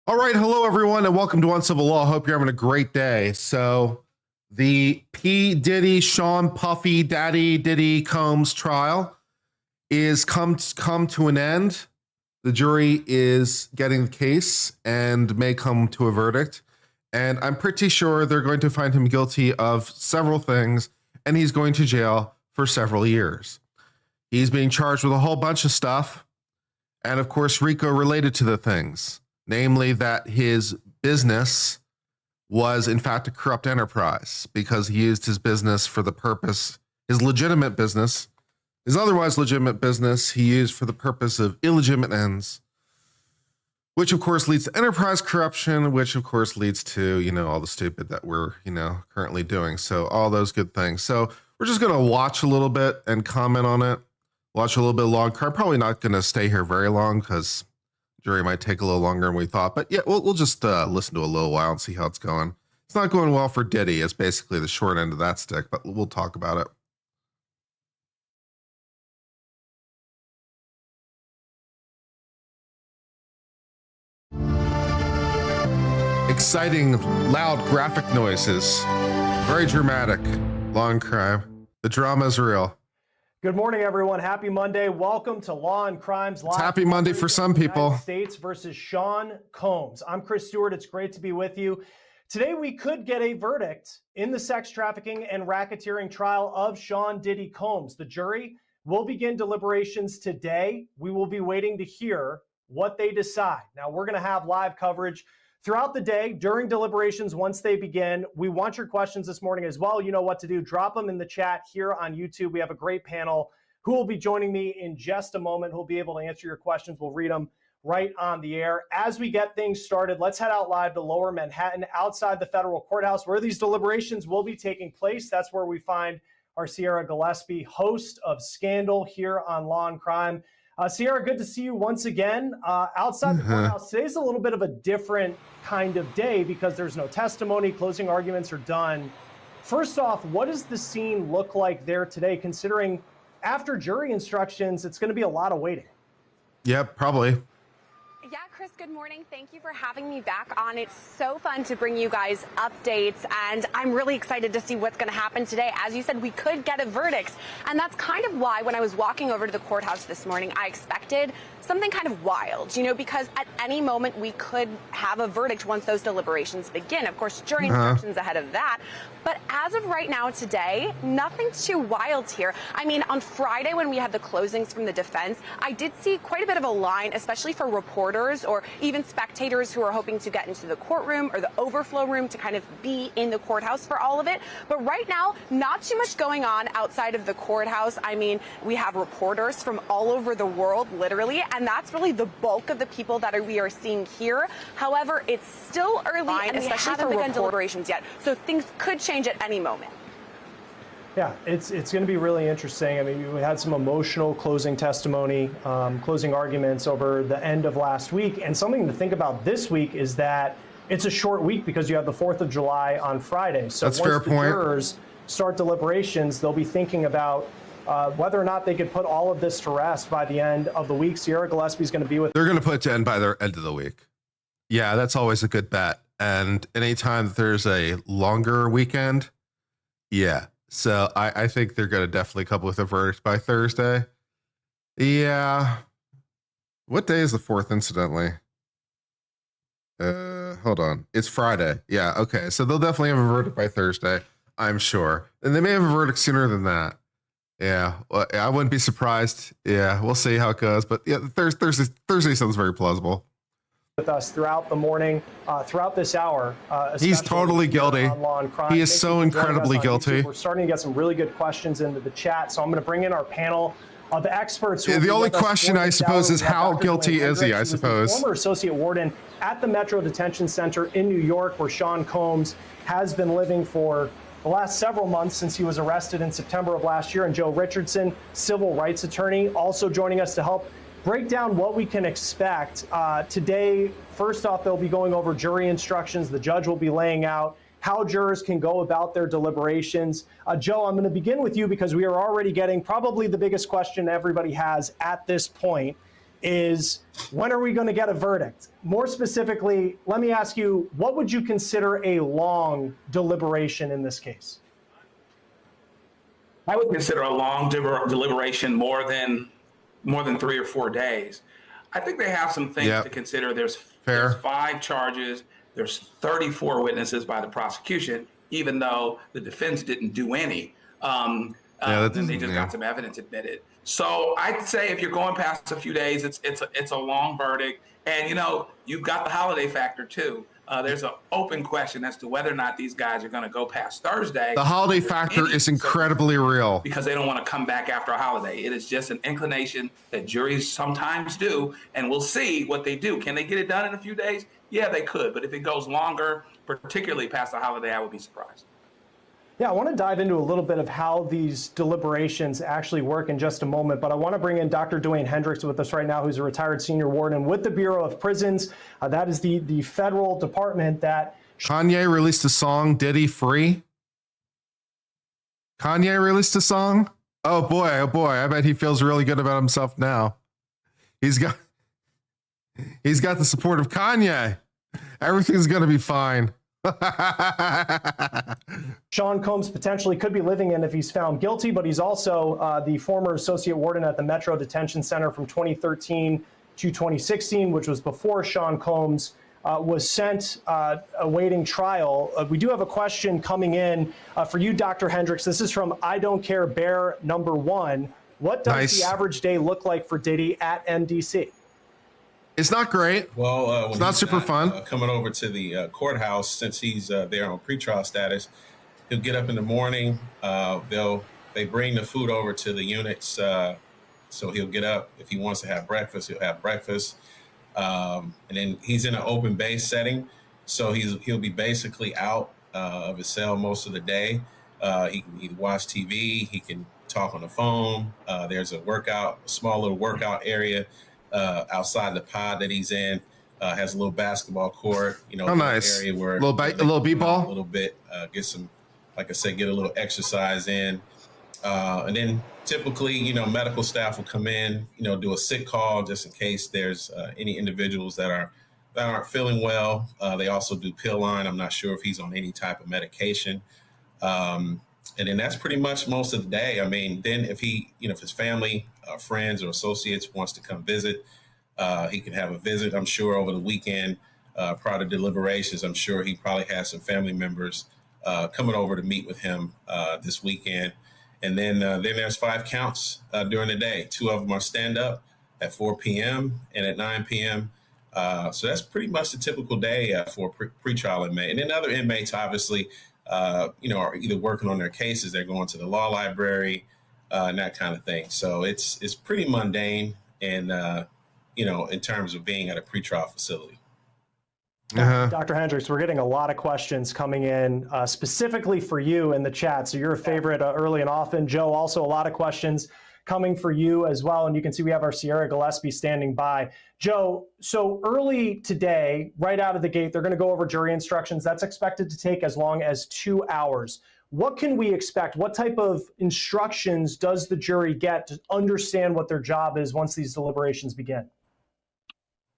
All right, hello everyone, and welcome to Uncivil Law. Hope you're having a great day. So, the P. Diddy, Sean Puffy, Daddy Diddy Combs trial is come to an end. The jury is getting the case and may come to a verdict. And I'm pretty sure they're going to find him guilty of several things, and he's going to jail for several years. He's being charged with a whole bunch of stuff, and of course, RICO related to the things. Namely, that his business was in fact a corrupt enterprise because he used his business for the purpose, his legitimate business, his otherwise legitimate business, he used for the purpose of illegitimate ends, which of course leads to enterprise corruption, which of course leads to, all the stupid that we're, currently doing. So all those good things. So we're just going to watch a little bit and comment on it, watch a little bit longer. I'm probably not going to stay here very long because jury might take a little longer than we thought, but yeah, we'll just listen to a little while and see how it's going. It's not going well for Diddy. It's basically the short end of that stick, but we'll talk about it. Exciting, loud graphic noises. Very dramatic. Law and crime. The drama is real. Good morning, everyone. Happy Monday. Welcome to Law and Crimes Live. It's happy Monday for some people. United States versus Sean Combs. I'm Chris Stewart. It's great to be with you. Today, we could get a verdict in the sex trafficking and racketeering trial of Sean Diddy Combs. The jury will begin deliberations today. We will be waiting to hear what they decide. Now, we're going to have live coverage throughout the day, during deliberations, once they begin. We want your questions this morning as well. You know what to do. Drop them in the chat here on YouTube. We have a great panel who will be joining me in just a moment, who'll be able to answer your questions. We'll read them right on the air. As we get things started, let's head out live to Lower Manhattan, outside the federal courthouse, where these deliberations will be taking place. That's where we find our Sierra Gillespie, host of Scandal here on Law and Crime. Sierra, good to see you once again. Outside the courthouse, today's a little bit of a different kind of day because there's no testimony. Closing arguments are done. First off, what does the scene look like there today, considering after jury instructions, it's going to be a lot of waiting? Yep, probably. Yeah, Chris, good morning. Thank you for having me back on. It's so fun to bring you guys updates, and I'm really excited to see what's going to happen today. As you said, we could get a verdict, and that's kind of why when I was walking over to the courthouse this morning, I expected something kind of wild, because at any moment we could have a verdict once those deliberations begin. Of course, jury instructions ahead of that. But as of right now today, nothing too wild here. I mean, on Friday when we had the closings from the defense, I did see quite a bit of a line, especially for reporters or even spectators who are hoping to get into the courtroom or the overflow room to kind of be in the courthouse for all of it. But right now, not too much going on outside of the courthouse. I mean, we have reporters from all over the world, literally, and that's really the bulk of the people that we are seeing here. However, it's still early, and especially for begun deliberations yet, so things could change at any moment. Yeah, it's going to be really interesting. I mean, we had some emotional closing testimony, closing arguments over the end of last week. And something to think about this week is that it's a short week because you have the 4th of July on Friday. So that's once fair the point. Jurors start deliberations, they'll be thinking about whether or not they could put all of this to rest by the end of the week. Sierra Gillespie is going to be with. They're going to put it to end by the end of the week. Yeah, that's always a good bet. And anytime there's a longer weekend, yeah. So I think they're going to definitely come with a verdict by Thursday. Yeah. What day is the 4th, incidentally? Hold on. It's Friday. Yeah, okay. So they'll definitely have a verdict by Thursday, I'm sure. And they may have a verdict sooner than that. Yeah, well, I wouldn't be surprised. Yeah, we'll see how it goes. But yeah, Thursday sounds very plausible. With us throughout the morning, throughout this hour. He's totally guilty. He is so incredibly guilty. We're starting to get some really good questions into the chat, so I'm going to bring in our panel of experts. The only question, I suppose, is how guilty is he, I suppose. Former associate warden at the Metro Detention Center in New York, where Sean Combs has been living for the last several months since he was arrested in September of last year. And Joe Richardson, civil rights attorney, also joining us to help break down what we can expect. Today, first off, they'll be going over jury instructions. The judge will be laying out how jurors can go about their deliberations. Joe, I'm going to begin with you because we are already getting probably the biggest question everybody has at this point. is when are we going to get a verdict? More specifically, let me ask you, what would you consider a long deliberation in this case? I would consider a long deliberation more than 3 or 4 days. I think they have some things to consider. There's 5 charges. There's 34 witnesses by the prosecution, even though the defense didn't do any. And they just got some evidence admitted. So I'd say if you're going past a few days, it's a long verdict. And, you know, you've got the holiday factor, too. There's an open question as to whether or not these guys are going to go past Thursday. The holiday factor is incredibly real. Because they don't want to come back after a holiday. It is just an inclination that juries sometimes do, and we'll see what they do. Can they get it done in a few days? Yeah, they could. But if it goes longer, particularly past the holiday, I would be surprised. Yeah, I want to dive into a little bit of how these deliberations actually work in just a moment, but I want to bring in Dr. Dwayne Hendricks with us right now, who's a retired senior warden with the Bureau of Prisons. That is the federal department that... Kanye released a song, Diddy Free. Kanye released a song? Oh boy, I bet he feels really good about himself now. He's got the support of Kanye. Everything's going to be fine. Sean Combs potentially could be living in if he's found guilty, but he's also the former associate warden at the Metro Detention Center from 2013 to 2016, which was before Sean Combs was sent awaiting trial. We do have a question coming in for you, Dr. Hendricks. This is from I Don't Care Bear number 1. What does the average day look like for Diddy at MDC? It's not great. Well, it's not super fun. Coming over to the courthouse, since he's there on pretrial status, he'll get up in the morning. They bring the food over to the units, so he'll get up. If he wants to have breakfast, he'll have breakfast. And then he's in an open base setting, so he'll be basically out of his cell most of the day. He can watch TV. He can talk on the phone. There's a small little workout area outside the pod that he's in. Has a little basketball court, nice. Area where a little b-ball, a little bit, get some, like I said, get a little exercise in. And then typically, medical staff will come in, do a sick call just in case there's any individuals that aren't feeling well. They also do pill line. I'm not sure if he's on any type of medication. And then that's pretty much most of the day. I mean, then if if his family, friends or associates wants to come visit, he can have a visit, I'm sure, over the weekend prior to deliberations. I'm sure he probably has some family members coming over to meet with him this weekend. And then there's 5 counts during the day. 2 of them are stand up at 4 p.m. and at 9 p.m. So that's pretty much the typical day for a pretrial inmate. And then other inmates, obviously, are either working on their cases, they're going to the law library, and that kind of thing. So it's pretty mundane and, in terms of being at a pretrial facility. Dr. Hendricks, we're getting a lot of questions coming in specifically for you in the chat. So you're a favorite early and often. Joe, also a lot of questions coming for you as well. And you can see we have our Sierra Gillespie standing by. Joe, so early today, right out of the gate, they're going to go over jury instructions. That's expected to take as long as 2 hours. What can we expect? What type of instructions does the jury get to understand what their job is once these deliberations begin?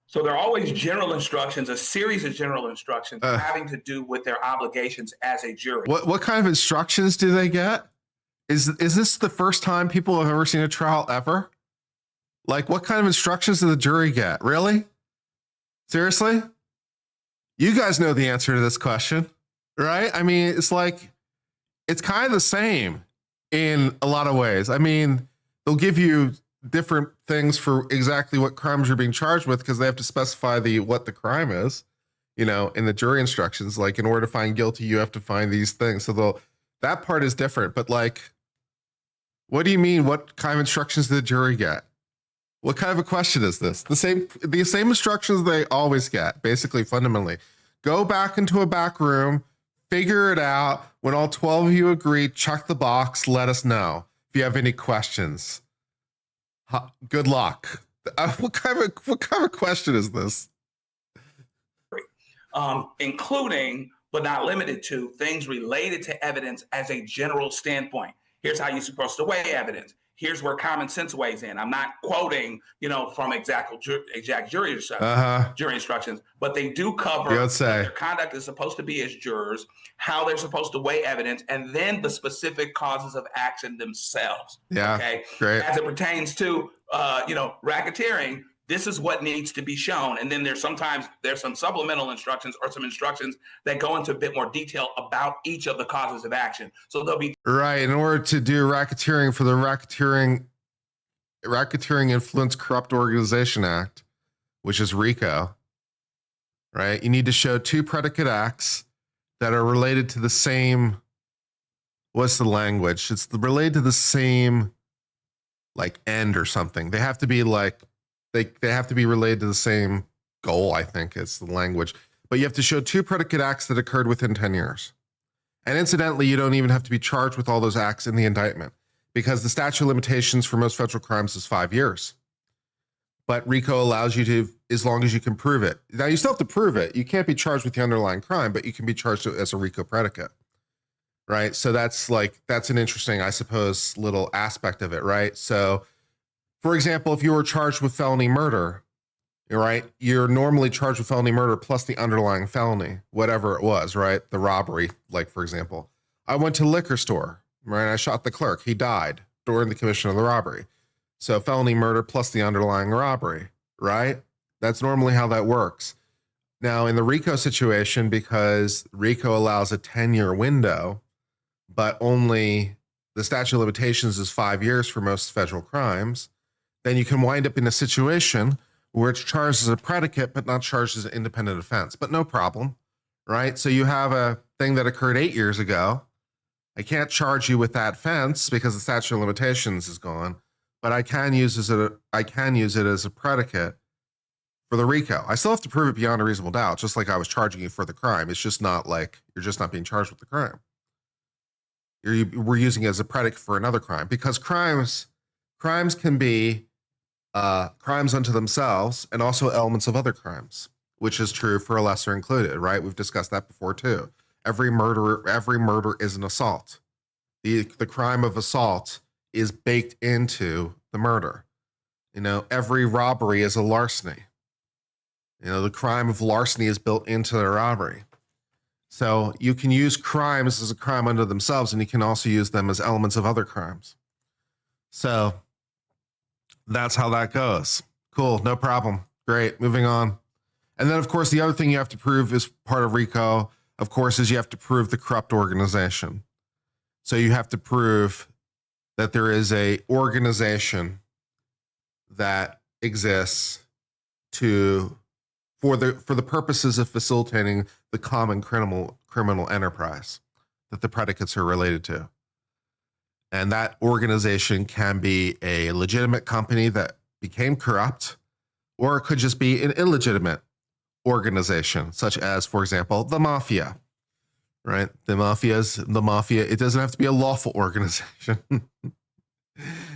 So there are always general instructions, a series of general instructions having to do with their obligations as a jury. What kind of instructions do they get? Is this the first time people have ever seen a trial ever? Like, what kind of instructions does the jury get? Really? Seriously? You guys know the answer to this question, right? I mean, it's kind of the same in a lot of ways. I mean, they'll give you different things for exactly what crimes you're being charged with because they have to specify what the crime is, in the jury instructions. Like, in order to find guilty, you have to find these things. So that part is different. But what do you mean? What kind of instructions did the jury get? What kind of a question is this? The same instructions they always get, basically, fundamentally. Go back into a back room, figure it out. When all 12 of you agree, check the box, let us know if you have any questions. Good luck. What kind of question is this? Including, but not limited to, things related to evidence as a general standpoint. Here's how you're supposed to weigh evidence. here's where common sense weighs in. I'm not quoting, from exact jury instructions, but they do cover what their conduct is supposed to be as jurors, how they're supposed to weigh evidence, and then the specific causes of action themselves. Yeah. Okay. Great. As it pertains to, racketeering, this is what needs to be shown. And then there's some supplemental instructions or some instructions that go into a bit more detail about each of the causes of action. So there'll be right. In order to do racketeering for the Racketeering Influence Corrupt Organization Act, which is RICO, right? You need to show 2 predicate acts that are related to the same, what's the language? It's related to the same end or something. They have to be they have to be related to the same goal, I think is the language. But you have to show 2 predicate acts that occurred within 10 years. And incidentally, you don't even have to be charged with all those acts in the indictment because the statute of limitations for most federal crimes is 5 years. But RICO allows you to, as long as you can prove it. Now, you still have to prove it. You can't be charged with the underlying crime, but you can be charged as a RICO predicate, right? So that's an interesting, I suppose, little aspect of it, right? So, for example, if you were charged with felony murder, right, you're normally charged with felony murder plus the underlying felony, whatever it was, right? The robbery, for example. I went to the liquor store, right? I shot the clerk. He died during the commission of the robbery. So felony murder plus the underlying robbery, right? That's normally how that works. Now, in the RICO situation, because RICO allows a 10-year window, but only the statute of limitations is 5 years for most federal crimes, then you can wind up in a situation where it's charged as a predicate, but not charged as an independent offense, but no problem, right? So you have a thing that occurred 8 years ago. I can't charge you with that offense because the statute of limitations is gone, but I can use it as a predicate for the RICO. I still have to prove it beyond a reasonable doubt, just like I was charging you for the crime. It's just not you're just not being charged with the crime. We're using it as a predicate for another crime because crimes can be crimes unto themselves and also elements of other crimes, which is true for a lesser included, right? We've discussed that before too. Every murder is an assault. The crime of assault is baked into the murder. Every robbery is a larceny. The crime of larceny is built into the robbery. So you can use crimes as a crime unto themselves, and you can also use them as elements of other crimes. So that's how that goes. Cool, no problem. Great, moving on. And then, of course, the other thing you have to prove is part of RICO, of course, is you have to prove the corrupt organization. So you have to prove that there is a organization that exists for the purposes of facilitating the common criminal enterprise that the predicates are related to. And that organization can be a legitimate company that became corrupt, or it could just be an illegitimate organization, such as, for example, the mafia, right? The mafia, it doesn't have to be a lawful organization.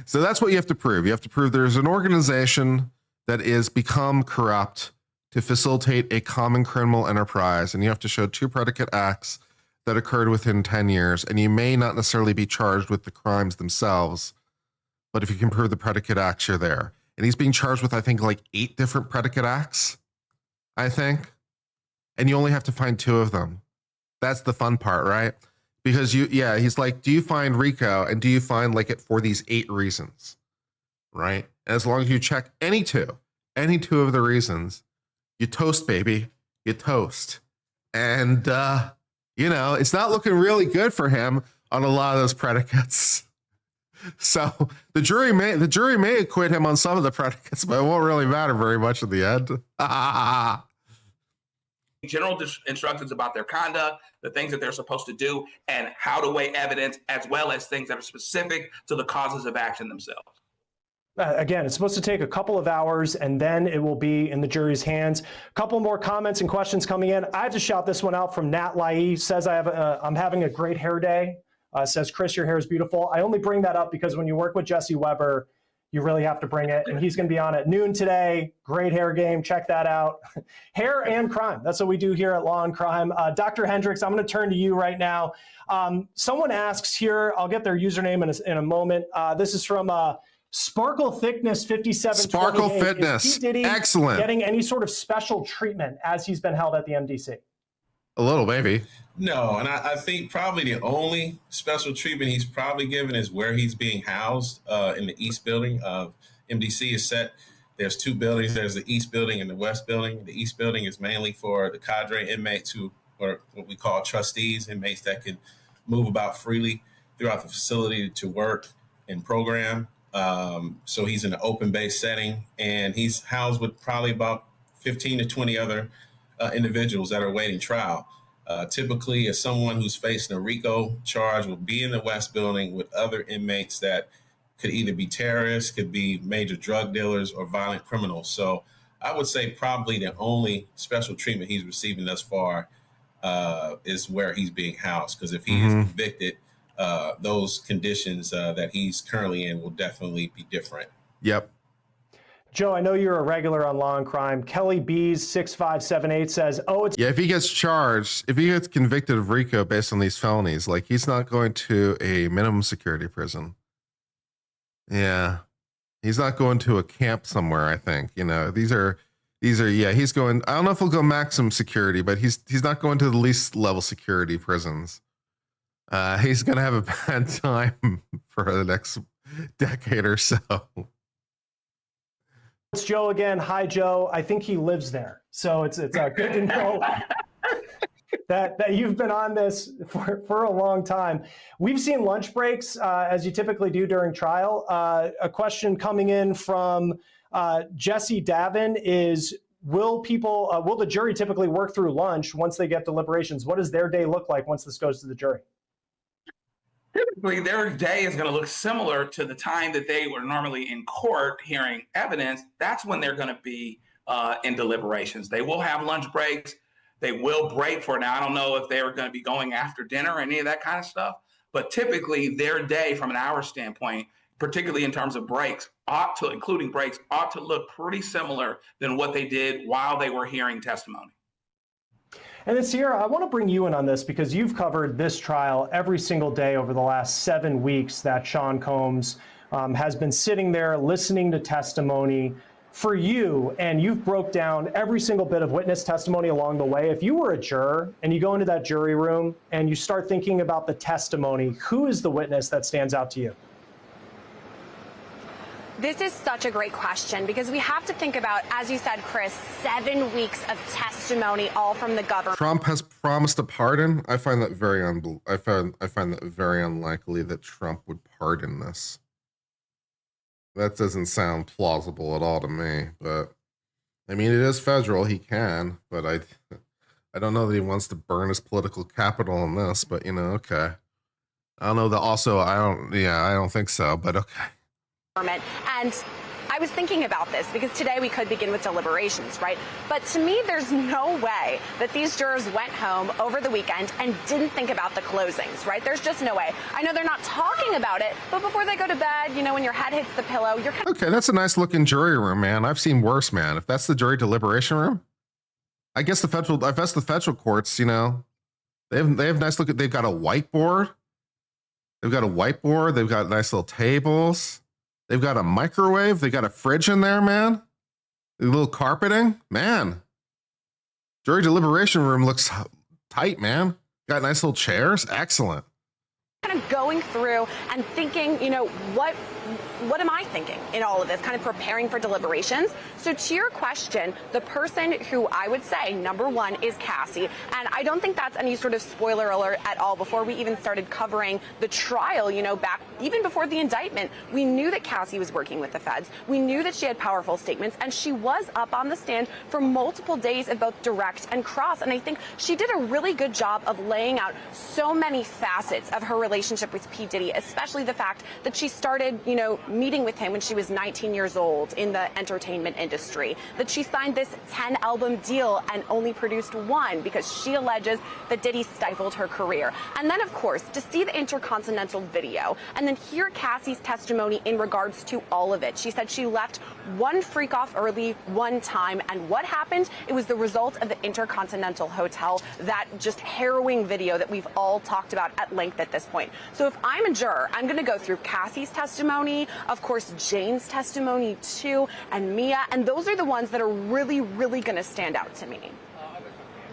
So that's what you have to prove. You have to prove there's an organization that is become corrupt to facilitate a common criminal enterprise, and you have to show 2 predicate acts that occurred within 10 years, and you may not necessarily be charged with the crimes themselves, but if you can prove the predicate acts, you're there. And he's being charged with, I think, 8 different predicate acts, I think, and you only have to find 2 of them. That's the fun part, right? Because he's like, do you find RICO, and do you find it for these 8 reasons, right? And as long as you check any two of the reasons, you toast, baby, you toast. And, it's not looking really good for him on a lot of those predicates. So the jury may acquit him on some of the predicates, but it won't really matter very much in the end. General instructions about their conduct, the things that they're supposed to do, and how to weigh evidence, as well as things that are specific to the causes of action themselves. Again, it's supposed to take a couple of hours, and then it will be in the jury's hands. A couple more comments and questions coming in. I have to shout this one out from Nat Lai. Says I'm having a great hair day. Says, Chris, your hair is beautiful. I only bring that up because when you work with Jesse Weber, you really have to bring it. And he's going to be on at noon today. Great hair game. Check that out. Hair and crime. That's what we do here at Law and Crime. Dr. Hendricks, I'm going to turn to you right now. Someone asks here, I'll get their username in a moment. This is from Sparkle Thickness 57. Sparkle Fitness. Is P. Diddy Excellent. getting any sort of special treatment as he's been held at the MDC? A little, maybe. No, and I think probably the only special treatment he's probably given is where he's being housed in the East Building. MDC is set. There's two buildings. There's the East Building and the West Building. The East Building is mainly for the cadre inmates who are what we call trustees, inmates that can move about freely throughout the facility to work and program. So he's in an open-based setting, and he's housed with probably about 15 to 20 other individuals that are awaiting trial. Typically, as someone who's facing a RICO charge will be in the West Building with other inmates that could either be terrorists, could be major drug dealers, or violent criminals. So I would say probably the only special treatment he's receiving thus far is where he's being housed. Because if he is convicted, those conditions that he's currently in will definitely be different. Yep. Joe, I know you're a regular on Law and Crime. Kelly B's 6578 says, "Oh, it's if he gets charged, if he gets convicted of RICO based on these felonies, like he's not going to a minimum security prison. Yeah, he's not going to a camp somewhere. I think these are yeah. He's going. I don't know if he'll go maximum security, but he's not going to the least level security prisons. He's going to have a bad time for the next decade or so." It's Joe again. Hi, Joe. I think he lives there. So it's good to know that you've been on this for a long time. We've seen lunch breaks, as you typically do during trial. A question coming in from Jesse Davin is, will the jury typically work through lunch once they get deliberations? What does their day look like once this goes to the jury? Typically, their day is going to look similar to the time that they were normally in court hearing evidence. That's when they're going to be in deliberations. They will have lunch breaks. They will break for now. I don't know if they were going to be going after dinner or any of that kind of stuff, but typically their day from an hour standpoint, particularly in terms of breaks, including breaks, ought to look pretty similar than what they did while they were hearing testimony. And then, Sierra, I want to bring you in on this because you've covered this trial every single day over the last 7 weeks that Sean Combs has been sitting there listening to testimony for you, and you've broke down every single bit of witness testimony along the way. If you were a juror and you go into that jury room and you start thinking about the testimony, who is the witness that stands out to you? This is such a great question because we have to think about, as you said, Chris, 7 weeks of testimony, all from the government. Trump has promised a pardon. I find that very unlikely that Trump would pardon this. That doesn't sound plausible at all to me. But I mean, it is federal. He can, but I don't know that he wants to burn his political capital on this. But okay. I don't know that. Also, I don't think so. But okay. And I was thinking about this because today we could begin with deliberations, right? But to me, there's no way that these jurors went home over the weekend and didn't think about the closings, right? There's just no way. I know they're not talking about it, but before they go to bed, when your head hits the pillow, you're okay, that's a nice looking jury room, man. I've seen worse, man. If that's the jury deliberation room, I guess the federal courts, they have nice look. They've got a whiteboard. They've got nice little tables. They've got a microwave. They got a fridge in there, man. A little carpeting, man. Jury deliberation room looks tight, man. Got nice little chairs. Excellent. Kind of going through and thinking, what am I thinking in all of this, kind of preparing for deliberations? So to your question, the person who I would say number one is Cassie. And I don't think that's any sort of spoiler alert at all. Before we even started covering the trial, back even before the indictment, we knew that Cassie was working with the feds. We knew that she had powerful statements, and she was up on the stand for multiple days of both direct and cross. And I think she did a really good job of laying out so many facets of her relationship with P. Diddy, especially the fact that she started, meeting with him when she was 19 years old in the entertainment industry, that she signed this 10-album deal and only produced one because she alleges that Diddy stifled her career. And then, of course, to see the Intercontinental video and then hear Cassie's testimony in regards to all of it. She said she left one freak off early one time, and what happened? It was the result of the Intercontinental Hotel, that just harrowing video that we've all talked about at length at this point. So if I'm a juror, I'm going to go through Cassie's testimony, of course, Jane's testimony too, and Mia, and those are the ones that are really, really going to stand out to me.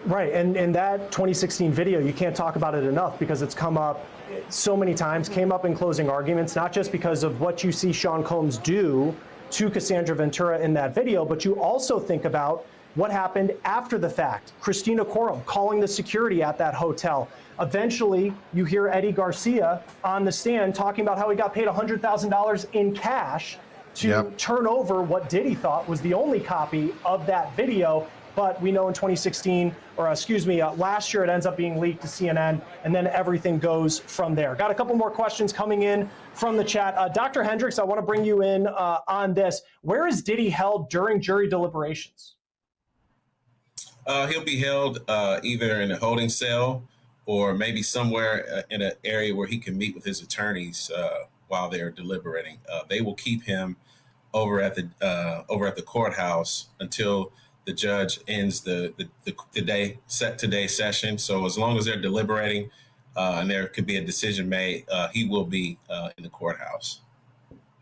Right, and that 2016 video, you can't talk about it enough because it's come up so many times, came up in closing arguments, not just because of what you see Sean Combs do to Cassandra Ventura in that video, but you also think about what happened after the fact. Christina Coram calling the security at that hotel. Eventually, you hear Eddie Garcia on the stand talking about how he got paid $100,000 in cash to turn over what Diddy thought was the only copy of that video. But we know in 2016, or excuse me, last year it ends up being leaked to CNN, and then everything goes from there. Got a couple more questions coming in from the chat. Dr. Hendricks, I want to bring you in on this. Where is Diddy held during jury deliberations? He'll be held either in a holding cell or maybe somewhere in an area where he can meet with his attorneys while they're deliberating. They will keep him over at the courthouse until the judge ends the today session. So as long as they're deliberating and there could be a decision made, he will be in the courthouse.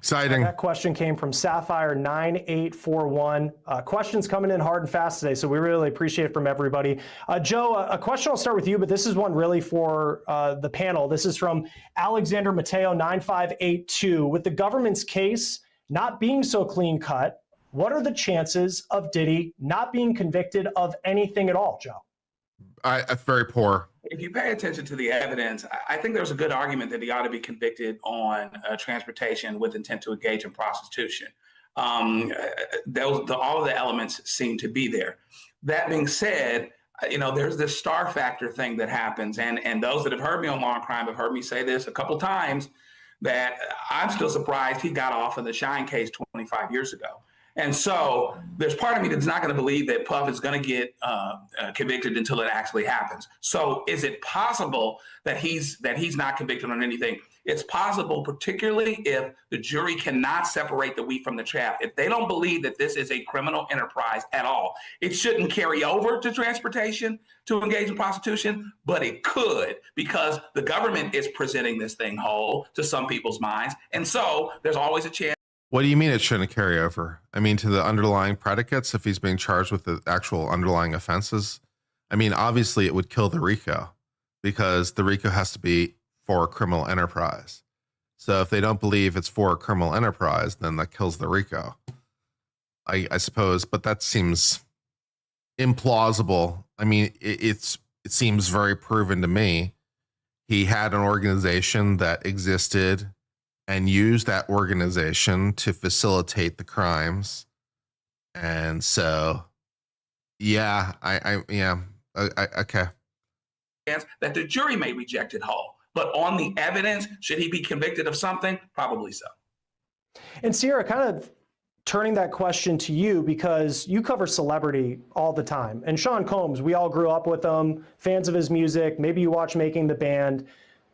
Exciting. That question came from Sapphire 9841. Questions coming in hard and fast today, so we really appreciate it from everybody. Joe, a question I'll start with you, but this is one really for the panel. This is from Alexander Mateo 9582. With the government's case not being so clean cut, what are the chances of Diddy not being convicted of anything at all, Joe? Very poor. If you pay attention to the evidence, I think there's a good argument that he ought to be convicted on transportation with intent to engage in prostitution. All of the elements seem to be there. That being said, there's this star factor thing that happens, and those that have heard me on Law and Crime have heard me say this a couple times, that I'm still surprised he got off of the Shine case 25 years ago. And so there's part of me that's not going to believe that Puff is going to get convicted until it actually happens. So is it possible that he's not convicted on anything? It's possible, particularly if the jury cannot separate the wheat from the chaff. If they don't believe that this is a criminal enterprise at all, it shouldn't carry over to transportation to engage in prostitution, but it could, because the government is presenting this thing whole to some people's minds. And so there's always a chance. What do you mean it shouldn't carry over? I mean, to the underlying predicates, if he's being charged with the actual underlying offenses? I mean, obviously it would kill the RICO, because the RICO has to be for a criminal enterprise. So if they don't believe it's for a criminal enterprise, then that kills the RICO, I suppose. But that seems implausible. I mean, it seems very proven to me. He had an organization that existed and used that organization to facilitate the crimes. And so, yeah, okay. That the jury may reject it whole. But on the evidence, should he be convicted of something? Probably so. And Sierra, kind of turning that question to you, because you cover celebrity all the time. And Sean Combs, we all grew up with him, fans of his music. Maybe you watch Making the Band.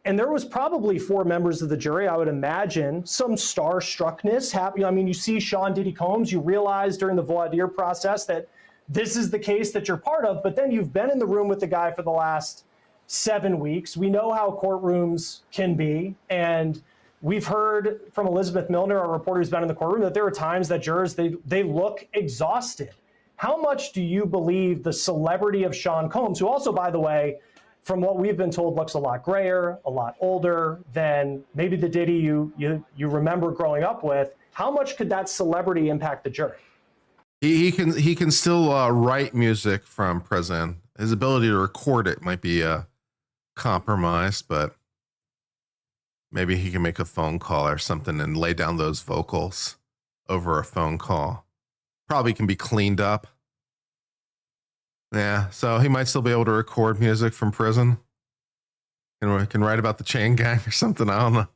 And there was probably 4 members of the jury, I would imagine, some starstruckness happening. I mean, you see Sean Diddy Combs, you realize during the voir dire process that this is the case that you're part of, but then you've been in the room with the guy for the last 7 weeks. We know how courtrooms can be, and we've heard from Elizabeth Milner, our reporter who's been in the courtroom, that there are times that jurors, they look exhausted. How much do you believe the celebrity of Sean Combs, who also, by the way, from what we've been told, looks a lot grayer, a lot older than maybe the Diddy you remember growing up with, how much could that celebrity impact the jury? He can still write music from prison. His ability to record it might be compromised, but maybe he can make a phone call or something and lay down those vocals over a phone call. Probably can be cleaned up. Yeah, so he might still be able to record music from prison. And can write about the chain gang or something. I don't know.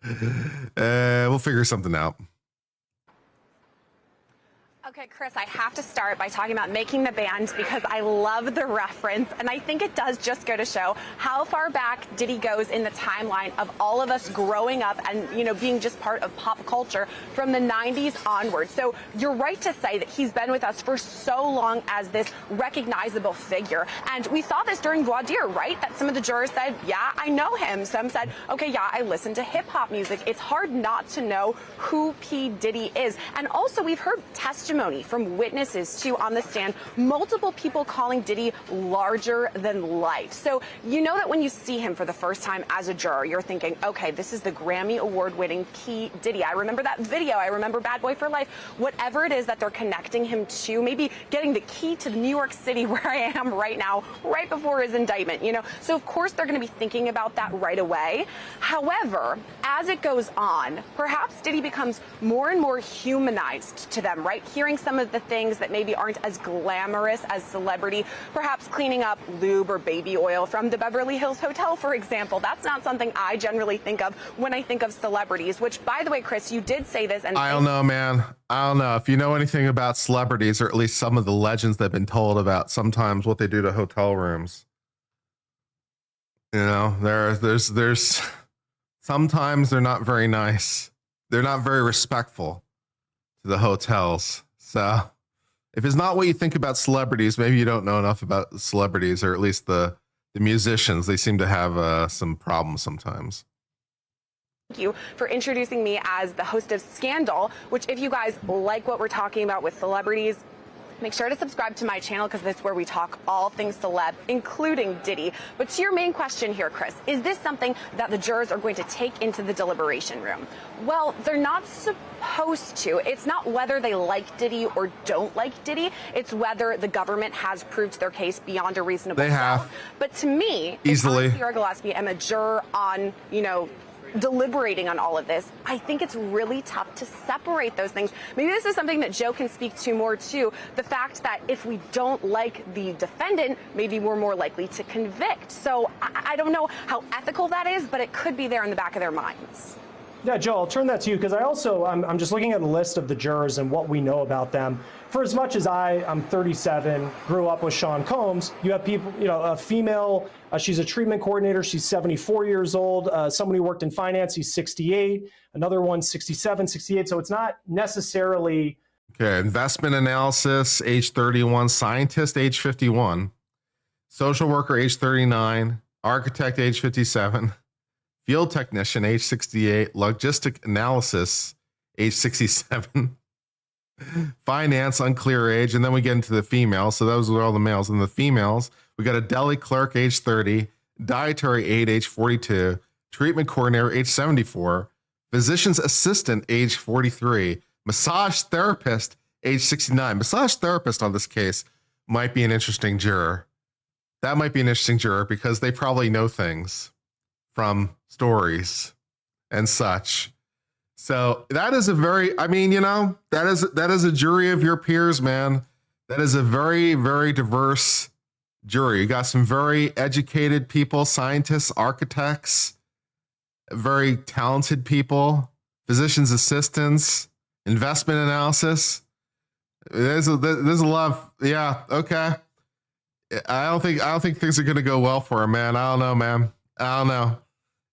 We'll figure something out. Okay, Chris, I have to start by talking about making the band because I love the reference, and I think it does just go to show how far back Diddy goes in the timeline of all of us growing up and, you know, being just part of pop culture from the 90s onward. So you're right to say that he's been with us for so long as this recognizable figure. And we saw this during voir dire, right? That some of the jurors said, yeah, I know him. Some said, okay, yeah, I listen to hip hop music. It's hard not to know who P. Diddy is. And also we've heard testimony from witnesses too on the stand, multiple people calling Diddy larger than life. So you know that when you see him for the first time as a juror, you're thinking, okay, this is the Grammy award-winning P. Diddy. I remember that video. I remember Bad Boy for Life. Whatever it is that they're connecting him to, maybe getting the key to New York City where I am right now, right before his indictment, you know. So of course they're going to be thinking about that right away. However, as it goes on, perhaps Diddy becomes more and more humanized to them, right? Hearing some of the things that maybe aren't as glamorous as celebrity, perhaps cleaning up lube or baby oil from the Beverly Hills Hotel, for example. That's not something I generally think of when I think of celebrities, which, by the way, Chris, you did say this. And I don't know, man. I don't know. If you know anything about celebrities, or at least some of the legends that have been told about sometimes what they do to hotel rooms, you know, there's sometimes they're not very nice. They're not very respectful to the hotels. So if it's not what you think about celebrities, maybe you don't know enough about celebrities, or at least the musicians. They seem to have some problems sometimes. Thank you for introducing me as the host of Scandal, which if you guys like what we're talking about with celebrities, make sure to subscribe to my channel because that's where we talk all things celeb, including Diddy. But to your main question here, Chris, is this something that the jurors are going to take into the deliberation room? Well, they're not supposed to. It's not whether they like Diddy or don't like Diddy. It's whether the government has proved their case beyond a reasonable doubt. They have. But to me, easily, if I, Sierra Gillespie, am a juror on, you know, deliberating on all of this, I think it's really tough to separate those things. Maybe this is something that Joe can speak to more too. The fact that if we don't like the defendant, maybe we're more likely to convict. So I don't know how ethical that is, but it could be there in the back of their minds. Yeah, Joe, I'll turn that to you because I'm just looking at a list of the jurors and what we know about them. For as much as I'm 37, grew up with Sean Combs, you have people, you know, a female, she's a treatment coordinator, she's 74 years old, someone who worked in finance, he's 68, another one 67, 68, so it's not necessarily. Okay, investment analysis, age 31, scientist, age 51, social worker, age 39, architect, age 57, field technician, age 68, logistic analysis, age 67, finance, unclear age, and then we get into the females. So those are all the males. And the females, we got a deli clerk, age 30, dietary aide, age 42, treatment coordinator, age 74, physician's assistant, age 43, massage therapist, age 69. Massage therapist on this case might be an interesting juror. That might be an interesting juror because they probably know things from stories and such. So that is a very, I mean, you know, that is a jury of your peers, man. That is a very, very diverse jury. You got some very educated people, scientists, architects, very talented people, physician's assistants, investment analysis. There's a lot of, yeah, okay. I don't think things are going to go well for him, man. I don't know, man. I don't know.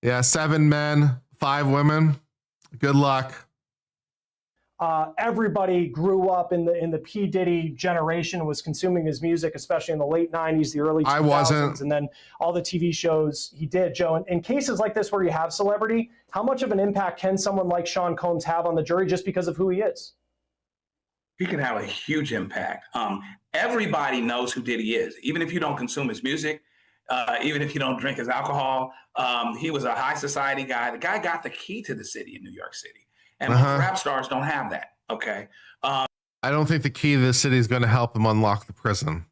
Yeah, 7 men, 5 women. Good luck. Everybody grew up in the P. Diddy generation, was consuming his music, especially in the late 90s, the early 2000s. I wasn't. And then all the TV shows he did, Joe. In cases like this where you have celebrity, how much of an impact can someone like Sean Combs have on the jury just because of who he is? He can have a huge impact. Everybody knows who Diddy is, even if you don't consume his music. Even if you don't drink his alcohol, he was a high society guy. The guy got the key to the city in New York City. And most rap stars don't have that, okay? I don't think the key to the city is going to help him unlock the prison.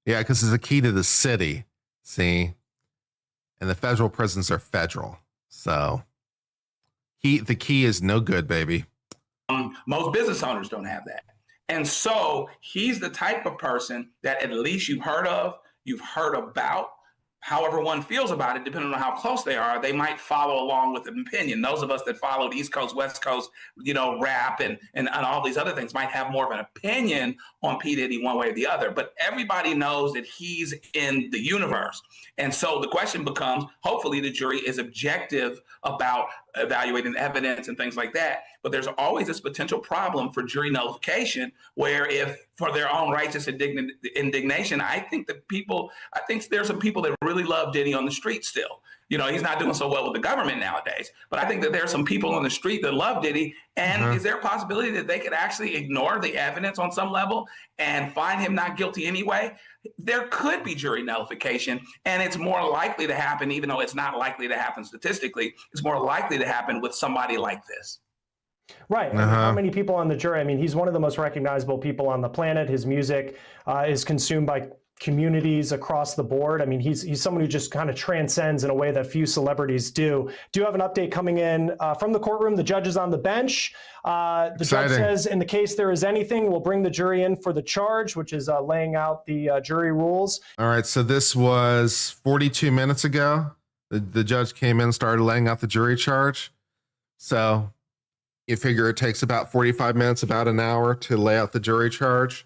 Yeah, because it's a key to the city, see? And the federal prisons are federal. So the key is no good, baby. Most business owners don't have that. And so he's the type of person that at least you've heard of, you've heard about, however one feels about it, depending on how close they are, they might follow along with an opinion. Those of us that followed East Coast, West Coast, rap and all these other things might have more of an opinion on P. Diddy one way or the other. But everybody knows that he's in the universe. And so the question becomes, hopefully the jury is objective about evaluating evidence and things like that. But there's always this potential problem for jury nullification, where if for their own righteous indignation, I think there's some people that really love Diddy on the street still. He's not doing so well with the government nowadays, but I think that there's some people on the street that love Diddy. And is there a possibility that they could actually ignore the evidence on some level and find him not guilty anyway? There could be jury nullification, and it's more likely to happen, even though it's not likely to happen statistically, it's more likely to happen with somebody like this. Right. And how many people on the jury? I mean, he's one of the most recognizable people on the planet. His music is consumed by communities across the board. I mean, he's someone who just kind of transcends in a way that few celebrities do. Do you have an update coming in from the courtroom? The judge is on the bench. The judge says, in the case there is anything, we'll bring the jury in for the charge, which is laying out the jury rules. All right. So this was 42 minutes ago. The judge came in and started laying out the jury charge. So you figure it takes about 45 minutes, about an hour to lay out the jury charge.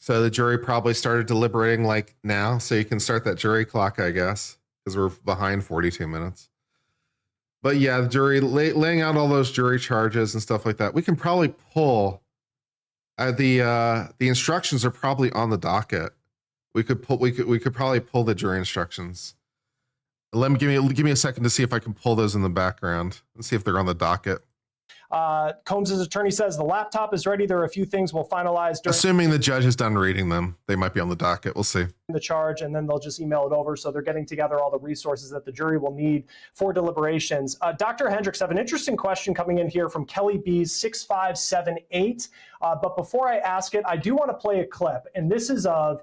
So the jury probably started deliberating like now. So you can start that jury clock, I guess, because we're behind 42 minutes. But yeah, the jury laying out all those jury charges and stuff like that. We can probably pull the instructions are probably on the docket. We could probably pull the jury instructions. Give me a second to see if I can pull those in the background and see if they're on the docket. Combs' attorney says the laptop is ready. There are a few things we'll finalize during assuming the judge is done reading them. They might be on the docket. We'll see. The charge, and then they'll just email it over. So they're getting together all the resources that the jury will need for deliberations. Dr. Hendricks, I have an interesting question coming in here from Kelly B's 6578. But before I ask it, I do want to play a clip. And this is of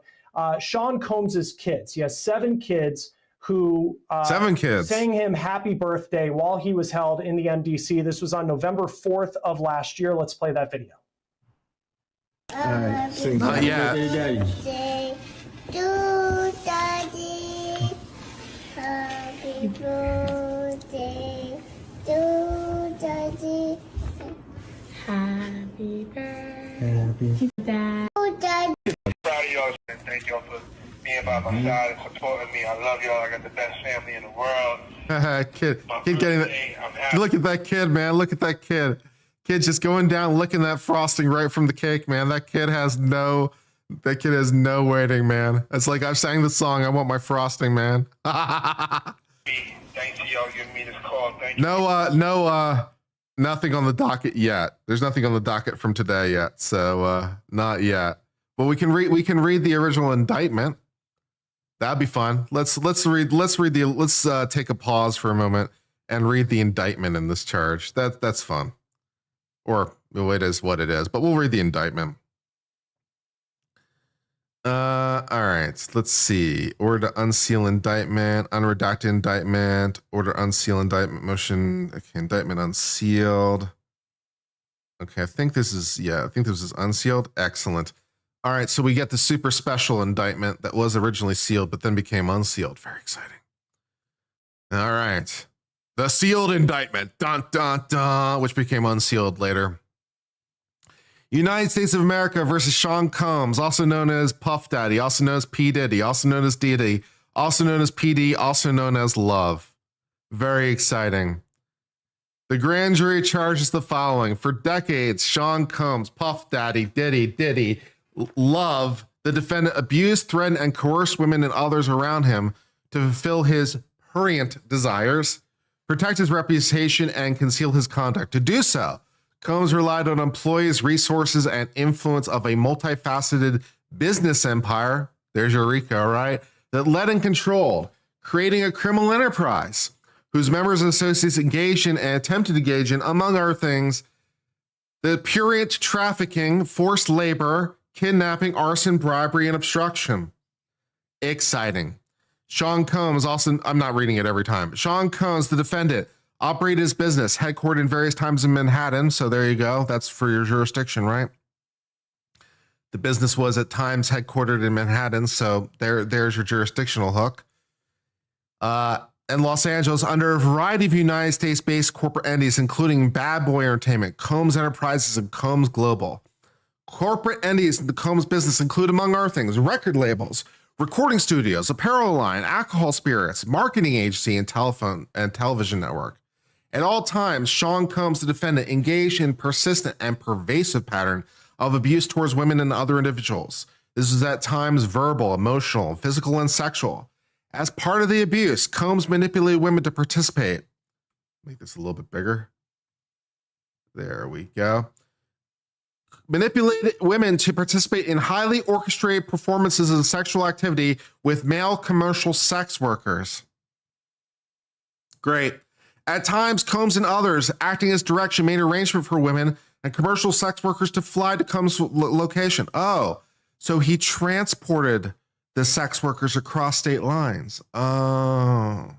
Sean Combs' kids. He has 7 kids who sang him happy birthday while he was held in the MDC. This was on November 4th of last year. Let's play that video. Not yet. Birthday to Daddy. Happy birthday to Daddy. Happy birthday. Daddy. Proud of y'all, and thank y'all for being by my side and supporting me. I love y'all. I got the best family in the world. Kid getting that. Look at that kid, man. Look at that kid. Kid just going down, licking that frosting right from the cake, man. That kid has no waiting, man. It's like I've sang the song, I want my frosting, man. Thanks to y'all giving me this call. Thank you. No, nothing on the docket yet. There's nothing on the docket from today yet. So not yet. But we can read the original indictment. That'd be fun. Let's take a pause for a moment and read the indictment in this charge. That's fun. Or it is what it is, but we'll read the indictment. All right, let's see. Order to unseal indictment, unredacted indictment, order to unseal indictment motion. Okay, indictment unsealed. Okay, I think this is unsealed. Excellent. All right, so we get the super special indictment that was originally sealed, but then became unsealed. Very exciting. All right. The sealed indictment, dun, dun, dun, which became unsealed later. United States of America versus Sean Combs, also known as Puff Daddy, also known as P. Diddy, also known as Diddy, also known as PD, also known as Love. Very exciting. The grand jury charges the following. For decades, Sean Combs, Puff Daddy, Diddy, Love, the defendant abused, threatened, and coerced women and others around him to fulfill his prurient desires, protect his reputation, and conceal his conduct. To do so, Combs relied on employees, resources, and influence of a multifaceted business empire, there's your RICO, right, that led and controlled, creating a criminal enterprise whose members and associates engaged in and attempted to engage in, among other things, the prurient trafficking, forced labor, kidnapping, arson, bribery, and obstruction. Exciting. Sean Combs also, I'm not reading it every time, but Sean Combs, the defendant, operated his business, headquartered in various times in Manhattan. So there you go. That's for your jurisdiction, right? The business was at times headquartered in Manhattan. So there's your jurisdictional hook. in Los Angeles under a variety of United States-based corporate entities, including Bad Boy Entertainment, Combs Enterprises, and Combs Global. Corporate entities in the Combs business include, among other things, record labels, recording studios, apparel line, alcohol spirits, marketing agency, and telephone and television network. At all times, Sean Combs, the defendant, engaged in persistent and pervasive pattern of abuse towards women and other individuals. This is at times verbal, emotional, physical, and sexual. As part of the abuse, Combs manipulated women to participate. Make this a little bit bigger. There we go. Manipulated women to participate in highly orchestrated performances of sexual activity with male commercial sex workers. Great. At times, Combs and others, acting as direction, made arrangement for women and commercial sex workers to fly to Combs' location. Oh, so he transported the sex workers across state lines. Oh,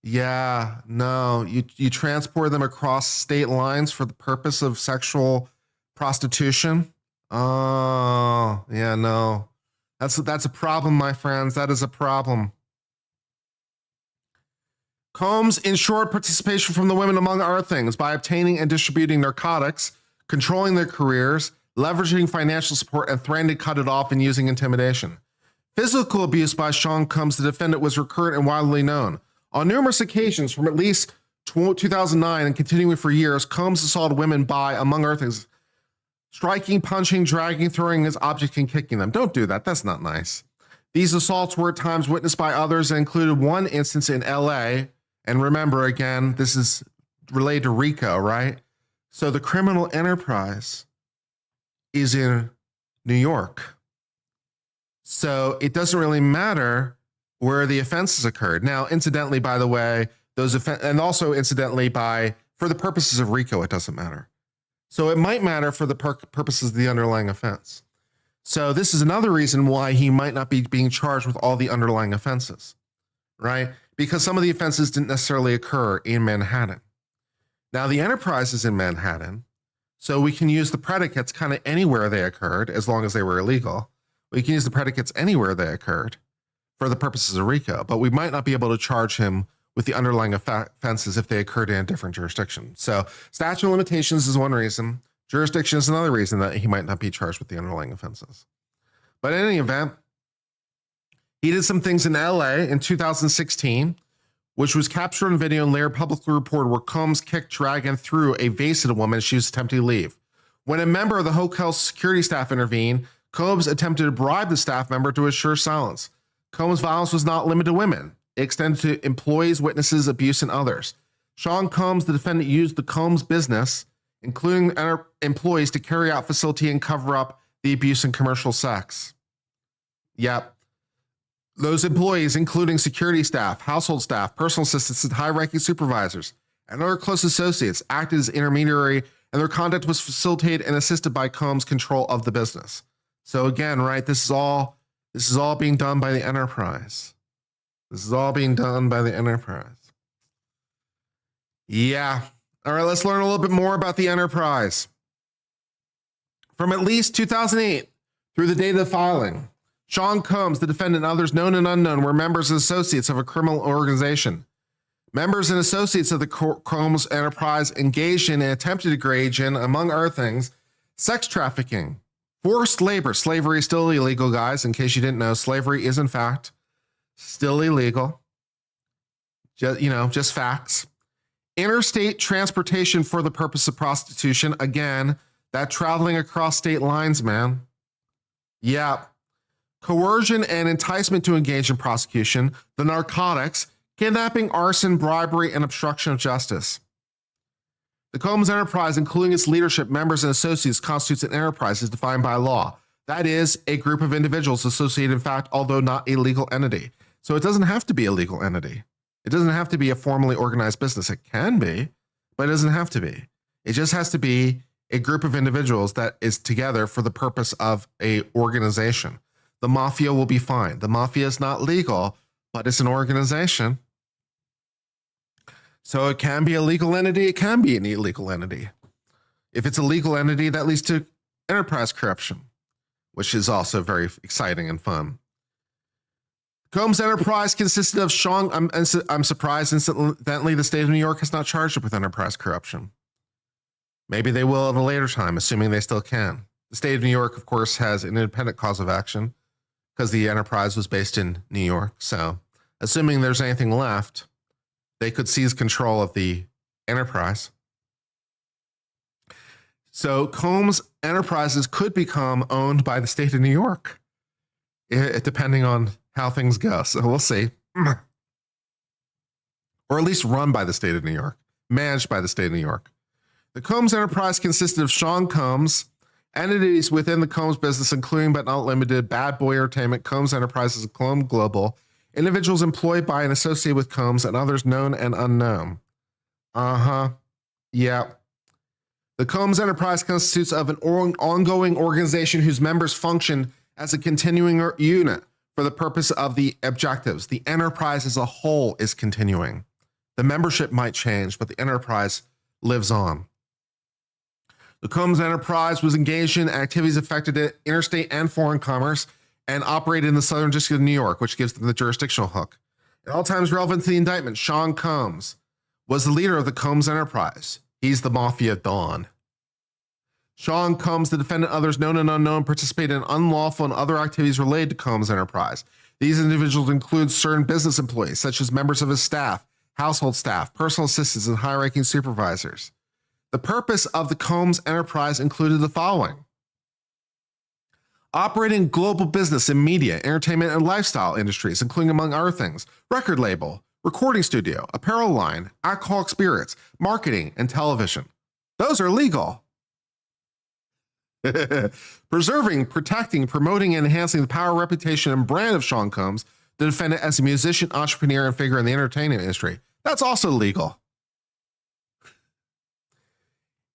yeah, no, you transport them across state lines for the purpose of sexual prostitution. Oh, yeah, no, that's a problem, my friends. That is a problem. Combs ensured participation from the women, among other things, by obtaining and distributing narcotics, controlling their careers, leveraging financial support, and threatening to cut it off and using intimidation. Physical abuse by Sean Combs, the defendant, was recurrent and widely known. On numerous occasions from at least 2009 and continuing for years, Combs assaulted women by, among other things, striking, punching, dragging, throwing his objects, and kicking them. Don't do that. That's not nice. These assaults were at times witnessed by others and included one instance in LA. And remember, again, this is related to RICO, right? So the criminal enterprise is in New York. So it doesn't really matter where the offenses occurred. Now, incidentally, by the way, and also incidentally, for the purposes of RICO, it doesn't matter. So it might matter for the purposes of the underlying offense. So this is another reason why he might not be being charged with all the underlying offenses, right? Because some of the offenses didn't necessarily occur in Manhattan. Now, the enterprise is in Manhattan, so we can use the predicates kind of anywhere they occurred, as long as they were illegal. We can use the predicates anywhere they occurred for the purposes of RICO, but we might not be able to charge him with the underlying offenses if they occurred in a different jurisdiction. So statute of limitations is one reason. Jurisdiction is another reason that he might not be charged with the underlying offenses. But in any event, he did some things in LA in 2016, which was captured on video and later publicly reported, where Combs kicked, dragged, and threw a vase at a woman as she was attempting to leave. When a member of the hotel's security staff intervened, Combs attempted to bribe the staff member to assure silence. Combs' violence was not limited to women. It extended to employees, witnesses, abuse, and others. Sean Combs, the defendant, used the Combs business, including employees, to carry out, facilitate, and cover up the abuse and commercial sex. Yep. Those employees, including security staff, household staff, personal assistants, and high-ranking supervisors, and other close associates, acted as intermediary, and their conduct was facilitated and assisted by Combs' control of the business. So again, right, this is all being done by the enterprise. This is all being done by the enterprise. Yeah. All right, let's learn a little bit more about the enterprise. From at least 2008 through the date of the filing, Sean Combs, the defendant, and others known and unknown were members and associates of a criminal organization. Members and associates of the Combs enterprise engaged in and attempted to engage in, among other things, sex trafficking, forced labor. Slavery is still illegal, guys. In case you didn't know, slavery is in fact still illegal. Just facts. Interstate transportation for the purpose of prostitution. Again, that traveling across state lines, man. Yeah. Coercion and enticement to engage in prosecution, the narcotics, kidnapping, arson, bribery, and obstruction of justice. The Combs enterprise, including its leadership, members, and associates, constitutes an enterprise as defined by law. That is a group of individuals associated, in fact, although not a legal entity. So it doesn't have to be a legal entity. It doesn't have to be a formally organized business. It can be, but it doesn't have to be. It just has to be a group of individuals that is together for the purpose of a organization. The mafia will be fine. The mafia is not legal, but it's an organization. So it can be a legal entity. It can be an illegal entity. If it's a legal entity, that leads to enterprise corruption, which is also very exciting and fun. Combs Enterprise consisted of Sean. I'm surprised, incidentally, the state of New York has not charged it with enterprise corruption. Maybe they will at a later time, assuming they still can. The state of New York, of course, has an independent cause of action because the enterprise was based in New York. So, assuming there's anything left, they could seize control of the enterprise. So, Combs Enterprises could become owned by the state of New York, depending on how things go. So, we'll see. Or at least run by the state of New York, managed by the state of New York. The Combs Enterprise consisted of Sean Combs, entities within the Combs business, including but not limited Bad Boy Entertainment, Combs Enterprises, and Combs Global, individuals employed by and associated with Combs, and others known and unknown. Yeah. The Combs Enterprise constitutes of an ongoing organization whose members function as a continuing unit for the purpose of the objectives. The enterprise as a whole is continuing. The membership might change, but the enterprise lives on. The Combs Enterprise was engaged in activities affected interstate and foreign commerce and operated in the Southern District of New York, which gives them the jurisdictional hook. At all times relevant to the indictment, Sean Combs was the leader of the Combs Enterprise. He's the Mafia Don. Sean Combs, the defendant, others known and unknown, participated in unlawful and other activities related to Combs Enterprise. These individuals include certain business employees, such as members of his staff, household staff, personal assistants, and high-ranking supervisors. The purpose of the Combs Enterprise included the following: operating global business in media, entertainment, and lifestyle industries, including, among other things, record label, recording studio, apparel line, alcoholic spirits, marketing, and television. Those are legal. Preserving, protecting, promoting, and enhancing the power, reputation, and brand of Sean Combs, the defendant, as a musician, entrepreneur, and figure in the entertainment industry. That's also legal.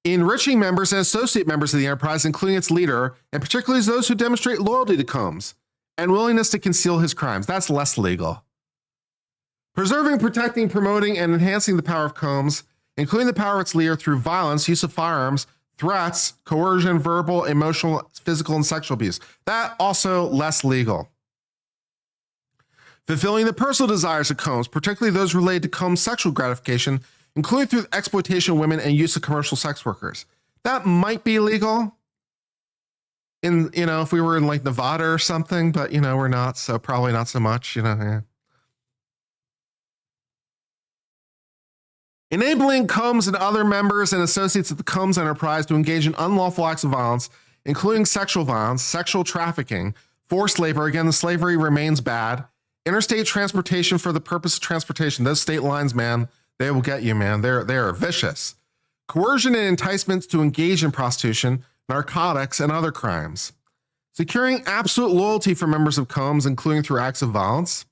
Enriching members and associate members of the enterprise, including its leader, and particularly those who demonstrate loyalty to Combs and willingness to conceal his crimes. That's less legal. Preserving, protecting, promoting, and enhancing the power of Combs, including the power of its leader through violence, use of firearms, threats, coercion, verbal, emotional, physical, and sexual abuse. That also less legal. Fulfilling the personal desires of Combs, particularly those related to Combs' sexual gratification, including through the exploitation of women and use of commercial sex workers. That might be legal in, if we were in like Nevada or something, but we're not, so probably not so much, yeah. Enabling Combs and other members and associates of the Combs Enterprise to engage in unlawful acts of violence, including sexual violence, sexual trafficking, forced labor. Again, the slavery remains bad. Interstate transportation for the purpose of transportation. Those state lines, man, they will get you, man. They're vicious. Coercion and enticements to engage in prostitution, narcotics, and other crimes. Securing absolute loyalty for members of Combs, including through acts of violence.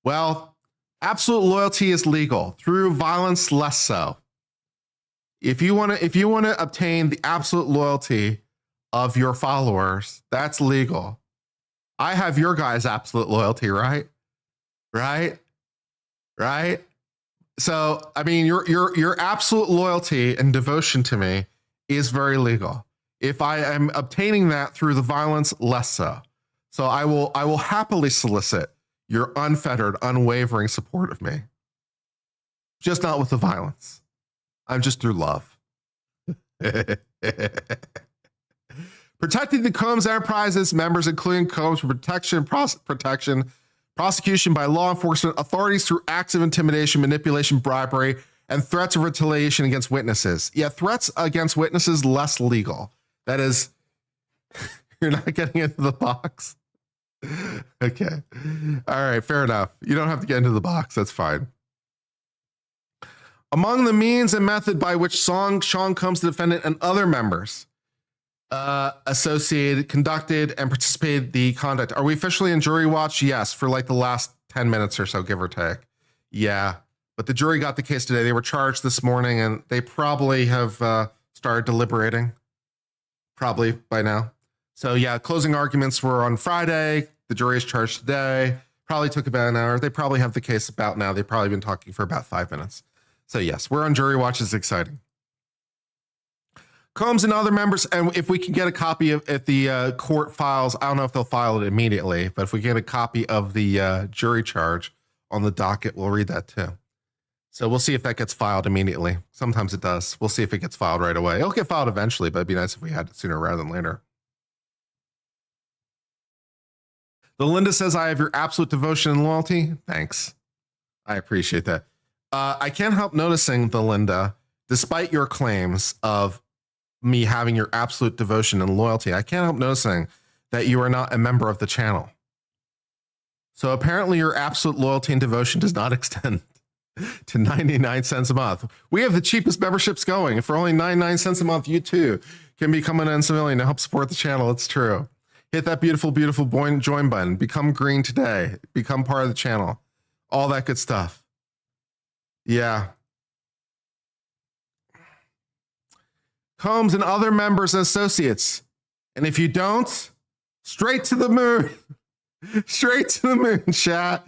Well, absolute loyalty is legal. Through violence, less so. If you want to obtain the absolute loyalty of your followers, that's legal. I have your guys' absolute loyalty, right? Right? So, I mean, your absolute loyalty and devotion to me is very legal. If I am obtaining that through the violence, less so. So I will happily solicit your unfettered, unwavering support of me. Just not with the violence. I'm just through love. Protecting the Combs Enterprises members, including Combs, for protection, prosecution by law enforcement authorities through acts of intimidation, manipulation, bribery, and threats of retaliation against witnesses. Yeah, threats against witnesses, less legal. That is, you're not getting into the box. Okay. All right, fair enough. You don't have to get into the box. That's fine. Among the means and method by which Sean Combs, the defendant, and other members associated, conducted, and participated the conduct. Are we officially in jury watch? Yes, for like the last 10 minutes or so, give or take. Yeah, but the jury got the case today. They were charged this morning, and they probably have started deliberating, probably by now. So yeah, closing arguments were on Friday. The jury is charged today. Probably took about an hour. They probably have the case about now. They've probably been talking for about 5 minutes. So yes, we're on jury watch. It's exciting. Combs and other members, and if we can get a copy of at the court files, I don't know if they'll file it immediately, but if we get a copy of the jury charge on the docket, we'll read that too. So we'll see if that gets filed immediately. Sometimes it does. We'll see if it gets filed right away. It'll get filed eventually, but it'd be nice if we had it sooner rather than later. The Linda says, I have your absolute devotion and loyalty. Thanks. I appreciate that. I can't help noticing, the Linda, despite your claims of me having your absolute devotion and loyalty, I can't help noticing that you are not a member of the channel. So apparently your absolute loyalty and devotion does not extend to 99 cents a month. We have the cheapest memberships going. For only 99 cents a month, you too can become an uncivilian to help support the channel. It's true. Hit that beautiful, beautiful join button. Become green today. Become part of the channel. All that good stuff. Yeah. Combs and other members and associates. And if you don't, straight to the moon. Straight to the moon, chat.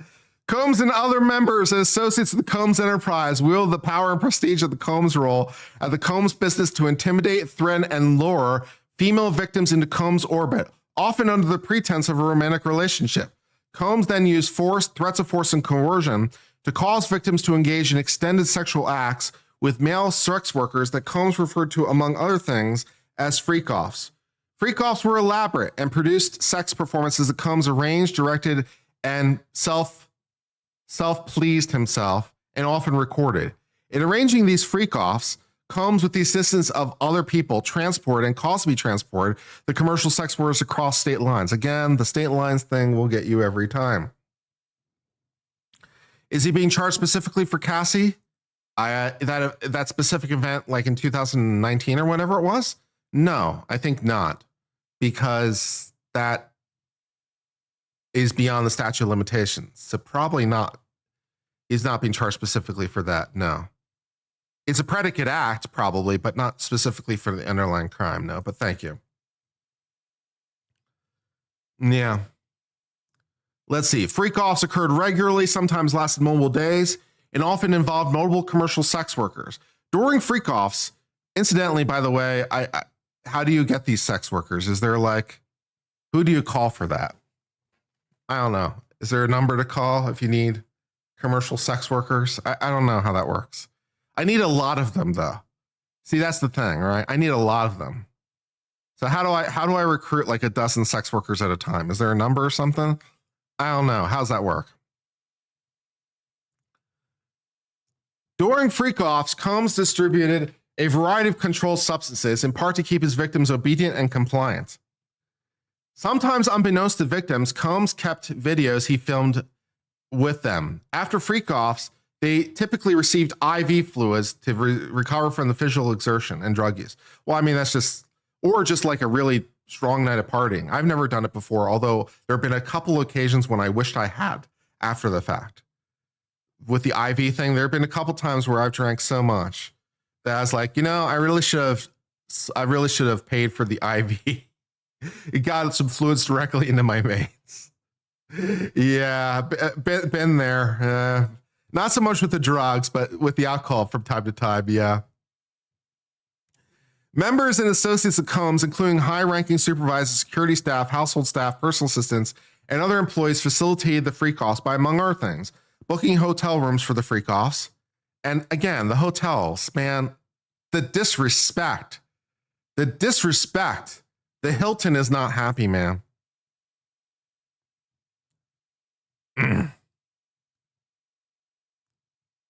Combs and other members and associates of the Combs enterprise wield the power and prestige of the Combs role at the Combs business to intimidate, threaten, and lure female victims into Combs' orbit, often under the pretense of a romantic relationship. Combs then used force, threats of force, and coercion to cause victims to engage in extended sexual acts with male sex workers that Combs referred to, among other things, as freak-offs. Freak-offs were elaborate and produced sex performances that Combs arranged, directed, and self-pleased himself, and often recorded. In arranging these freak-offs, Combs, with the assistance of other people, transported and caused to be transported the commercial sex workers across state lines. Again, the state lines thing will get you every time. Is he being charged specifically for Cassie? That specific event, like in 2019 or whatever it was? No, I think not, because that is beyond the statute of limitations. So probably not. He's not being charged specifically for that. No. It's a predicate act, probably, but not specifically for the underlying crime. No, but thank you. Yeah. Let's see. Freak-offs occurred regularly, sometimes lasted multiple days, and often involved multiple commercial sex workers. During freak-offs, incidentally, by the way, how do you get these sex workers? Is there who do you call for that? I don't know. Is there a number to call if you need commercial sex workers? I don't know how that works. I need a lot of them, though. See, that's the thing, right? I need a lot of them. So how do I recruit like a dozen sex workers at a time? Is there a number or something? I don't know. How's that work? During freak-offs, Combs distributed a variety of controlled substances, in part to keep his victims obedient and compliant. Sometimes unbeknownst to victims, Combs kept videos he filmed with them. After freak-offs, they typically received IV fluids to recover from the physical exertion and drug use. Well, I mean, that's just like a really strong night of partying. I've never done it before, although there have been a couple occasions when I wished I had after the fact. With the IV thing, there have been a couple times where I've drank so much that I was like, I really should have paid for the IV. It got some fluids directly into my veins. Yeah, been there. Not so much with the drugs, but with the alcohol from time to time, yeah. Members and associates of Combs, including high-ranking supervisors, security staff, household staff, personal assistants, and other employees, facilitated the freak-offs by, among other things, booking hotel rooms for the freak-offs. And again, the hotels, man, the disrespect. The Hilton is not happy, man.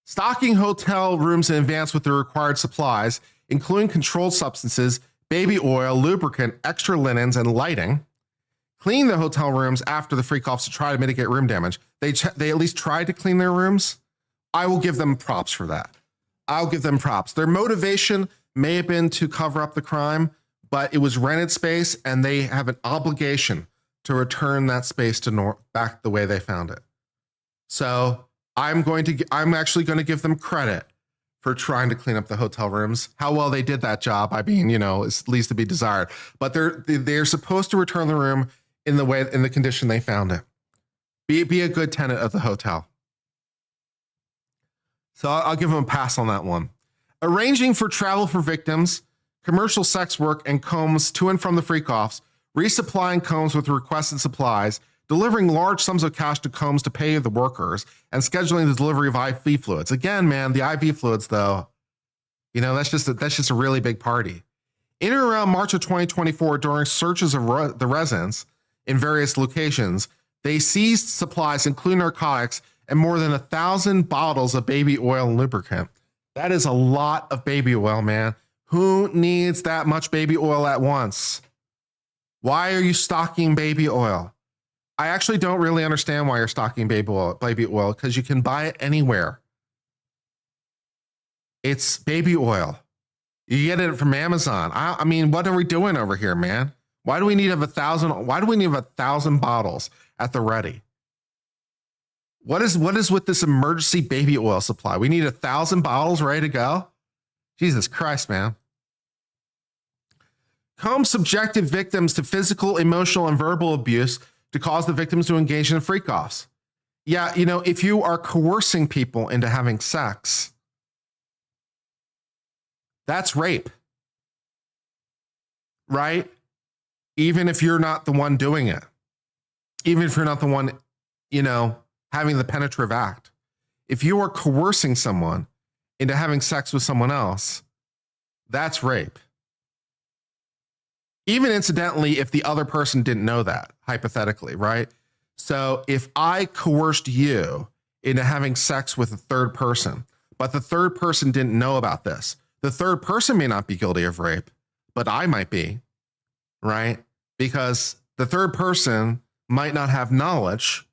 Stocking hotel rooms in advance with the required supplies, including controlled substances, baby oil, lubricant, extra linens, and lighting. Cleaning the hotel rooms after the freak-offs to try to mitigate room damage. They at least tried to clean their rooms. I will give them props for that. I'll give them props. Their motivation may have been to cover up the crime, but it was rented space, and they have an obligation to return that space to back the way they found it. So I'm actually going to give them credit for trying to clean up the hotel rooms. How well they did that job, I mean, is leaves to be desired. But they're supposed to return the room in the condition they found it. Be a good tenant of the hotel. So I'll give them a pass on that one. Arranging for travel for victims, commercial sex work and Combs to and from the freak-offs, resupplying Combs with requested supplies, delivering large sums of cash to Combs to pay the workers, and scheduling the delivery of IV fluids. Again, man, the IV fluids, though, you know, that's just a really big party. In and around March of 2024, during searches of the residence in various locations, they seized supplies, including narcotics, and more than 1,000 bottles of baby oil and lubricant. That is a lot of baby oil, man. Who needs that much baby oil at once? Why are you stocking baby oil? I actually don't really understand why you're stocking baby oil, because you can buy it anywhere. It's baby oil. You get it from Amazon. I mean, what are we doing over here, man? Why do we need 1,000? Why do we need 1,000 bottles at the ready? What is with this emergency baby oil supply? We need 1,000 bottles ready to go? Jesus Christ, man. Combs subjected victims to physical, emotional, and verbal abuse to cause the victims to engage in freak-offs. Yeah, you know, if you are coercing people into having sex, that's rape, right? Even if you're not the one doing it, even if you're not the one, you know, having the penetrative act. If you are coercing someone into having sex with someone else, that's rape. Even incidentally, if the other person didn't know that, hypothetically, right? So if I coerced you into having sex with a third person, but the third person didn't know about this, the third person may not be guilty of rape, but I might be, right? Because the third person might not have knowledge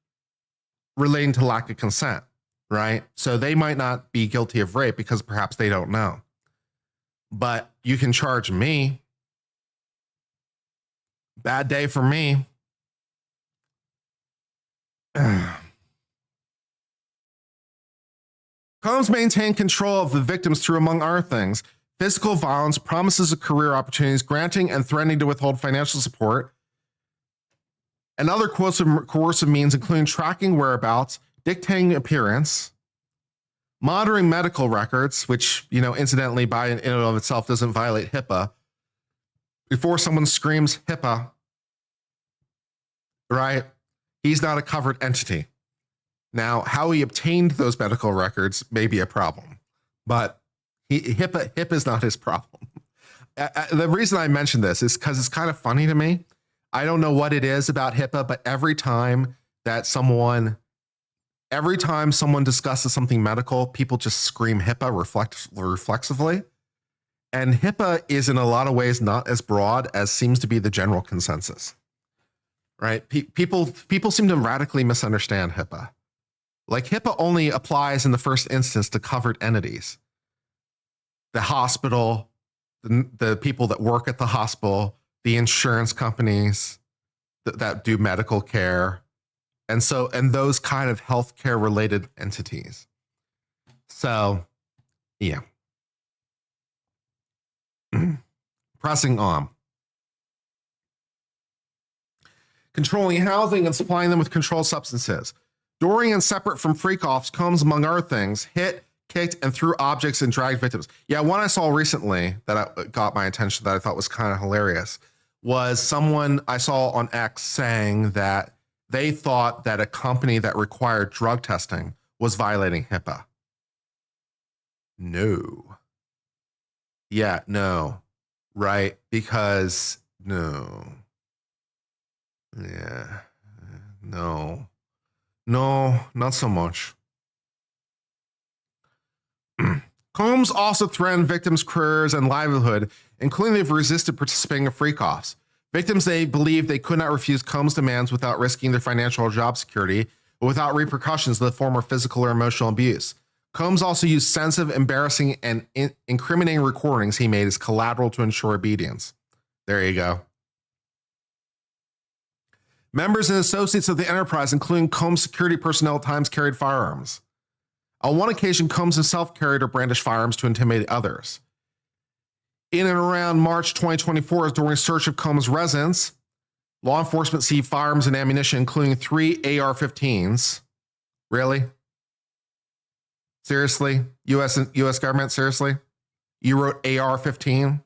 relating to lack of consent, right? So they might not be guilty of rape because perhaps they don't know. But you can charge me. Bad day for me. Combs maintained control of the victims through, among other things, physical violence, promises of career opportunities, granting and threatening to withhold financial support, and other coercive means, including tracking whereabouts, dictating appearance, monitoring medical records, which, you know, incidentally, by in and of itself doesn't violate HIPAA. Before someone screams HIPAA, right? He's not a covered entity. Now, how he obtained those medical records may be a problem, but HIPAA is not his problem. The reason I mention this is because it's kind of funny to me. I don't know what it is about HIPAA, but every time someone discusses something medical, people just scream HIPAA reflexively. And HIPAA is in a lot of ways not as broad as seems to be the general consensus, right? People seem to radically misunderstand HIPAA. Like HIPAA only applies in the first instance to covered entities. The hospital, the people that work at the hospital, the insurance companies that do medical care, and those kind of healthcare related entities. So, yeah. Pressing on. Controlling housing and supplying them with controlled substances. During and separate from freak-offs, Combs, among other things, hit, kicked, and threw objects and dragged victims. Yeah, one I saw recently that got my attention that I thought was kind of hilarious was someone I saw on X saying that they thought that a company that required drug testing was violating HIPAA. No. Yeah, no. Right? Because no. Yeah. No. No, not so much. Combs also threatened victims' careers and livelihood, including they've resisted participating in freak-offs. Victims, they believed they could not refuse Combs' demands without risking their financial or job security, or without repercussions in the form of physical or emotional abuse. Combs also used sensitive, embarrassing, and incriminating recordings he made as collateral to ensure obedience. There you go. Members and associates of the enterprise, including Combs security personnel, at times carried firearms. On one occasion, Combs himself carried or brandished firearms to intimidate others. In and around March 2024, during a search of Combs' residence, law enforcement seized firearms and ammunition, including 3 AR-15s. Really? Seriously? U.S. government, seriously? You wrote AR-15?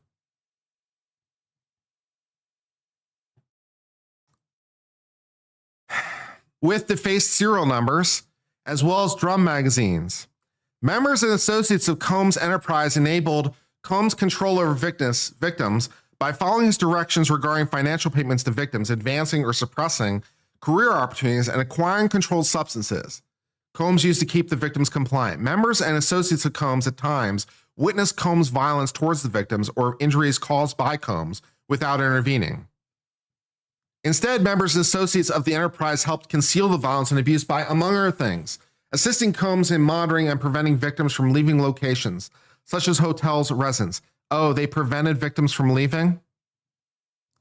with defaced serial numbers, as well as drum magazines. Members and associates of Combs' enterprise enabled Combs' control over victims by following his directions regarding financial payments to victims, advancing or suppressing career opportunities, and acquiring controlled substances. Combs used to keep the victims compliant. Members and associates of Combs at times witnessed Combs' violence towards the victims or injuries caused by Combs without intervening. Instead, members and associates of the enterprise helped conceal the violence and abuse by, among other things, assisting Combs in monitoring and preventing victims from leaving locations, such as hotels or residents. Oh, they prevented victims from leaving?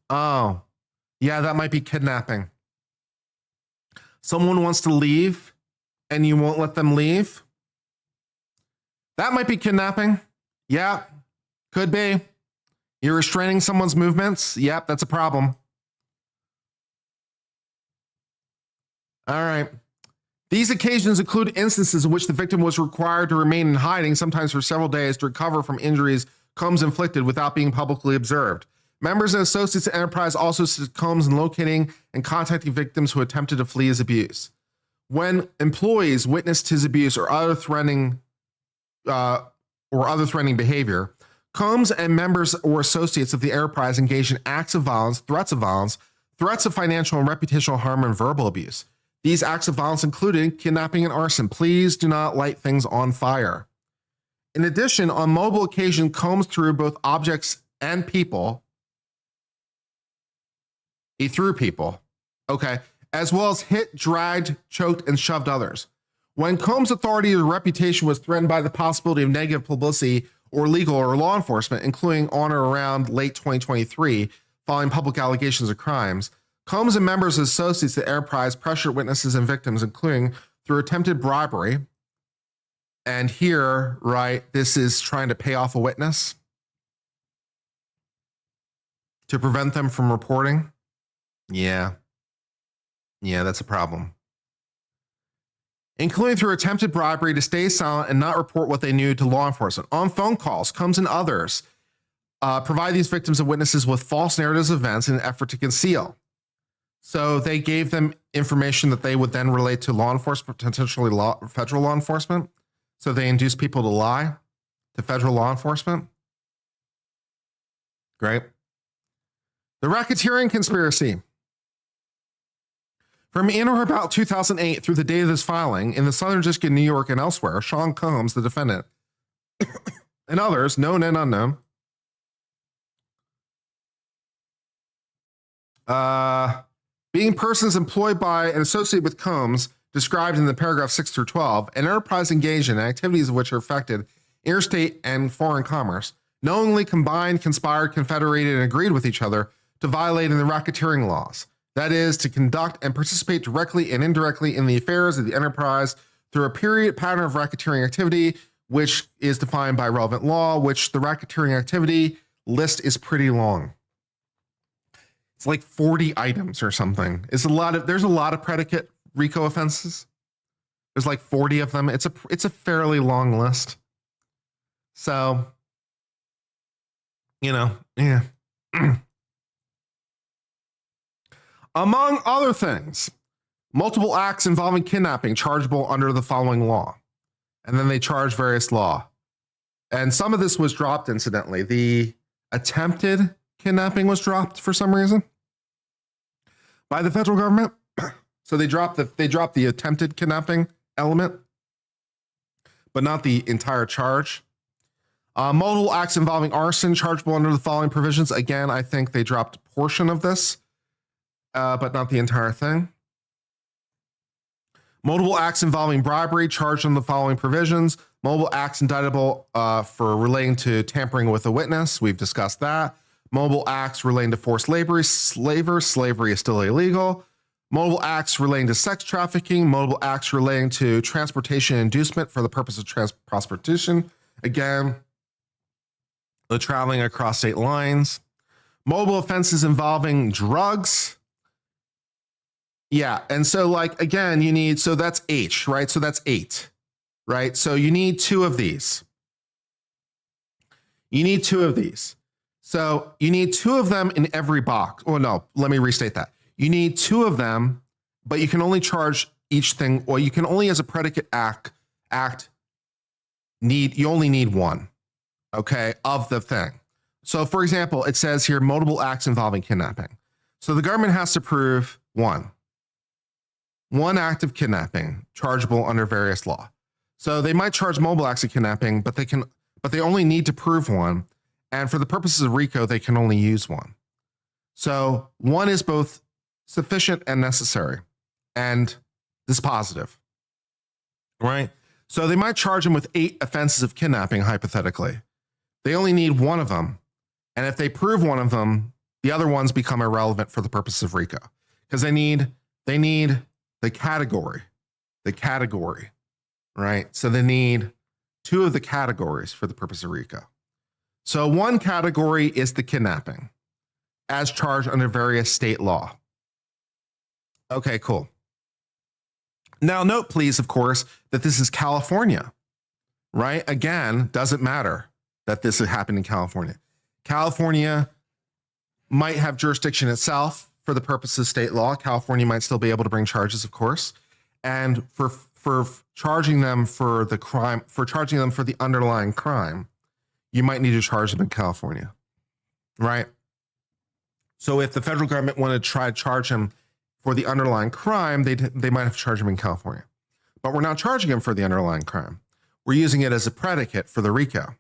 Oh, yeah, that might be kidnapping. Someone wants to leave and you won't let them leave? That might be kidnapping. Yeah, could be. You're restraining someone's movements? Yep, that's a problem. All right. These occasions include instances in which the victim was required to remain in hiding, sometimes for several days, to recover from injuries Combs inflicted without being publicly observed. Members and associates of Enterprise also assisted Combs in locating and contacting victims who attempted to flee his abuse. When employees witnessed his abuse or other threatening behavior, Combs and members or associates of the Enterprise engaged in acts of violence, threats of financial and reputational harm, and verbal abuse. These acts of violence included kidnapping and arson. Please do not light things on fire. In addition, on multiple occasions, Combs threw both objects and people. He threw people, okay, as well as hit, dragged, choked, and shoved others. When Combs' authority or reputation was threatened by the possibility of negative publicity or legal or law enforcement, including on or around late 2023, following public allegations of crimes, Combs and members and associates of the Enterprise pressured witnesses and victims, including through attempted bribery. And here, right, this is trying to pay off a witness to prevent them from reporting. Yeah, that's a problem. Including through attempted bribery to stay silent and not report what they knew to law enforcement. On phone calls, Combs and others provide these victims and witnesses with false narratives of events in an effort to conceal. So they gave them information that they would then relate to law enforcement, potentially federal law enforcement. So they induced people to lie to federal law enforcement. Great. The racketeering conspiracy. From in or about 2008 through the date of this filing, in the Southern District of New York and elsewhere, Sean Combs, the defendant, and others, known and unknown, being persons employed by and associated with Combs, described in the paragraph 6 through 12, an enterprise engaged in activities of which are affected interstate and foreign commerce, knowingly combined, conspired, confederated, and agreed with each other to violate the racketeering laws. That is, to conduct and participate directly and indirectly in the affairs of the enterprise through a pattern of racketeering activity, which is defined by relevant law, which the racketeering activity list is pretty long. It's like 40 items or something. There's a lot of predicate RICO offenses. There's like 40 of them. It's a fairly long list. So, yeah. Among other things, multiple acts involving kidnapping chargeable under the following law. And then they charge various law. And some of this was dropped, incidentally. The attempted kidnapping was dropped for some reason by the federal government. So they dropped the attempted kidnapping element, but not the entire charge. Multiple acts involving arson chargeable under the following provisions. Again, I think they dropped a portion of this, but not the entire thing. Multiple acts involving bribery charged under the following provisions. Multiple acts indictable for relating to tampering with a witness. We've discussed that. Multiple acts relating to forced labor. Slavery is still illegal. Multiple acts relating to sex trafficking. Multiple acts relating to transportation inducement for the purpose of transportation. Again, the traveling across state lines. Multiple offenses involving drugs. Yeah, and so again, so that's H, right? So that's 8, right? So you need 2 of these. So you need 2 of them in every box. Oh no, let me restate that. You need 2 of them but you can only charge each thing, or you can only, as a predicate act you only need one, okay, of the thing. So for example, it says here multiple acts involving kidnapping. So the government has to prove one act of kidnapping chargeable under various law. So they might charge multiple acts of kidnapping, but they only need to prove one. And for the purposes of RICO, they can only use one. So one is both sufficient and necessary and dispositive, right? So they might charge him with 8 offenses of kidnapping, hypothetically. They only need one of them. And if they prove one of them, the other ones become irrelevant for the purpose of RICO, because they need the category, right? So they need 2 of the categories for the purpose of RICO. So one category is the kidnapping as charged under various state law. Okay, cool. Now note, please, of course, that this is California, right? Again, doesn't matter that this has happened in California. California might have jurisdiction itself for the purposes of state law. California might still be able to bring charges, of course. And for charging them for the crime, for charging them for the underlying crime, you might need to charge them in California, right? So if the federal government wanted to try to charge him for the underlying crime, they might have to charge him in California. But we're not charging him for the underlying crime. We're using it as a predicate for the RICO.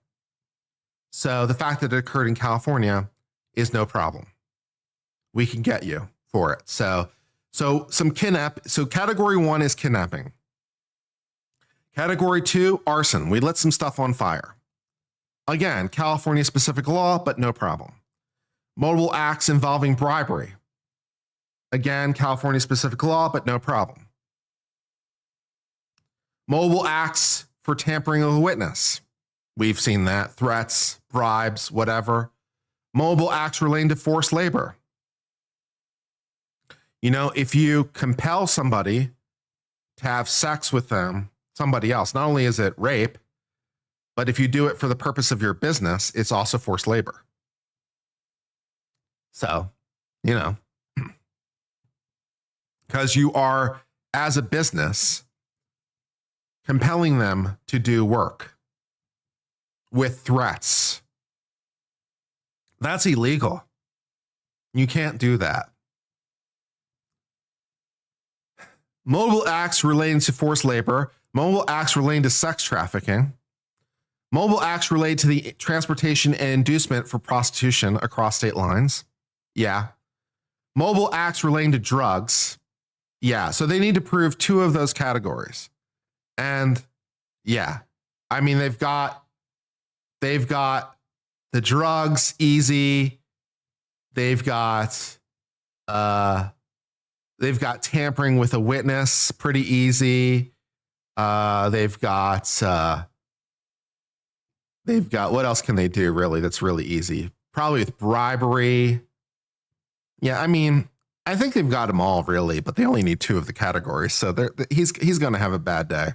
So the fact that it occurred in California is no problem. We can get you for it. So category 1 is kidnapping. Category 2, arson. We lit some stuff on fire. Again, California specific law, but no problem. Multiple acts involving bribery. Again, California specific law, but no problem. Multiple acts for tampering with a witness. We've seen that. Threats, bribes, whatever. Multiple acts relating to forced labor. You know, if you compel somebody to have sex with somebody else, not only is it rape, but if you do it for the purpose of your business, it's also forced labor. So, you know, because you are, as a business, compelling them to do work with threats. That's illegal. You can't do that. Multiple acts relating to forced labor, multiple acts relating to sex trafficking, multiple acts related to the transportation and inducement for prostitution across state lines. Yeah. Multiple acts relating to drugs. Yeah. So they need to prove 2 of those categories. And yeah, I mean, they've got the drugs easy. They've got tampering with a witness pretty easy. They've got what else can they do really that's really easy? Probably with bribery. Yeah, I mean, I think they've got them all really, but they only need 2 of the categories. So he's going to have a bad day.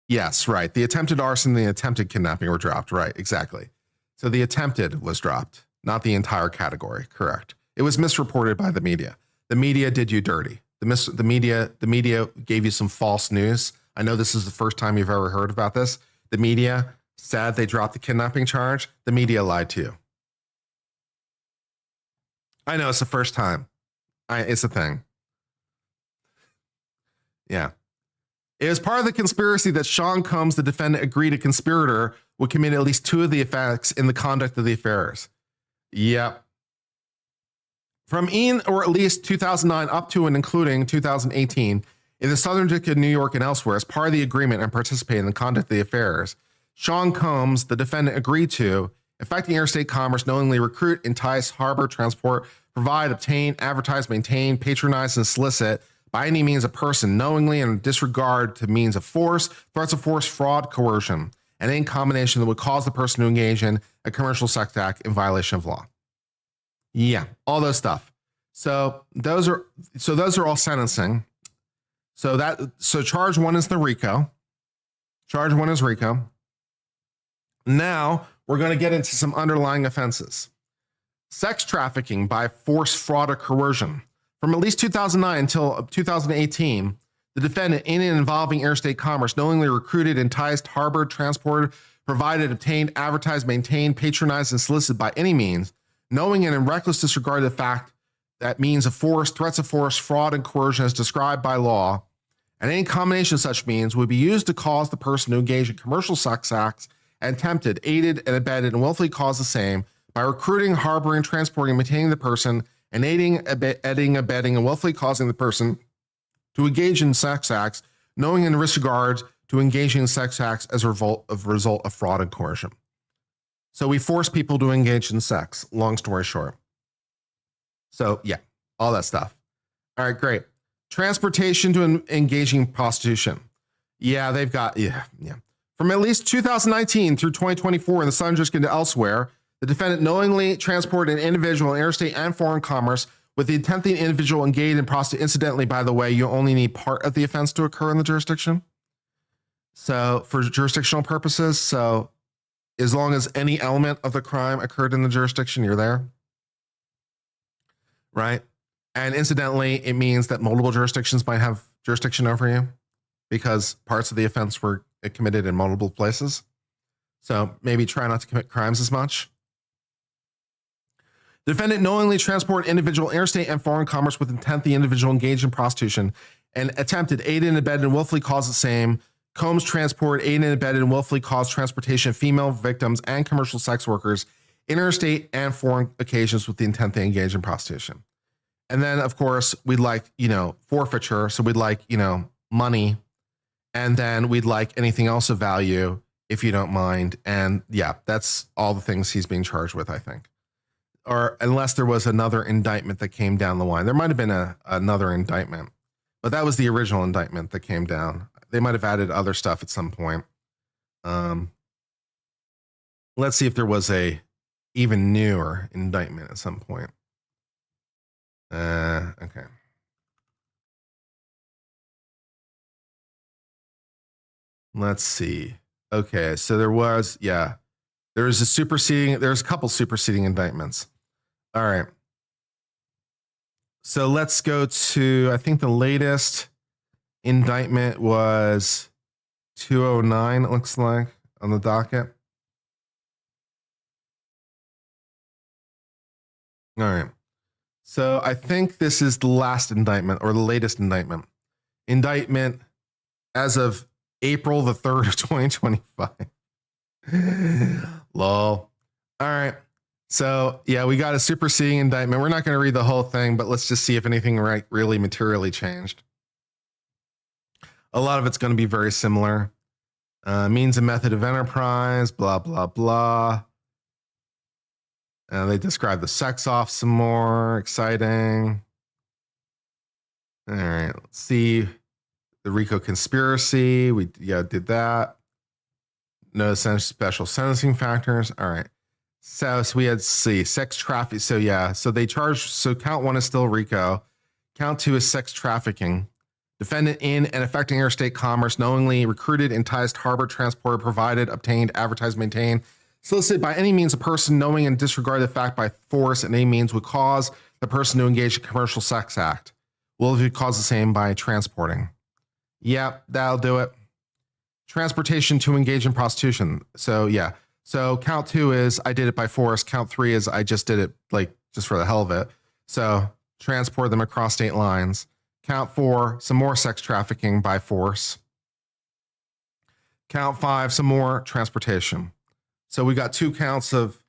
Yes, right. The attempted arson and the attempted kidnapping were dropped. Right, exactly. So the attempted was dropped, not the entire category. Correct. It was misreported by the media. The media did you dirty. The media gave you some false news. I know this is the first time you've ever heard about this. The media said they dropped the kidnapping charge. The media lied to you. I know it's the first time. It's a thing. Yeah. It was part of the conspiracy that Sean Combs, the defendant, agreed a conspirator would commit at least 2 of the effects in the conduct of the affairs. Yep. From or at least 2009 up to and including 2018, in the Southern District of New York and elsewhere, as part of the agreement and participating in the conduct of the affairs, Sean Combs, the defendant, agreed to affecting interstate commerce, knowingly recruit, entice, harbor, transport, provide, obtain, advertise, maintain, patronize, and solicit by any means a person knowingly and disregard to means of force, threats of force, fraud, coercion, and any combination that would cause the person to engage in a commercial sex act in violation of law. Yeah, all those stuff. So those are all sentencing. So charge 1 is the RICO. Charge 1 is RICO. Now we're going to get into some underlying offenses. sex trafficking by force, fraud, or coercion. From at least 2009 until 2018, the defendant in and involving interstate commerce knowingly recruited, enticed, harbored, transported, provided, obtained, advertised, maintained, patronized, and solicited by any means, knowing and in reckless disregard of the fact that means of force, threats of force, fraud, and coercion as described by law, and any combination of such means would be used to cause the person to engage in commercial sex acts and tempted, aided, and abetted, and willfully cause the same by recruiting, harboring, transporting, maintaining the person, and aiding, abetting, and willfully causing the person to engage in sex acts, knowing in disregard to engaging in sex acts as a result of fraud and coercion. So we force people to engage in sex, long story short. So yeah, all that stuff. All right, great. Transportation to engaging in prostitution. Yeah, they've got, yeah. From at least 2019 through 2024 in the Southern District and elsewhere, the defendant knowingly transported an individual in interstate and foreign commerce with the intent the individual engaged in prostitution. Incidentally, by the way, you only need part of the offense to occur in the jurisdiction. So for jurisdictional purposes, so as long as any element of the crime occurred in the jurisdiction, you're there. Right? And incidentally, it means that multiple jurisdictions might have jurisdiction over you because parts of the offense were committed in multiple places. So maybe try not to commit crimes as much. The defendant knowingly transport individual interstate and foreign commerce with intent the individual engaged in prostitution and attempted, aided, and abetted, and willfully caused the same. Combs transport, aided, and abetted, and willfully caused transportation of female victims and commercial sex workers, interstate and foreign occasions with the intent they engage in prostitution. And then, of course, we'd like, forfeiture. So we'd like, money. And then we'd like anything else of value, if you don't mind. And yeah, that's all the things he's being charged with, I think. Or unless there was another indictment that came down the line. There might have been another indictment, but that was the original indictment that came down. They might have added other stuff at some point. Let's see if there was a even newer indictment at some point. Okay. Let's see. Okay, so there's a couple superseding indictments. All right. So let's go to, I think the latest indictment was 209, it looks like, on the docket. All right. So I think this is the last indictment or the latest indictment. Indictment as of April the 3rd of 2025. Lol. All right. So yeah, we got a superseding indictment. We're not going to read the whole thing, but let's just see if anything really materially changed. A lot of it's going to be very similar. Means and method of enterprise, blah, blah, blah. They describe the sex off some more. Exciting. All right. Let's see. The RICO conspiracy. We did that. No special sentencing factors. All right. So we had sex trafficking. So they charged. So count one is still RICO. Count two is sex trafficking. Defendant in and affecting interstate commerce knowingly recruited, enticed, harbored, transported, provided, obtained, advertised, maintained, solicited by any means a person knowing and disregard the fact by force and any means would cause the person to engage in commercial sex act. Will if it cause the same by transporting. Yep, that'll do it. Transportation to engage in prostitution. So yeah. So count two is I did it by force. Count three is I just did it just for the hell of it. So transport them across state lines. Count four, some more sex trafficking by force. Count five, some more transportation. So we got two counts of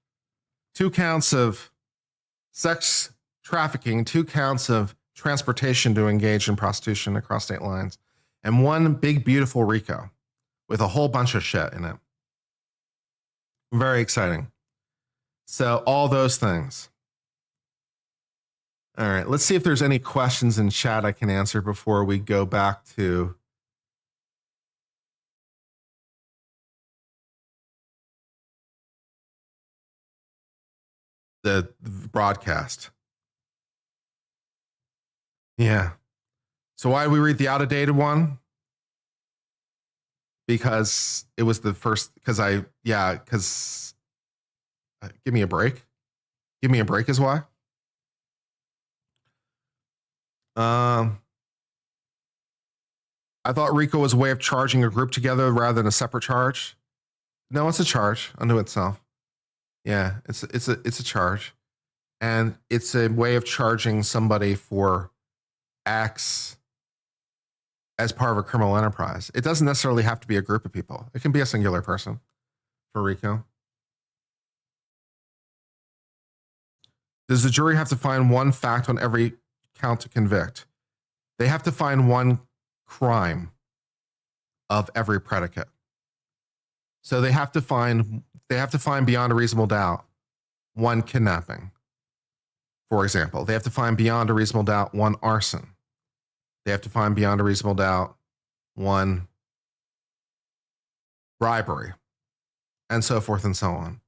sex trafficking, 2 counts of transportation to engage in prostitution across state lines, and one big, beautiful RICO with a whole bunch of shit in it. Very exciting. So all those things. All right, let's see if there's any questions in chat I can answer before we go back to the broadcast. Yeah. So why did we read the out-of-dated one? Because it was the first, give me a break. Give me a break is why. I thought RICO was a way of charging a group together rather than a separate charge. No, it's a charge unto itself. Yeah, it's a charge, and it's a way of charging somebody for acts as part of a criminal enterprise. It doesn't necessarily have to be a group of people. It can be a singular person for RICO. Does the jury have to find one fact on every count to convict? They have to find one crime of every predicate. So they have to find beyond a reasonable doubt one kidnapping. For example, they have to find beyond a reasonable doubt one arson. They have to find beyond a reasonable doubt one bribery, and so forth and so on.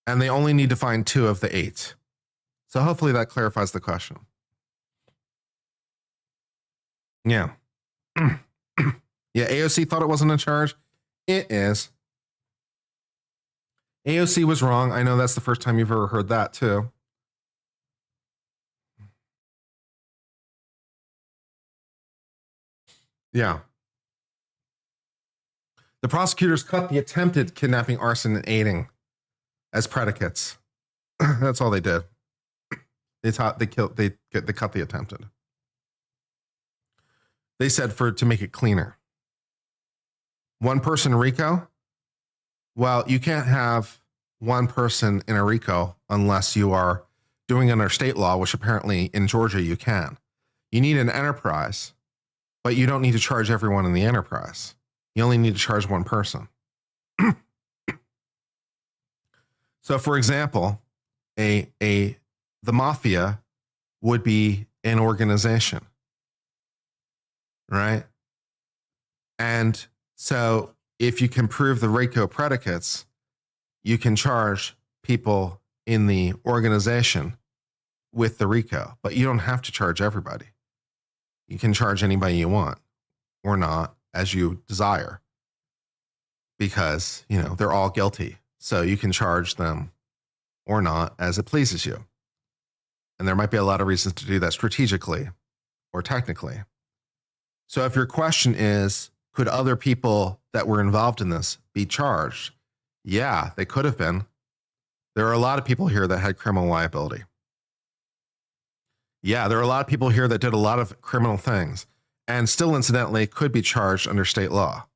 And they only need to find 2 of the 8. So hopefully that clarifies the question. Yeah. Yeah, AOC thought it wasn't a charge. It is. AOC was wrong. I know that's the first time you've ever heard that too. Yeah. The prosecutors cut the attempted kidnapping, arson, and aiding as predicates. That's all they did. They cut the attempted. They said to make it cleaner. One person RICO? Well, you can't have one person in a RICO unless you are doing under state law, which apparently in Georgia you can. You need an enterprise, but you don't need to charge everyone in the enterprise. You only need to charge one person. So, for example, the mafia would be an organization, right? And so if you can prove the RICO predicates, you can charge people in the organization with the RICO, but you don't have to charge everybody. You can charge anybody you want or not as you desire because, they're all guilty. So you can charge them or not as it pleases you. And there might be a lot of reasons to do that strategically or technically. So if your question is, could other people that were involved in this be charged? Yeah, they could have been. There are a lot of people here that had criminal liability. Yeah, there are a lot of people here that did a lot of criminal things and still incidentally could be charged under state law.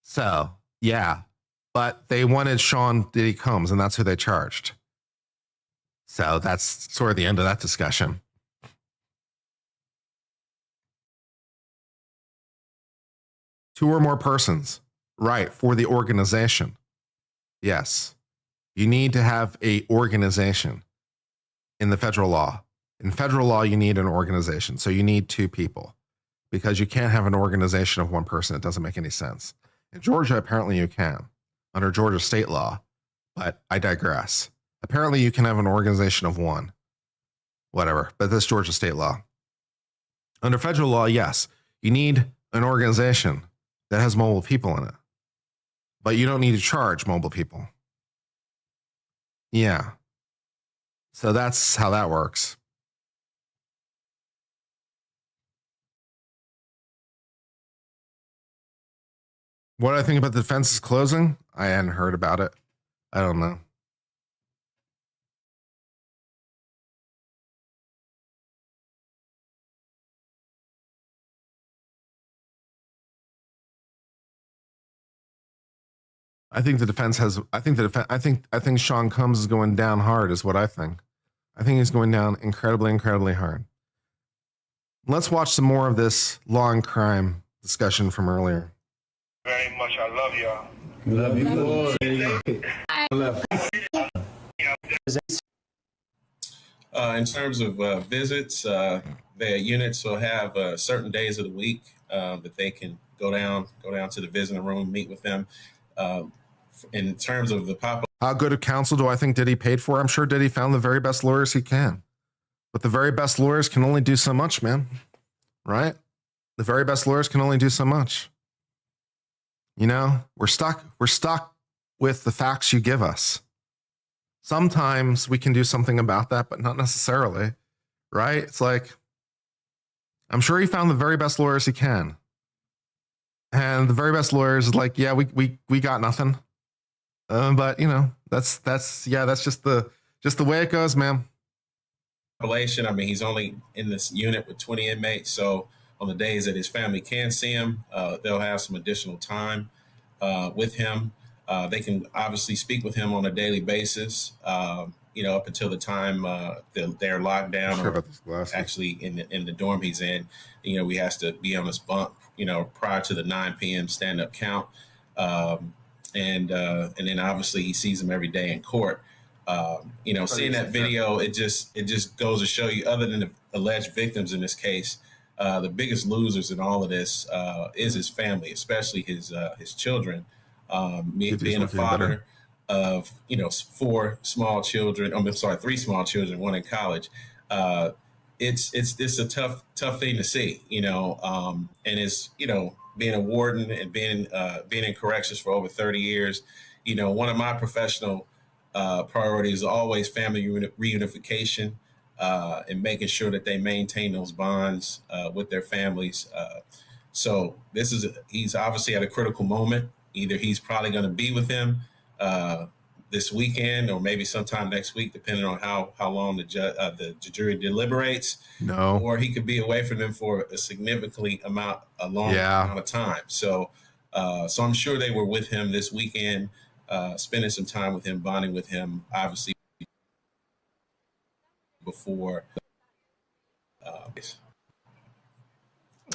So, yeah, but they wanted Sean Diddy Combs and that's who they charged. So that's sort of the end of that discussion. Two or more persons, right, for the organization. Yes, you need to have a organization in the federal law. In federal law, you need an organization. So you need 2 people because you can't have an organization of one person. It doesn't make any sense. In Georgia, apparently you can under Georgia state law, but I digress. Apparently you can have an organization of 1, whatever, but that's Georgia state law. Under federal law, yes, you need an organization that has mobile people in it, but you don't need to charge mobile people. Yeah. So that's how that works. What do I think about the defense's closing? I hadn't heard about it. I don't know. I think the defense has. I think Sean Combs is going down hard. Is what I think. I think he's going down incredibly, incredibly hard. Let's watch some more of this law and crime discussion from earlier. Very much. I love y'all. Love you more. In terms of visits, the units will have certain days of the week that they can go down to the visiting room, meet with them. In terms of the pop-up, how good a counsel do I think Diddy paid for? I'm sure Diddy found the very best lawyers he can, but the very best lawyers can only do so much, man. Right? The very best lawyers can only do so much. We're stuck with the facts you give us. sometimes we can do something about that, but not necessarily, right? It's like, I'm sure he found the very best lawyers he can. And the very best lawyers is like, yeah, we got nothing. But you know, that's just the way it goes, man. I mean, he's only in this unit with 20 inmates. So on the days that his family can see him, they'll have some additional time with him. They can obviously speak with him on a daily basis, you know, up until the time they're locked down or actually in the dorm he's in. You know, he has to be on his bunk, you know, prior to the 9 p.m. stand-up count. And then obviously he sees him every day in court. You know, seeing that video, it just goes to show you, other than the alleged victims in this case, the biggest losers in all of this is his family, especially his children. Being a father of, you know, 3 small children, 1 in college. It's a tough thing to see, you know, and it's, you know, being a warden and being in corrections for over 30 years, you know, one of my professional priorities is always family reunification and making sure that they maintain those bonds with their families. So he's obviously at a critical moment. Either he's probably going to be with him this weekend or maybe sometime next week, depending on how long the jury deliberates. No. Or he could be away from them for a long amount of time. So I'm sure they were with him this weekend, spending some time with him, bonding with him, obviously before.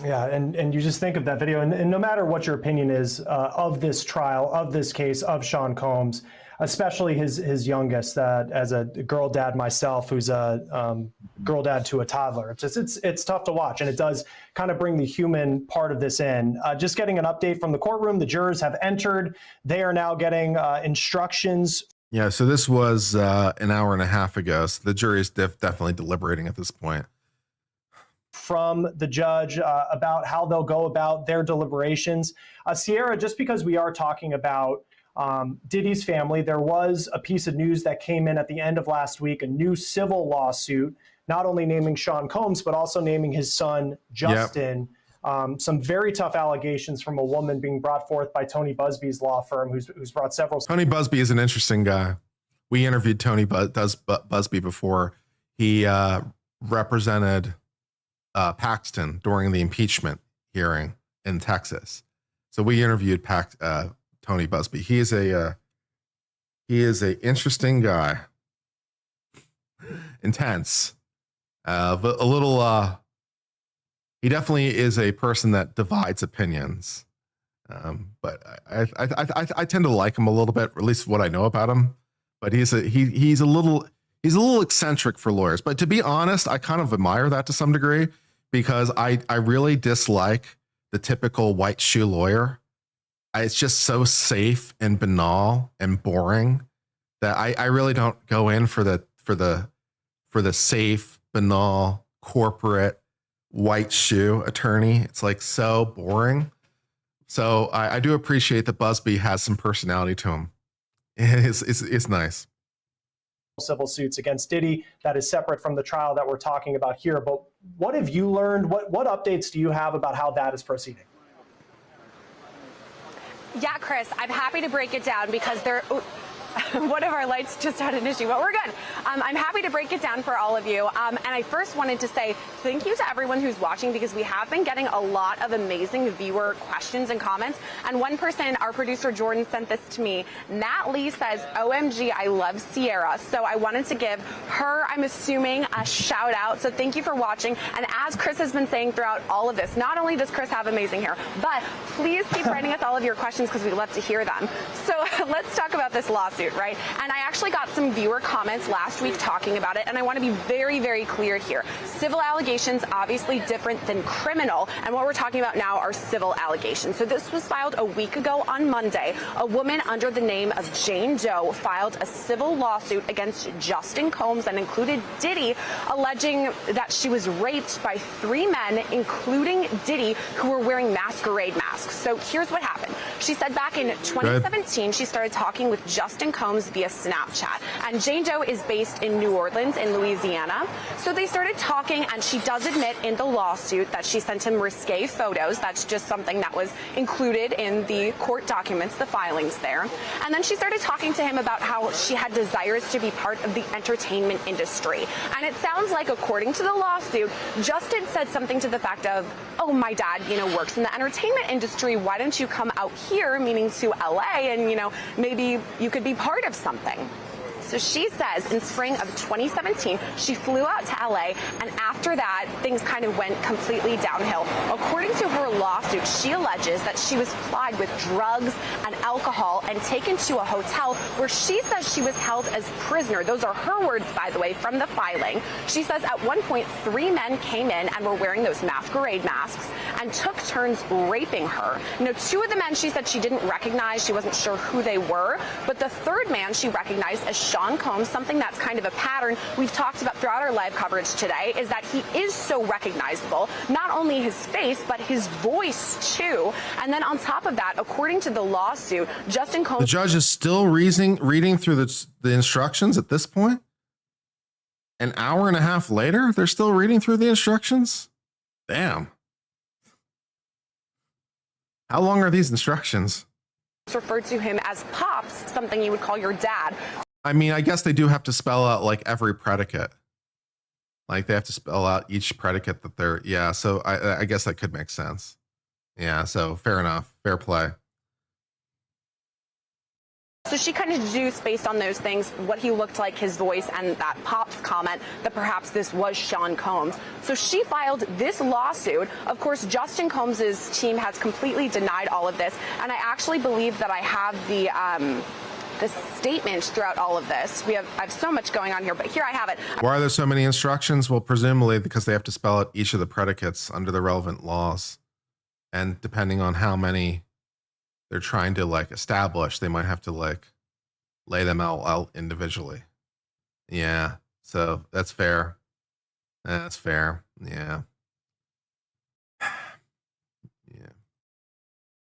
Yeah, and you just think of that video, and no matter what your opinion is of this trial, of this case, of Sean Combs, especially his youngest, as a girl dad myself, who's a girl dad to a toddler, it's tough to watch, and it does kind of bring the human part of this in. Just getting an update from the courtroom, the jurors have entered. They are now getting instructions. Yeah, so this was an hour and a half ago, so the jury is definitely deliberating at this point. From the judge about how they'll go about their deliberations. Sierra, just because we are talking about Diddy's family, there was a piece of news that came in at the end of last week, a new civil lawsuit, not only naming Sean Combs, but also naming his son, Justin. Yep. Some very tough allegations from a woman being brought forth by Tony Busby's law firm, who's brought several. Tony Busby is an interesting guy. We interviewed Tony Busby before. He represented Paxton during the impeachment hearing in Texas. So we interviewed Tony Busby. He is a interesting guy, intense, but a little. He definitely is a person that divides opinions. But I tend to like him a little bit, or at least what I know about him. But he's a little eccentric for lawyers. But to be honest, I kind of admire that to some degree, because I really dislike the typical white shoe lawyer. It's just so safe and banal and boring that I really don't go in for the safe, banal, corporate white shoe attorney. It's like so boring. So I do appreciate that Busby has some personality to him. It's nice. Civil suits against Diddy that is separate from the trial that we're talking about here. But what have you learned? What updates do you have about how that is proceeding? Yeah, Chris, I'm happy to break it down because one of our lights just had an issue, but we're good. I'm happy to break it down for all of you. And I first wanted to say thank you to everyone who's watching, because we have been getting a lot of amazing viewer questions and comments. And one person, our producer Jordan, sent this to me. Nat Lee says, OMG, I love Sierra. So I wanted to give her, I'm assuming, a shout out. So thank you for watching. And as Chris has been saying throughout all of this, not only does Chris have amazing hair, but please keep writing us all of your questions, because we love to hear them. So let's talk about this lawsuit. Right? And I actually got some viewer comments last week talking about it, and I want to be very, very clear here. Civil allegations, obviously different than criminal, and what we're talking about now are civil allegations. So this was filed a week ago on Monday. A woman under the name of Jane Doe filed a civil lawsuit against Justin Combs and included Diddy, alleging that she was raped by 3 men, including Diddy, who were wearing masquerade masks. masks. So here's what happened. She said back in 2017, she started talking with Justin Combs via Snapchat. And Jane Doe is based in New Orleans in Louisiana. So they started talking, and she does admit in the lawsuit that she sent him risque photos. That's just something that was included in the court documents, the filings there. And then she started talking to him about how she had desires to be part of the entertainment industry. And it sounds like, according to the lawsuit, Justin said something to the fact of, oh, my dad, works in the entertainment industry. Why don't you come out here, meaning to LA, and, maybe you could be part of something. So she says in spring of 2017, she flew out to LA, and after that, things kind of went completely downhill. According to her lawsuit, she alleges that she was plied with drugs and alcohol and taken to a hotel where she says she was held as prisoner. Those are her words, by the way, from the filing. She says at one point, 3 men came in and were wearing those masquerade masks and took turns raping her. 2 of the men she said she didn't recognize. She wasn't sure who they were, but the third man she recognized as Sean Combs, something that's kind of a pattern we've talked about throughout our live coverage today, is that he is so recognizable, not only his face, but his voice too. And then on top of that, according to the lawsuit, Justin Combs... The judge is still reading through the instructions at this point? An hour and a half later, they're still reading through the instructions? Damn. How long are these instructions? referred to him as Pops, something you would call your dad. I mean, I guess they do have to spell out like every predicate. Like they have to spell out each predicate that they're, yeah. So I guess that could make sense. Yeah. So fair enough. Fair play. So she kind of deduced based on those things what he looked like, his voice, and that Pops comment that perhaps this was Sean Combs. So she filed this lawsuit. Of course, Justin Combs's team has completely denied all of this, and I actually believe that I have the statement throughout all of this. I have so much going on here, but here I have it. Why are there so many instructions? Well, presumably because they have to spell out each of the predicates under the relevant laws, and depending on how many they're trying to like establish, they might have to like lay them out individually. Yeah. So that's fair. That's fair. Yeah.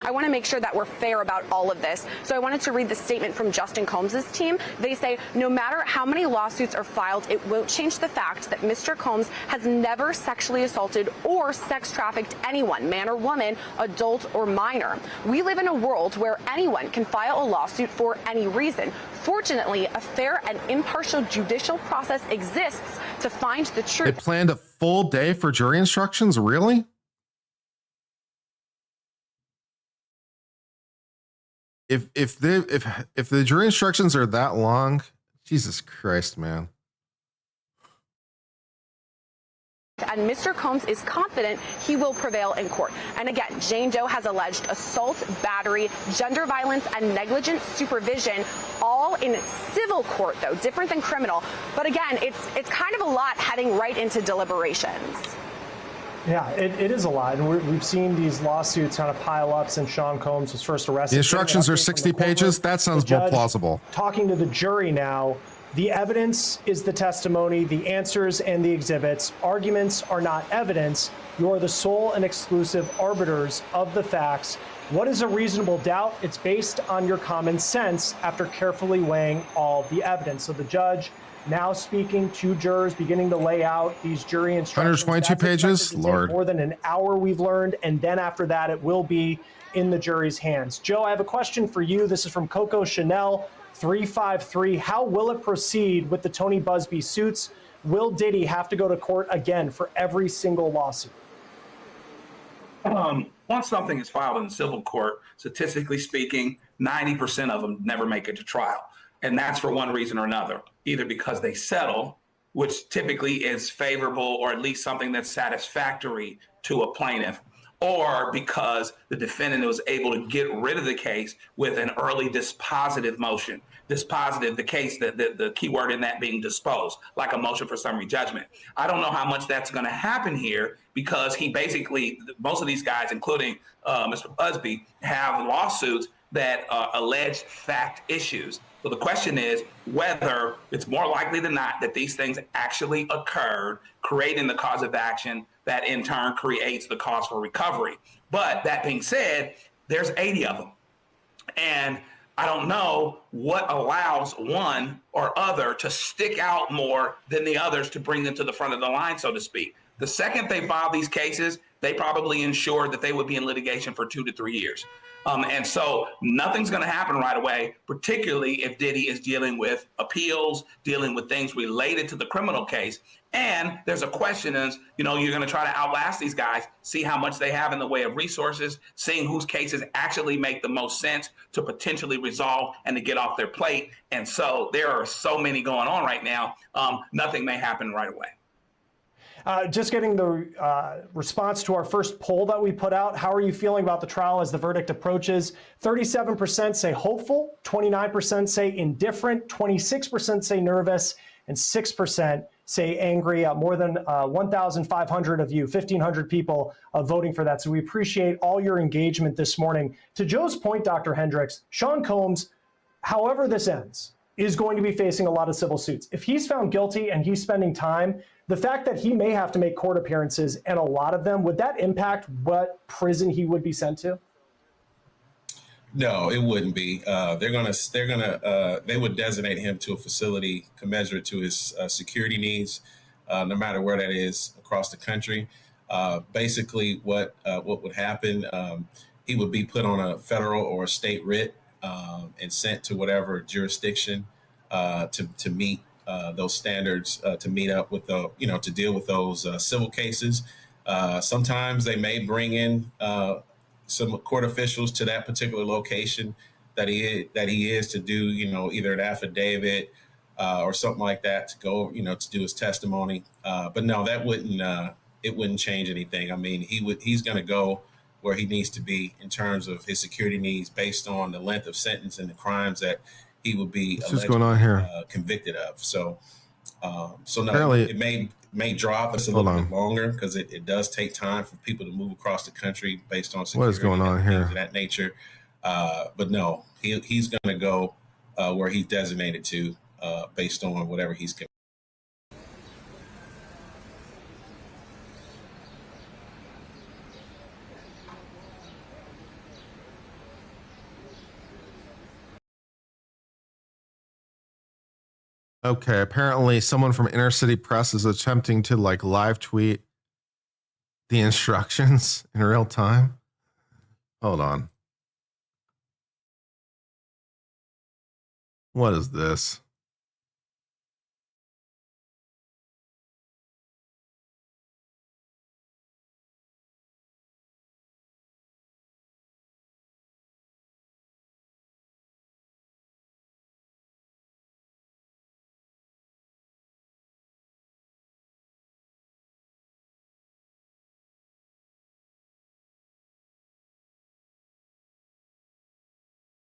I want to make sure that we're fair about all of this. So I wanted to read the statement from Justin Combs's team. They say, no matter how many lawsuits are filed, it won't change the fact that Mr. Combs has never sexually assaulted or sex trafficked anyone, man or woman, adult or minor. We live in a world where anyone can file a lawsuit for any reason. Fortunately, a fair and impartial judicial process exists to find the truth. They planned a full day for jury instructions? Really? If the jury instructions are that long, Jesus Christ, man. And Mr. Combs is confident he will prevail in court. And again, Jane Doe has alleged assault, battery, gender violence, and negligent supervision, all in civil court, though, different than criminal. But again, it's kind of a lot heading right into deliberations. Yeah, it is a lot. And we've seen these lawsuits kind of pile up since Sean Combs was first arrested. The instructions are 60 pages. That sounds more plausible. Talking to the jury now, the evidence is the testimony, the answers and the exhibits. Arguments are not evidence. You are the sole and exclusive arbiters of the facts. What is a reasonable doubt? It's based on your common sense after carefully weighing all the evidence. So the judge now speaking to jurors, beginning to lay out these jury instructions. 122 pages? Lord. More than an hour, we've learned. And then after that, it will be in the jury's hands. Joe, I have a question for you. This is from Coco Chanel 353. How will it proceed with the Tony Busby suits? Will Diddy have to go to court again for every single lawsuit? Once something is filed in civil court, statistically speaking, 90% of them never make it to trial. And that's for one reason or another, either because they settle, which typically is favorable or at least something that's satisfactory to a plaintiff, or because the defendant was able to get rid of the case with an early dispositive motion. Dispositive, the case, the key word in that being disposed, like a motion for summary judgment. I don't know how much that's going to happen here because he basically, most of these guys, including Mr. Busby, have lawsuits that allege fact issues. So the question is whether it's more likely than not that these things actually occurred, creating the cause of action that in turn creates the cause for recovery. But that being said, there's 80 of them. And I don't know what allows one or other to stick out more than the others to bring them to the front of the line, so to speak. The second they filed these cases, they probably ensured that they would be in litigation for 2 to 3 years. And so nothing's going to happen right away, particularly if Diddy is dealing with appeals, dealing with things related to the criminal case. And there's a question is, you're going to try to outlast these guys, see how much they have in the way of resources, seeing whose cases actually make the most sense to potentially resolve and to get off their plate. And so there are so many going on right now. Nothing may happen right away. Just getting the response to our first poll that we put out. How are you feeling about the trial as the verdict approaches? 37% say hopeful, 29% say indifferent, 26% say nervous, and 6% say angry. More than 1,500 of you, 1,500 people voting for that. So we appreciate all your engagement this morning. To Joe's point, Dr. Hendricks, Sean Combs, however this ends, is going to be facing a lot of civil suits. If he's found guilty and he's spending time, the fact that he may have to make court appearances, and a lot of them, would that impact what prison he would be sent to? No, it wouldn't be. They would designate him to a facility commensurate to his security needs, no matter where that is across the country. Basically, what would happen? He would be put on a federal or a state writ and sent to whatever jurisdiction to meet those standards, to meet up with to deal with those civil cases. Sometimes they may bring in some court officials to that particular location that he is to do, either an affidavit or something like that to go, to do his testimony. But no, that wouldn't change anything. I mean, he's going to go where he needs to be in terms of his security needs based on the length of sentence and the crimes that he would be convicted of. So no, apparently, it may drop us a little bit longer because it does take time for people to move across the country based on security. What is going on here? Of that nature. But no, he's going to go where he's designated to based on whatever he's convicted. Okay, apparently someone from Inner City Press is attempting to live tweet the instructions in real time. Hold on. What is this?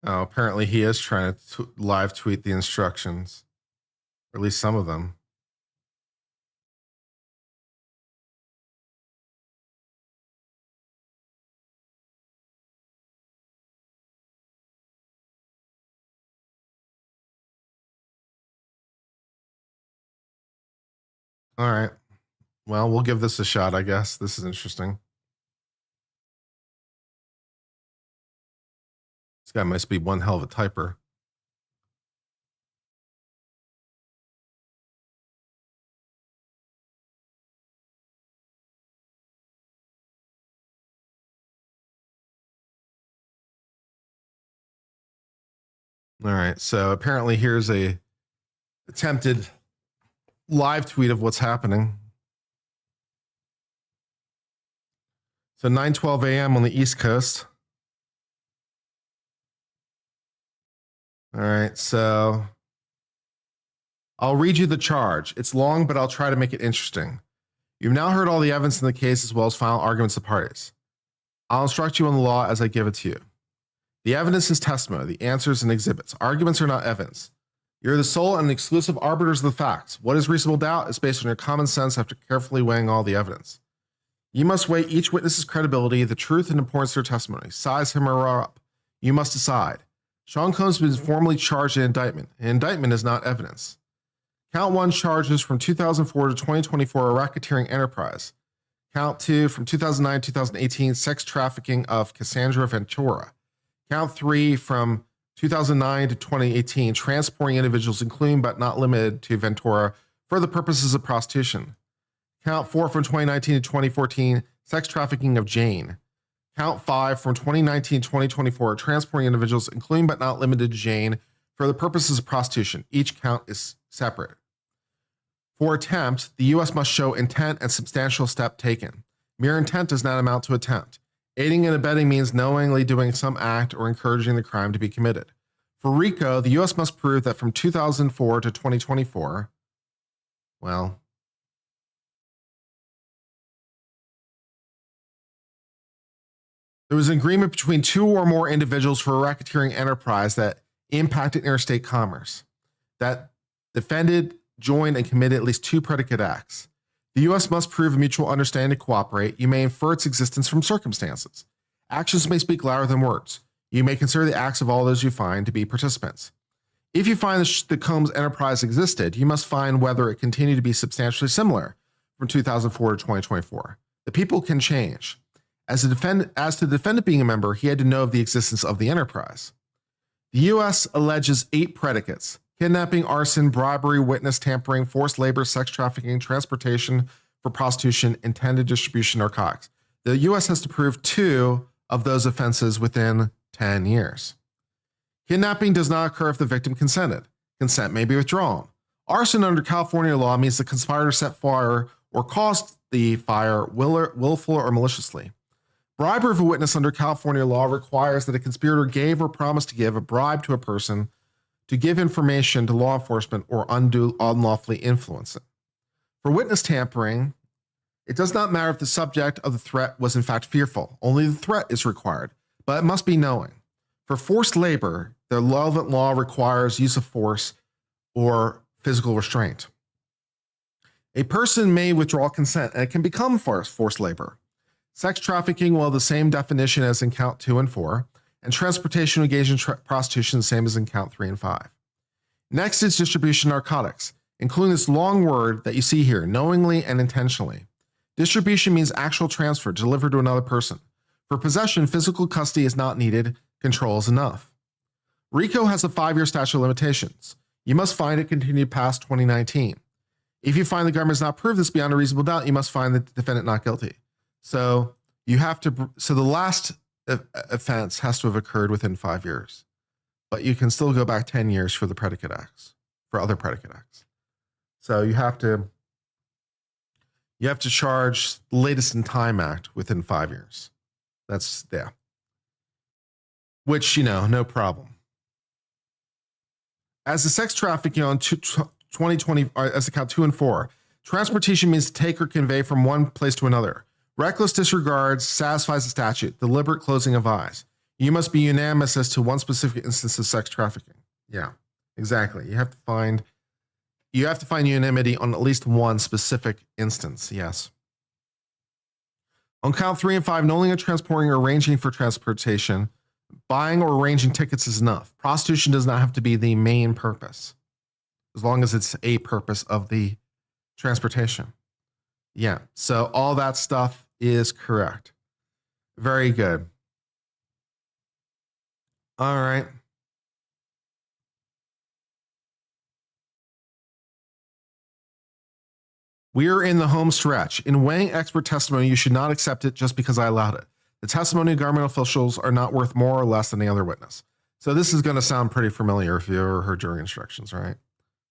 Oh, apparently he is trying to live tweet the instructions, or at least some of them. All right. Well, we'll give this a shot, I guess. This is interesting. This guy must be one hell of a typer. All right, so apparently here's a attempted live tweet of what's happening. So 9:12 a.m. on the East Coast. All right, so I'll read you the charge. It's long, but I'll try to make it interesting. You've now heard all the evidence in the case as well as final arguments of parties. I'll instruct you on the law as I give it to you. The evidence is testimony, the answers and exhibits. Arguments are not evidence. You're the sole and exclusive arbiters of the facts. What is reasonable doubt is based on your common sense after carefully weighing all the evidence. You must weigh each witness's credibility, the truth and importance of their testimony. Size him or her up. You must decide. Sean Combs has been formally charged in indictment. An indictment is not evidence. Count 1 charges from 2004 to 2024 a racketeering enterprise. Count 2 from 2009 to 2018 sex trafficking of Cassandra Ventura. Count 3 from 2009 to 2018 transporting individuals, including but not limited to Ventura, for the purposes of prostitution. Count 4 from 2019 to 2014 sex trafficking of Jane. Count 5 from 2019 to 2024 transporting individuals, including but not limited to Jane, for the purposes of prostitution. Each count is separate. For attempt, the U.S. must show intent and substantial step taken. Mere intent does not amount to attempt. Aiding and abetting means knowingly doing some act or encouraging the crime to be committed. For RICO, the U.S. must prove that from 2004 to 2024, well, there was an agreement between 2 or more individuals for a racketeering enterprise that impacted interstate commerce, that defended, joined, and committed at least 2 predicate acts. The U.S. must prove a mutual understanding to cooperate. You may infer its existence from circumstances. Actions may speak louder than words. You may consider the acts of all those you find to be participants. If you find the Combs enterprise existed, you must find whether it continued to be substantially similar from 2004 to 2024. The people can change. As to the defendant being a member, he had to know of the existence of the enterprise. The U.S. alleges 8 predicates: kidnapping, arson, bribery, witness tampering, forced labor, sex trafficking, transportation for prostitution, intended distribution, narcotics. The U.S. has to prove 2 of those offenses within 10 years. Kidnapping does not occur if the victim consented. Consent may be withdrawn. Arson under California law means the conspirator set fire or caused the fire willful or maliciously. Bribery of a witness under California law requires that a conspirator gave or promised to give a bribe to a person to give information to law enforcement or unlawfully influence it. For witness tampering, it does not matter if the subject of the threat was in fact fearful. Only the threat is required, but it must be knowing. For forced labor, the relevant law requires use of force or physical restraint. A person may withdraw consent and it can become forced labor. Sex trafficking will have the same definition as in count 2 and 4, and transportation engaged in prostitution the same as in count 3 and 5. Next is distribution of narcotics, including this long word that you see here, knowingly and intentionally. Distribution means actual transfer, delivered to another person. For possession, physical custody is not needed, control is enough. RICO has a 5-year statute of limitations. You must find it continued past 2019. If you find the government has not proved this beyond a reasonable doubt, you must find the defendant not guilty. So the last offense has to have occurred within 5 years, but you can still go back 10 years for the predicate acts, for other predicate acts. So you have to charge the latest in time act within 5 years. That's, yeah. Which, no problem. As the sex trafficking on 2020, as the count 2 and 4, transportation means to take or convey from one place to another. Reckless disregard satisfies the statute, deliberate closing of eyes. You must be unanimous as to one specific instance of sex trafficking. Yeah, exactly. You have to find unanimity on at least one specific instance. Yes. On count 3 and 5, knowingly transporting or arranging for transportation, buying or arranging tickets is enough. Prostitution does not have to be the main purpose, as long as it's a purpose of the transportation. Yeah, so all that stuff is correct. Very good. All right. We are in the home stretch. In weighing expert testimony, you should not accept it just because I allowed it. The testimony of government officials are not worth more or less than the other witness. So this is going to sound pretty familiar if you ever heard jury instructions, right?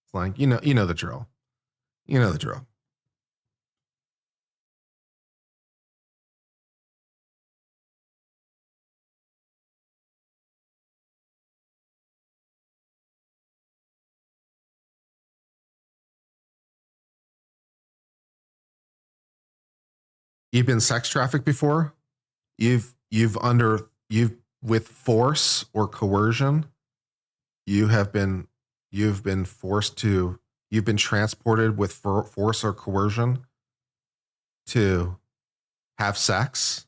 It's like, you know the drill. You know the drill. You've been sex trafficked before? You've with force or coercion, you've been transported with force or coercion to have sex,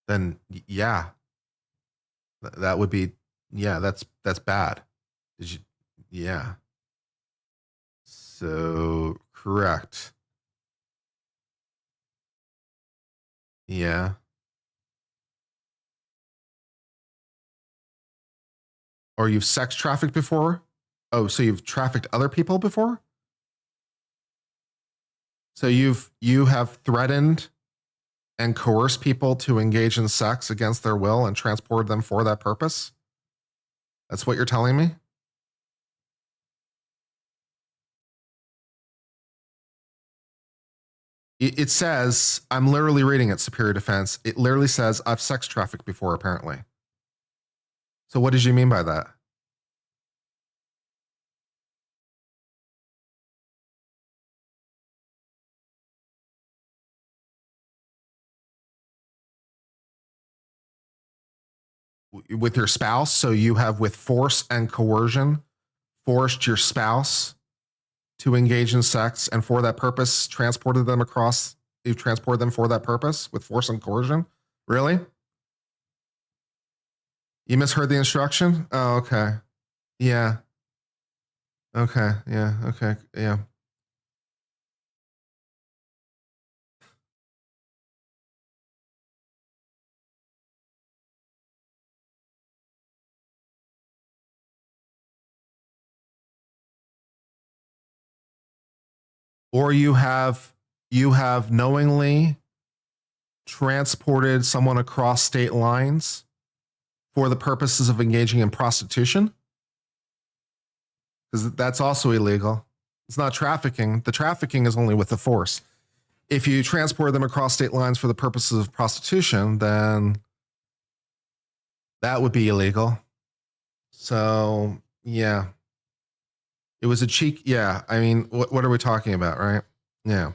then yeah, that would be Yeah, that's bad. Did you? Yeah. So correct. Yeah. Or you've sex trafficked before? Oh, so you've trafficked other people before? So you have threatened and coerced people to engage in sex against their will and transported them for that purpose? That's what you're telling me? It says, I'm literally reading it, Superior Defense. It literally says, I've sex trafficked before, apparently. So what did you mean by that? With your spouse? So you have, with force and coercion, forced your spouse to engage in sex, and for that purpose, transported them across, you transported them for that purpose with force and coercion? Really? You misheard the instruction? Oh, okay. Yeah. Okay. Yeah. Okay. Yeah. Or you have knowingly transported someone across state lines for the purposes of engaging in prostitution? Because that's also illegal. It's not trafficking. The trafficking is only with the force. If you transport them across state lines for the purposes of prostitution, then that would be illegal. So, yeah. It was a cheek. Yeah. I mean, what are we talking about, right? Yeah.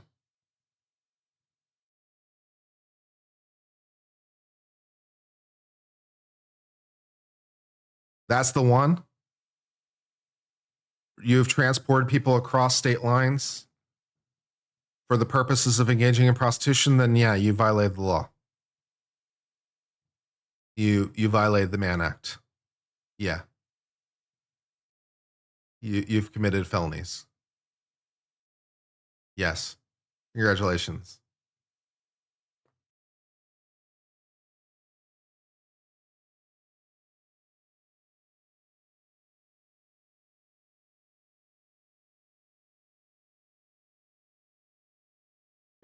That's the one. You've transported people across state lines for the purposes of engaging in prostitution, then yeah, you violated the law. You violated the Mann Act. Yeah. You've committed felonies. Yes. Congratulations.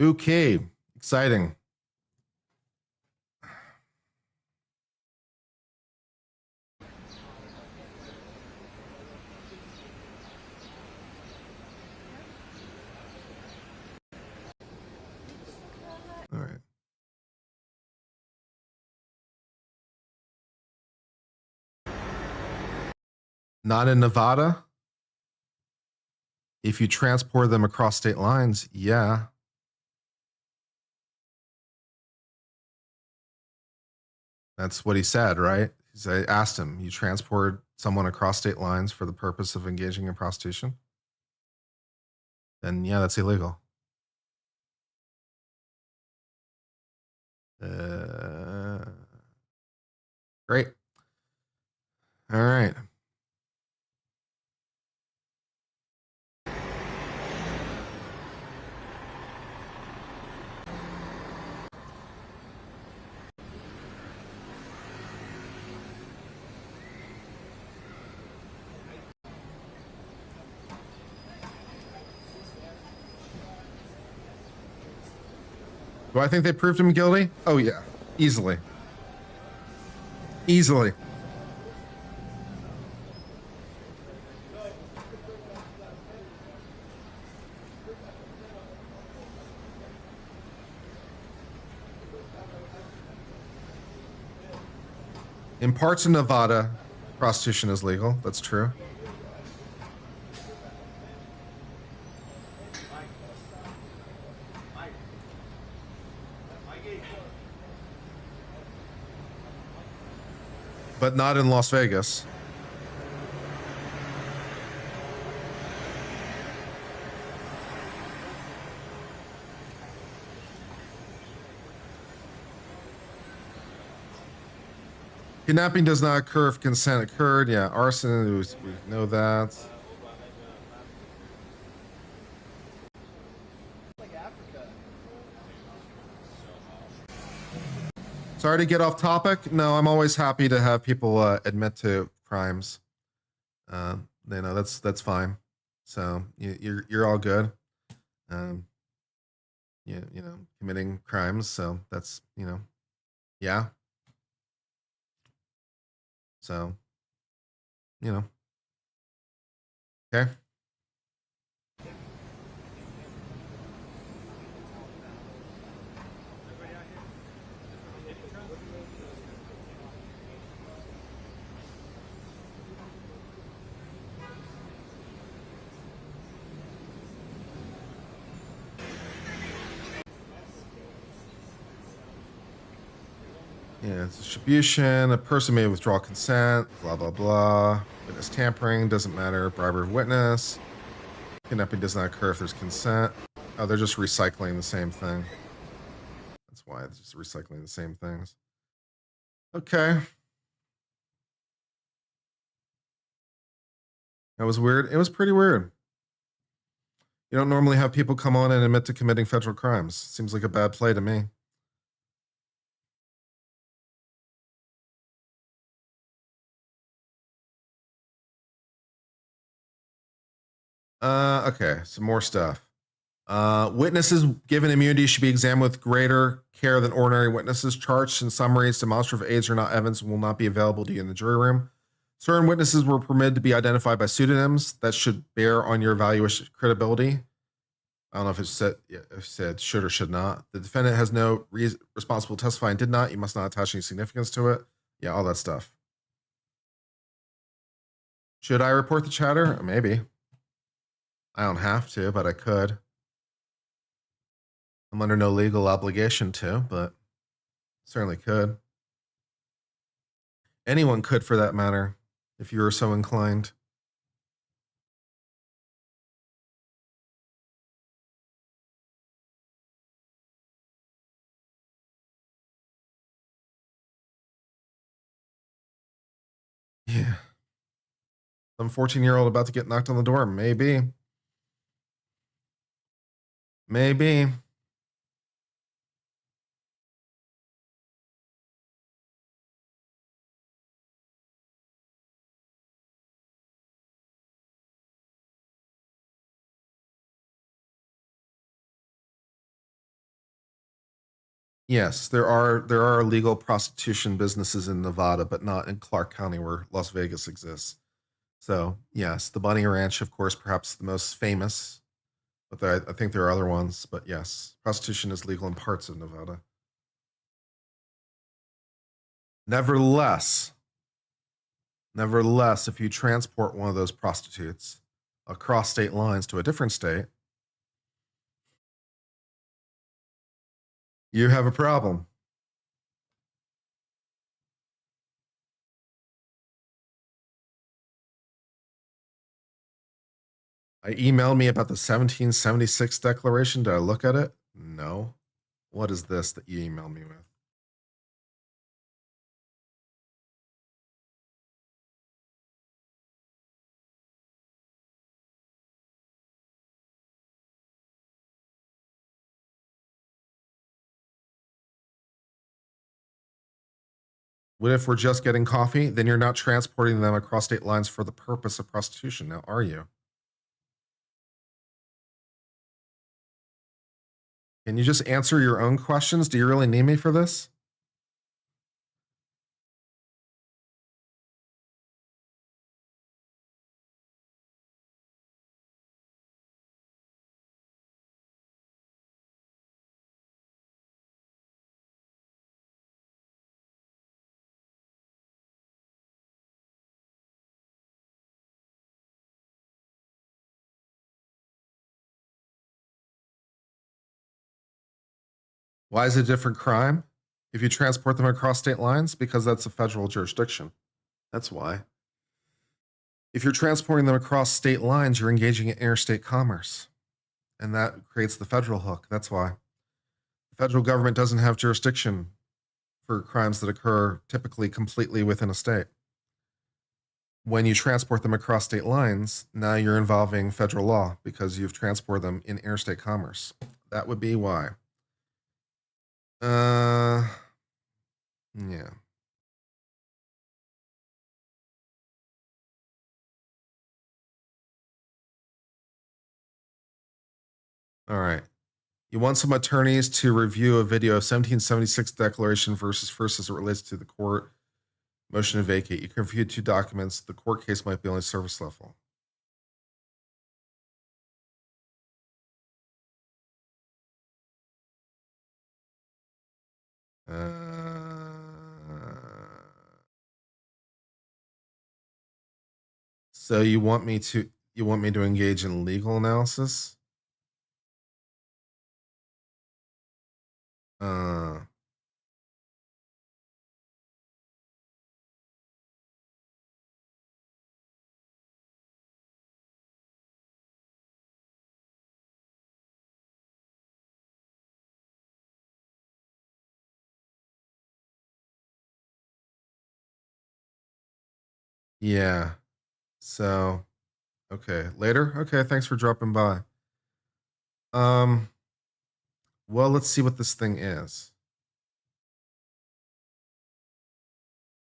Okay. Exciting. All right. Not in Nevada. If you transport them across state lines, yeah. That's what he said, right? I asked him, you transport someone across state lines for the purpose of engaging in prostitution? Then yeah, that's illegal. Great. All right. Do I think they proved him guilty? Oh yeah, easily. Easily. In parts of Nevada, prostitution is legal. That's true. But not in Las Vegas. Kidnapping does not occur if consent occurred. Yeah, arson, we know that. Sorry to get off topic. No, I'm always happy to have people admit to crimes. You know, that's fine. So you're all good. You know, committing crimes. So that's, you know, yeah. So, you know, okay. Yeah, it's distribution. A person may withdraw consent. Blah blah blah. Witness tampering doesn't matter. Bribery of witness. Kidnapping does not occur if there's consent. Oh, they're just recycling the same thing. That's why it's just recycling the same things. Okay. That was weird. It was pretty weird. You don't normally have people come on and admit to committing federal crimes. Seems like a bad play to me. Okay, some more stuff. Witnesses given immunity should be examined with greater care than ordinary witnesses. Charged in summaries, demonstrative aids are not evidence and will not be available to you in the jury room. Certain witnesses were permitted to be identified by pseudonyms. That should bear on your evaluation credibility. I don't know if it said should or should not. The defendant has no responsible to testify and did not. You must not attach any significance to it. Yeah, all that stuff. Should I report the chatter? Maybe. I don't have to, but I could. I'm under no legal obligation to, but certainly could. Anyone could, for that matter, if you were so inclined. Yeah. Some 14-year-old about to get knocked on the door. Maybe. Maybe. Yes, there are legal prostitution businesses in Nevada, but not in Clark County where Las Vegas exists. So yes, the Bunny Ranch, of course, perhaps the most famous, but I think there are other ones. But yes, prostitution is legal in parts of Nevada. Nevertheless, if you transport one of those prostitutes across state lines to a different state, you have a problem. I emailed me about the 1776 declaration. Did I look at it? No. What is this that you emailed me with? What if we're just getting coffee? Then you're not transporting them across state lines for the purpose of prostitution. Now, are you? Can you just answer your own questions? Do you really need me for this? Why is it a different crime if you transport them across state lines? Because that's a federal jurisdiction. That's why. If you're transporting them across state lines, you're engaging in interstate commerce. And that creates the federal hook. That's why. The federal government doesn't have jurisdiction for crimes that occur typically completely within a state. When you transport them across state lines, now you're involving federal law because you've transported them in interstate commerce. That would be why. Yeah. All right. You want some attorneys to review a video of 1776 declaration versus first as it relates to the court motion to vacate. You can review 2 documents. The court case might be only service level. So you want me to engage in legal analysis? Yeah. So, okay, later. Okay, thanks for dropping by. Well, let's see what this thing is.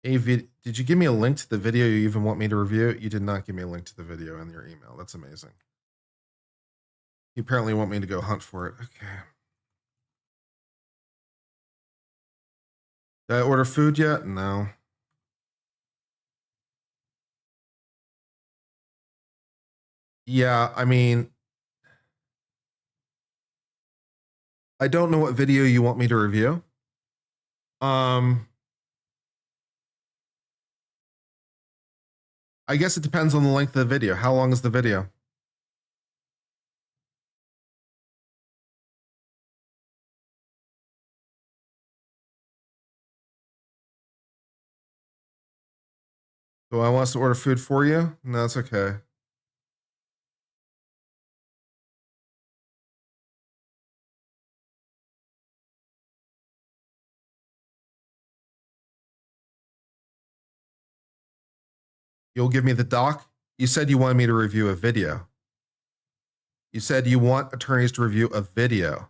Did you give me a link to the video you even want me to review? You did not give me a link to the video in your email. That's amazing. You apparently want me to go hunt for it. Okay. Did I order food yet? No. Yeah, I mean, I don't know what video you want me to review. I guess it depends on the length of the video. How long is the video? Do I want us to order food for you? No, it's okay. You'll give me the doc? You said you wanted me to review a video. You said you want attorneys to review a video.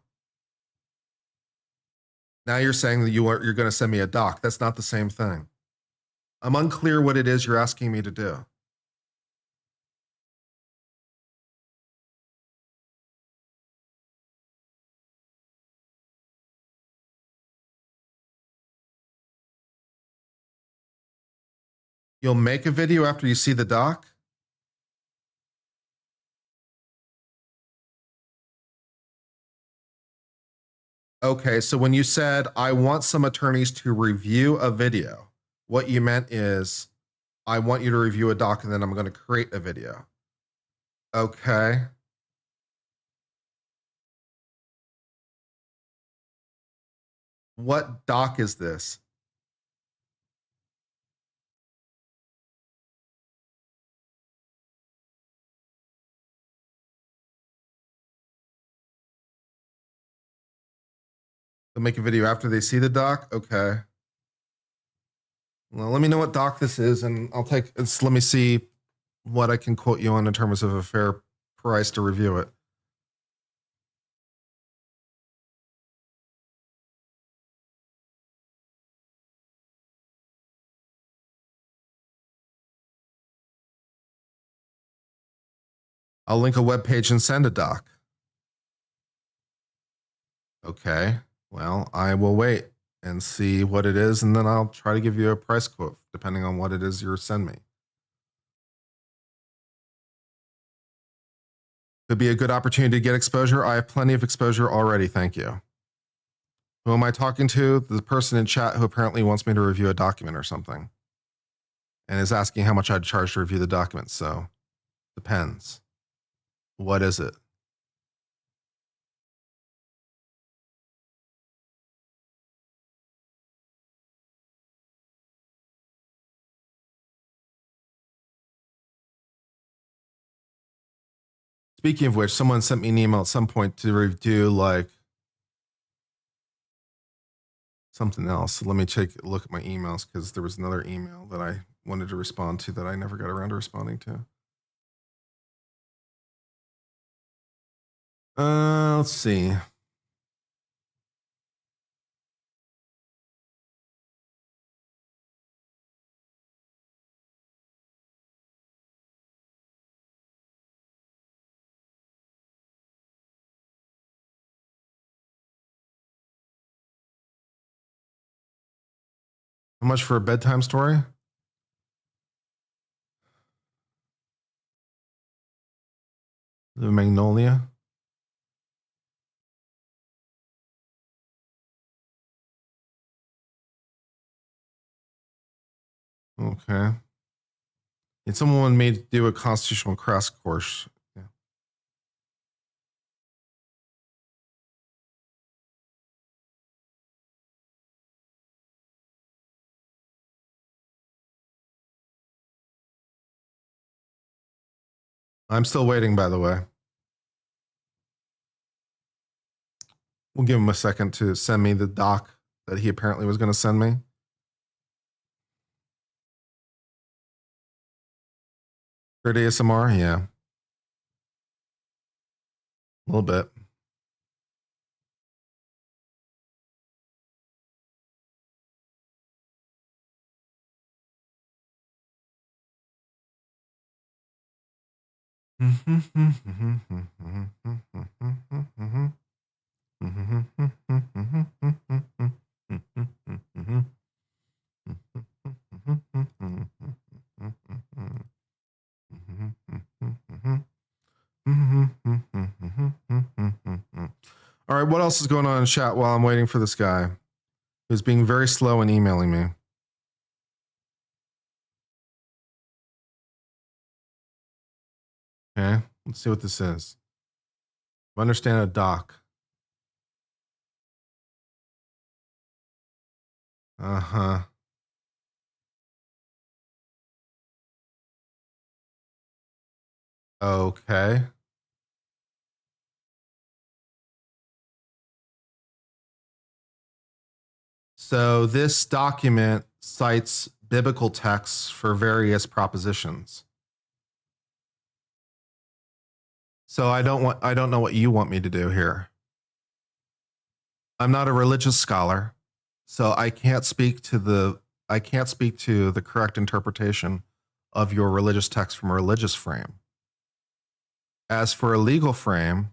Now you're saying that you're going to send me a doc. That's not the same thing. I'm unclear what it is you're asking me to do. You'll make a video after you see the doc? Okay, so when you said, I want some attorneys to review a video, what you meant is, I want you to review a doc and then I'm going to create a video. Okay. What doc is this? They'll make a video after they see the doc? Okay. Well, let me know what doc this is and let me see what I can quote you on in terms of a fair price to review it. I'll link a web page and send a doc. Okay. Well, I will wait and see what it is, and then I'll try to give you a price quote depending on what it is you send me. Could be a good opportunity to get exposure. I have plenty of exposure already, thank you. Who am I talking to? The person in chat who apparently wants me to review a document or something and is asking how much I'd charge to review the document. So, depends. What is it? Speaking of which, someone sent me an email at some point to review like something else. Let me take a look at my emails because there was another email that I wanted to respond to that I never got around to responding to. Let's see. How much for a bedtime story? The Magnolia. Okay. And someone made me do a constitutional crash course. Yeah. I'm still waiting, by the way. We'll give him a second to send me the doc that he apparently was going to send me. For ASMR, yeah. A little bit. All right, what else is going on in chat while I'm waiting for this guy who's being very slow in emailing me? Okay, let's see what this is. Understand a doc. Uh-huh. Okay. So this document cites biblical texts for various propositions. So I don't know what you want me to do here. I'm not a religious scholar, so I can't speak to the correct interpretation of your religious text from a religious frame. As for a legal frame,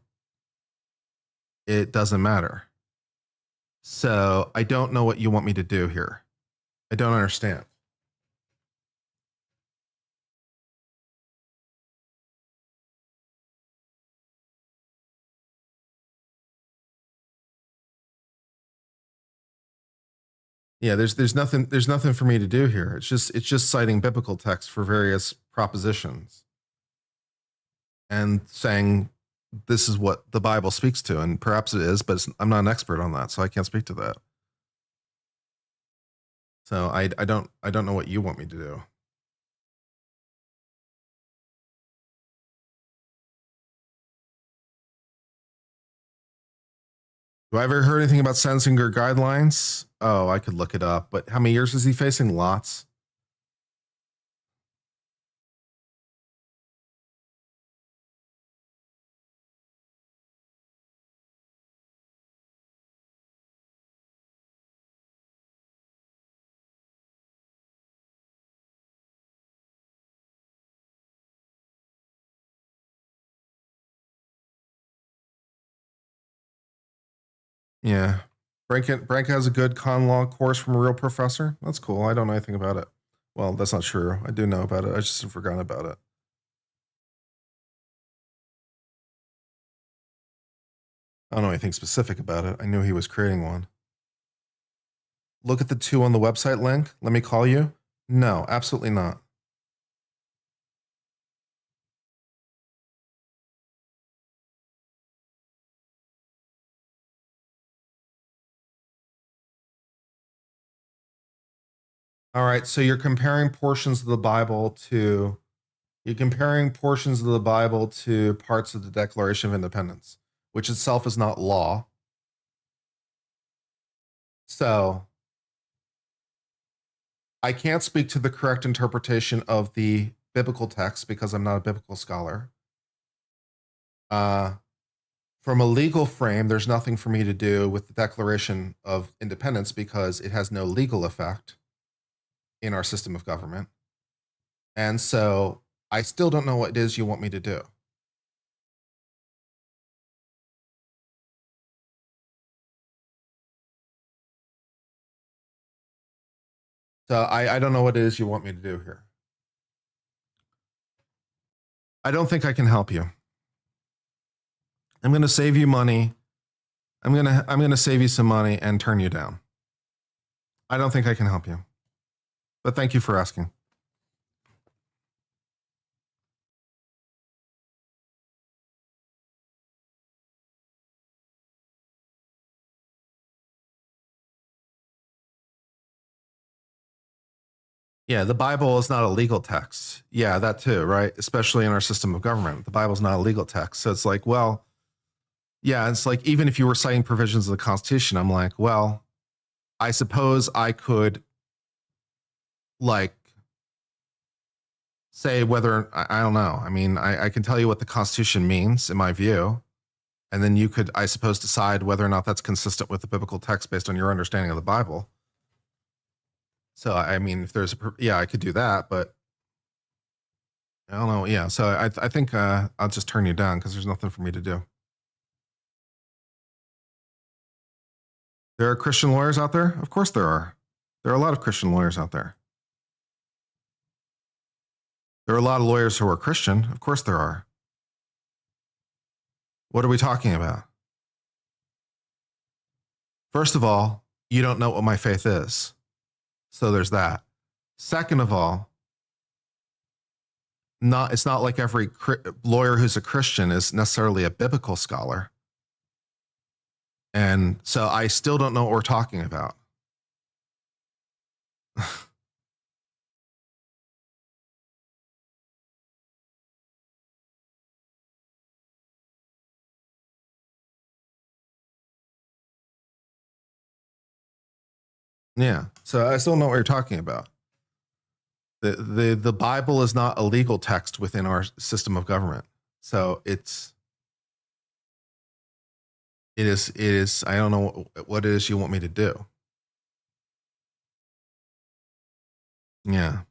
it doesn't matter. So I don't know what you want me to do here. I don't understand. Yeah, there's nothing for me to do here. It's just citing biblical text for various propositions and saying this is what the Bible speaks to, and perhaps it is, but I'm not an expert on that, so I can't speak to that. So I don't know what you want me to do. Do I ever heard anything about sentencing or guidelines? Oh, I could look it up, but how many years is he facing? Lots. Yeah. Brank has a good con law course from a real professor. That's cool. I don't know anything about it. Well, that's not true. I do know about it. I just have forgotten about it. I don't know anything specific about it. I knew he was creating one. Look at the 2 on the website link. Let me call you. No, absolutely not. All right, so you're comparing portions of the Bible to parts of the Declaration of Independence, which itself is not law. So I can't speak to the correct interpretation of the biblical text because I'm not a biblical scholar. From a legal frame, there's nothing for me to do with the Declaration of Independence because it has no legal effect in our system of government. And so I still don't know what it is you want me to do. So I don't know what it is you want me to do here. I don't think I can help you. I'm going to save you money. I'm going to save you some money and turn you down. I don't think I can help you. But thank you for asking. Yeah, the Bible is not a legal text. Yeah, that too, right? Especially in our system of government. The Bible's not a legal text. So it's like, well, yeah, it's like even if you were citing provisions of the Constitution, I'm like, well, I suppose I could like say whether, I don't know. I mean, I can tell you what the Constitution means in my view. And then you could, I suppose, decide whether or not that's consistent with the biblical text based on your understanding of the Bible. So, I mean, if there's yeah, I could do that, but I don't know. Yeah. So I think I'll just turn you down because there's nothing for me to do. There are Christian lawyers out there? Of course there are. There are a lot of Christian lawyers out there. There are a lot of lawyers who are Christian. Of course there are. What are we talking about? First of all, you don't know what my faith is. So there's that. Second of all, it's not like every lawyer who's a Christian is necessarily a biblical scholar. And so I still don't know what we're talking about. Yeah, so I still know what you're talking about. The Bible is not a legal text within our system of government. So it is, I don't know what it is you want me to do. Yeah.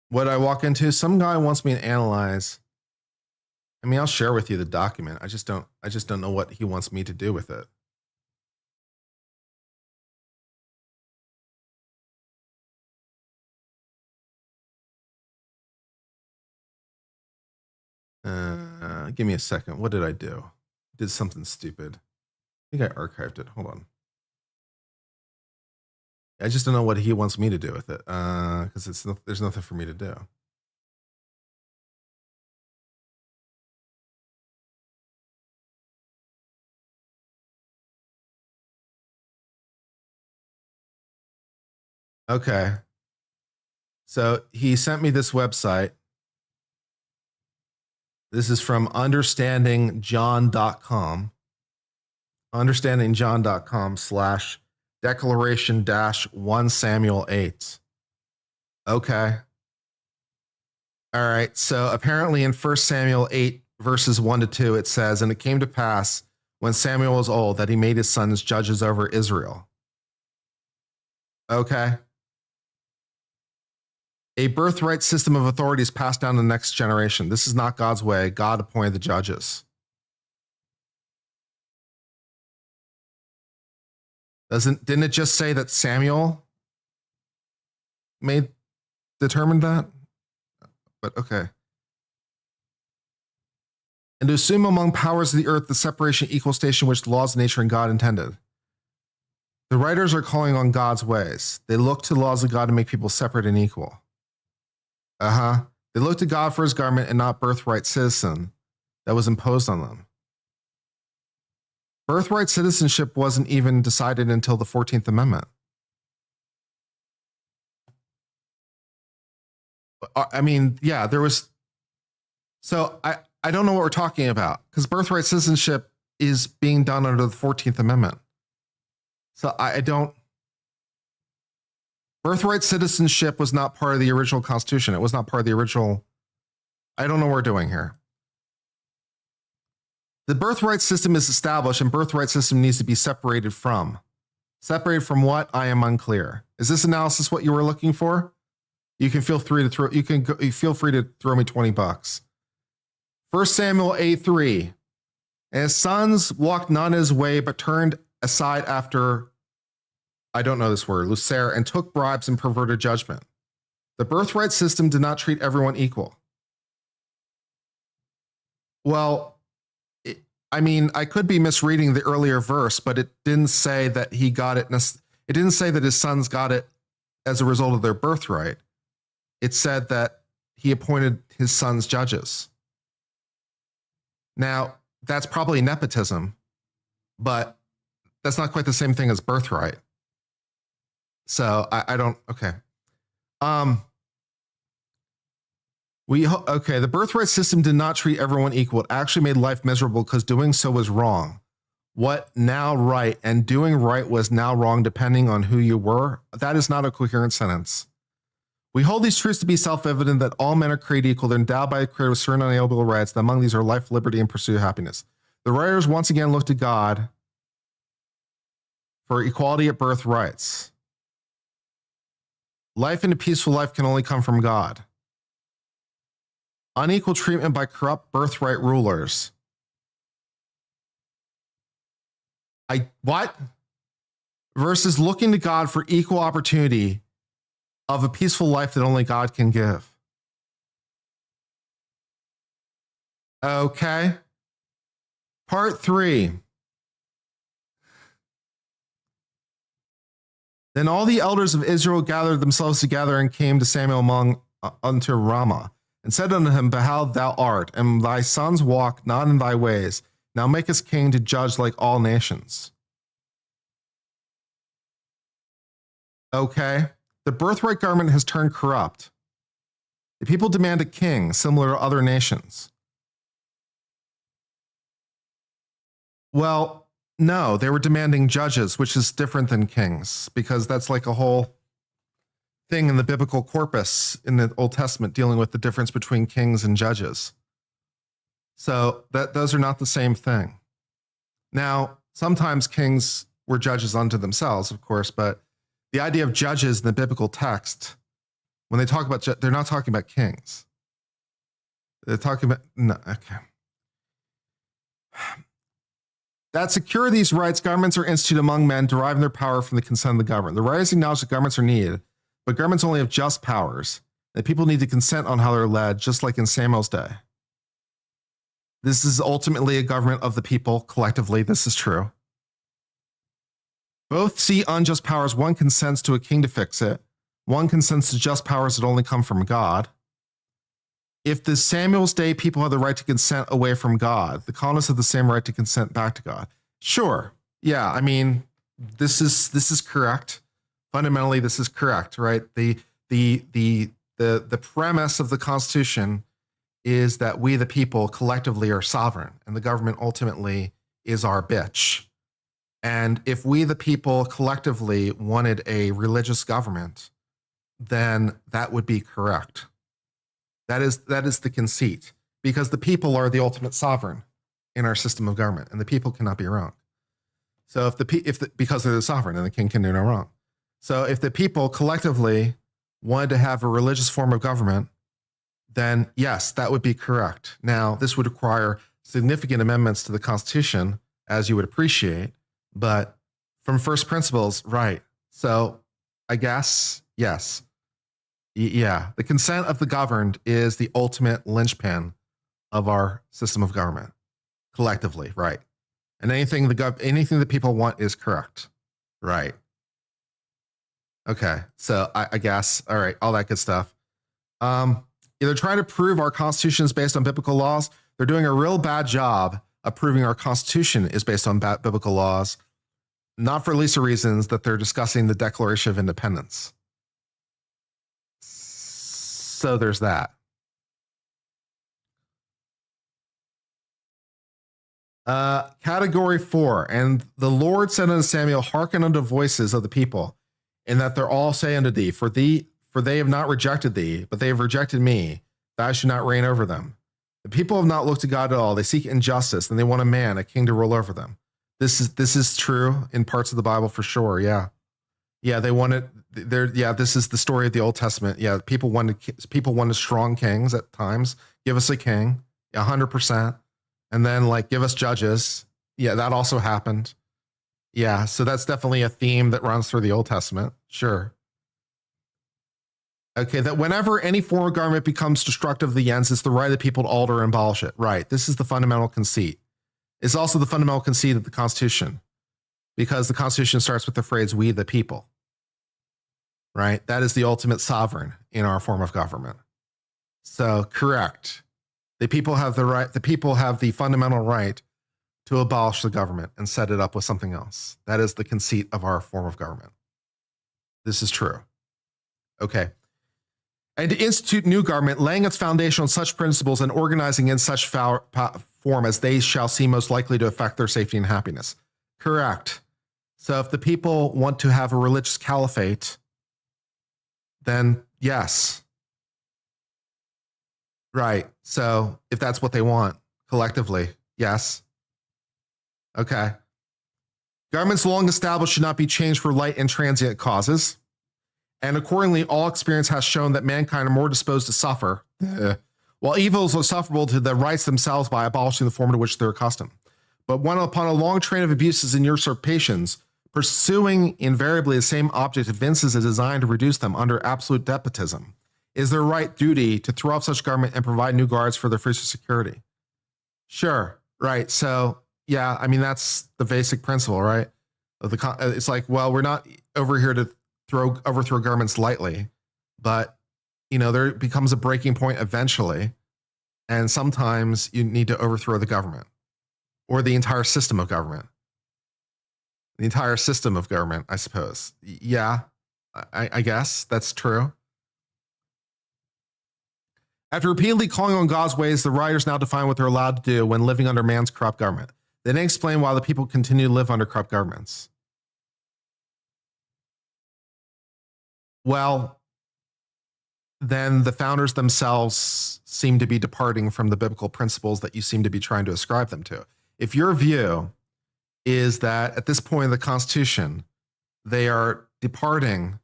What I walk into, some guy wants me to analyze. I mean, I'll share with you the document. I just don't know what he wants me to do with it. Give me a second. What did I do? Did something stupid. I think I archived it. Hold on. I just don't know what he wants me to do with it. Because there's nothing for me to do. Okay. So he sent me this website. This is from understandingjohn.com. Understandingjohn.com/declaration-1 Samuel 8. Okay. All right. So apparently in 1 Samuel 8, verses 1-2, it says, "And it came to pass when Samuel was old that he made his sons judges over Israel." Okay. A birthright system of authority is passed down to the next generation. This is not God's way. God appointed the judges. Didn't it just say that Samuel determined that? But okay. "And to assume among powers of the earth the separation, equal station which the laws of nature and God intended." The writers are calling on God's ways. They look to the laws of God to make people separate and equal. They looked to God for his government and not birthright citizen that was imposed on them. Birthright citizenship wasn't even decided until the 14th Amendment. I mean, yeah, there was. So I don't know what we're talking about because birthright citizenship is being done under the 14th Amendment. So I don't. Birthright citizenship was not part of the original Constitution. It was not part of the original. I don't know what we're doing here. The birthright system is established, and birthright system needs to be separated from. Separated from what? I am unclear. Is this analysis what you were looking for? You can feel free to throw. You feel free to throw me $20. 1 Samuel 8:3. And his sons walked not his way, but turned aside after, I don't know this word, Lucer, and took bribes and perverted judgment. The birthright system did not treat everyone equal. Well, I could be misreading the earlier verse, but it didn't say that he got it. It didn't say that his sons got it as a result of their birthright. It said that he appointed his sons judges. Now, that's probably nepotism, but that's not quite the same thing as birthright. So I don't, okay. The birthright system did not treat everyone equal. It actually made life miserable because doing so was wrong. What now right and doing right was now wrong depending on who you were. That is not a coherent sentence. We hold these truths to be self-evident that all men are created equal. They're endowed by the Creator with certain unalienable rights. That among these are life, liberty, and pursuit of happiness. The writers once again look to God for equality at birth rights. Life and a peaceful life can only come from God. Unequal treatment by corrupt birthright rulers. What? Versus looking to God for equal opportunity of a peaceful life that only God can give. Okay. Part 3. Then all the elders of Israel gathered themselves together and came to Samuel unto Ramah, and said unto him, Behold, thou art, and thy sons walk not in thy ways. Now make us king to judge like all nations. Okay. The birthright government has turned corrupt. The people demand a king similar to other nations. Well, no, they were demanding judges, which is different than kings, because that's like a whole thing in the biblical corpus in the Old Testament dealing with the difference between kings and judges. So those are not the same thing. Now, sometimes kings were judges unto themselves, of course, but the idea of judges in the biblical text, when they talk about, they're not talking about kings. They're talking about, no, okay. That secure these rights, governments are instituted among men, deriving their power from the consent of the governed. The writers acknowledge that governments are needed, but governments only have just powers. That people need to consent on how they're led, just like in Samuel's day. This is ultimately a government of the people collectively. This is true. Both see unjust powers. One consents to a king to fix it. One consents to just powers that only come from God. If the Samuel's day people have the right to consent away from God, the colonists have the same right to consent back to God. Sure. Yeah, I mean, this is correct. Fundamentally, this is correct, right? The premise of the Constitution is that we, the people, collectively are sovereign, and the government ultimately is our bitch. And if we, the people, collectively wanted a religious government, then that would be correct. That is the conceit, because the people are the ultimate sovereign in our system of government, and the people cannot be wrong. So because they're the sovereign, and the king can do no wrong. So if the people collectively wanted to have a religious form of government, then yes, that would be correct. Now, this would require significant amendments to the Constitution, as you would appreciate, but from first principles, right. So I guess, yes. Yeah, the consent of the governed is the ultimate linchpin of our system of government, collectively, right? And anything the people want is correct, right? Okay, so I guess, all right, all that good stuff. They're trying to prove our Constitution is based on biblical laws. They're doing a real bad job of proving our Constitution is based on biblical laws, not for least the reasons that they're discussing the Declaration of Independence. So there's that. Category 4. And the Lord said unto Samuel, hearken unto voices of the people, and that they're all say unto thee, for they have not rejected thee, but they have rejected me, that I should not reign over them. The people have not looked to God at all. They seek injustice, and they want a man, a king to rule over them. This is true in parts of the Bible for sure. Yeah. Yeah, they wanted this is the story of the Old Testament. Yeah, people wanted strong kings at times. Give us a king, 100%. And then like give us judges. Yeah, that also happened. Yeah, so that's definitely a theme that runs through the Old Testament. Sure. Okay, that whenever any form of government becomes destructive of the ends, it's the right of the people to alter and abolish it. Right. This is the fundamental conceit. It's also the fundamental conceit of the Constitution, because the Constitution starts with the phrase, we the people. Right? That is the ultimate sovereign in our form of government. So, correct. The people have the fundamental right to abolish the government and set it up with something else. That is the conceit of our form of government. This is true. Okay. And to institute new government, laying its foundation on such principles and organizing in such form as they shall seem most likely to affect their safety and happiness. Correct. So if the people want to have a religious caliphate, then yes. Right. So if that's what they want collectively, yes. Okay. Governments long established should not be changed for light and transient causes. And accordingly, all experience has shown that mankind are more disposed to suffer, while evils are sufferable to the rights themselves by abolishing the form to which they're accustomed. But when upon a long train of abuses and usurpations, pursuing invariably the same object evinces a design to reduce them under absolute despotism, is their right duty to throw off such government and provide new guards for their future security. Sure, right. So, yeah, I mean, that's the basic principle, right? It's like, well, we're not over here to overthrow governments lightly, but, you know, there becomes a breaking point eventually, and sometimes you need to overthrow the government or the entire system of government. The entire system of government, I suppose. Yeah, I guess that's true. After repeatedly calling on God's ways, the writers now define what they're allowed to do when living under man's corrupt government. They then explain why the people continue to live under corrupt governments. Well, then the founders themselves seem to be departing from the biblical principles that you seem to be trying to ascribe them to. If your view is that at this point in the Constitution, they are departing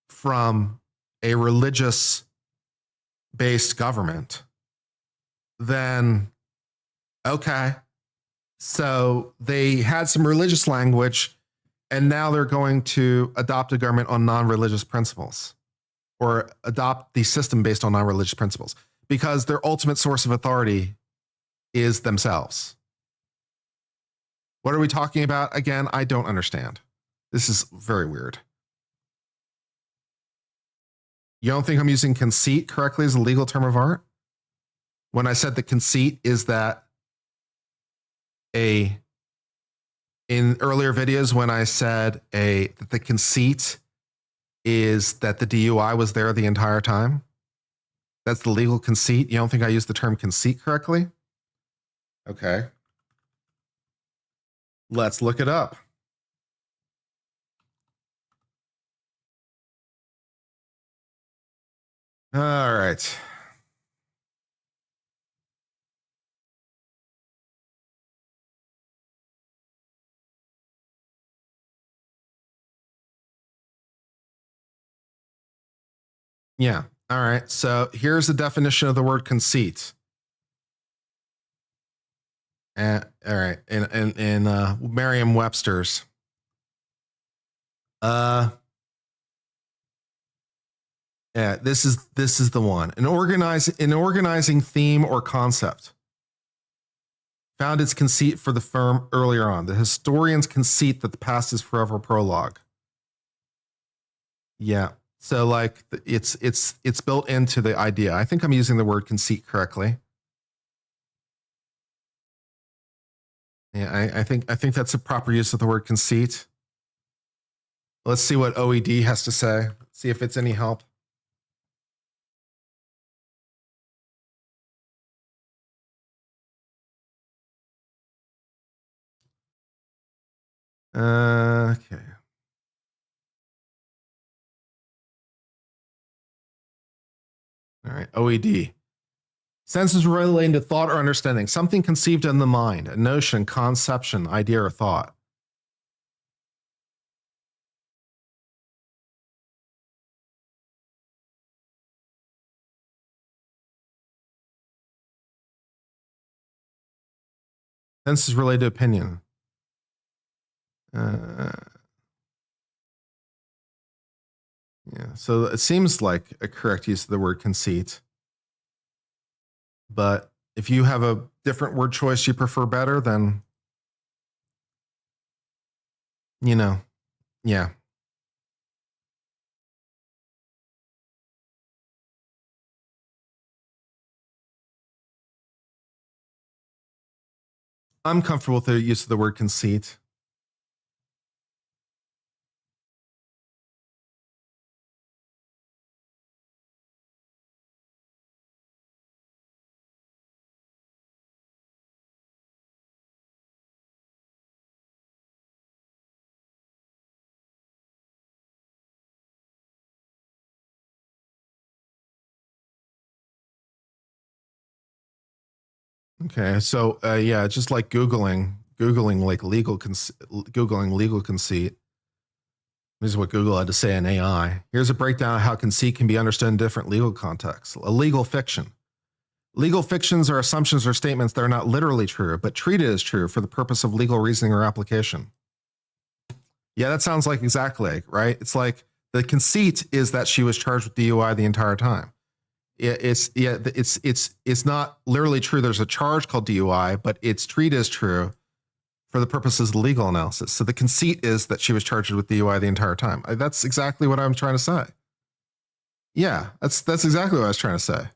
from a religious-based government, then okay. So they had some religious language, and now they're going to adopt a government on non-religious principles, or adopt the system based on non-religious principles, because their ultimate source of authority is themselves. What are we talking about? Again, I don't understand. This is very weird. You don't think I'm using conceit correctly as a legal term of art? When I said the conceit is that in earlier videos when I said that the conceit is that the DUI was there the entire time. That's the legal conceit. You don't think I used the term conceit correctly? Okay. Let's look it up. All right. Yeah. All right. So here's the definition of the word conceit. All right. In Merriam-Webster's. Yeah, this is the one. An organizing theme or concept. Found its conceit for the firm earlier on. The historian's conceit that the past is forever prologue. Yeah. So like it's built into the idea. I think I'm using the word conceit correctly. Yeah, I think that's a proper use of the word conceit. Let's see what OED has to say. See if it's any help. Okay. All right. OED. Senses relating to thought or understanding. Something conceived in the mind. A notion, conception, idea, or thought. Senses related to opinion. Yeah, so it seems like a correct use of the word conceit. But if you have a different word choice you prefer better, then, you know, yeah. I'm comfortable with the use of the word conceit. Okay, so yeah, just like Googling like Googling legal conceit. This is what Google had to say in AI. Here's a breakdown of how conceit can be understood in different legal contexts. A legal fiction. Legal fictions are assumptions or statements that are not literally true, but treated as true for the purpose of legal reasoning or application. Yeah, that sounds like exactly, right? It's like the conceit is that she was charged with DUI the entire time. It's not literally true. There's a charge called DUI, but it's treated as true for the purposes of legal analysis. So the conceit is that she was charged with DUI the entire time. That's exactly what I'm trying to say. Yeah, that's exactly what I was trying to say.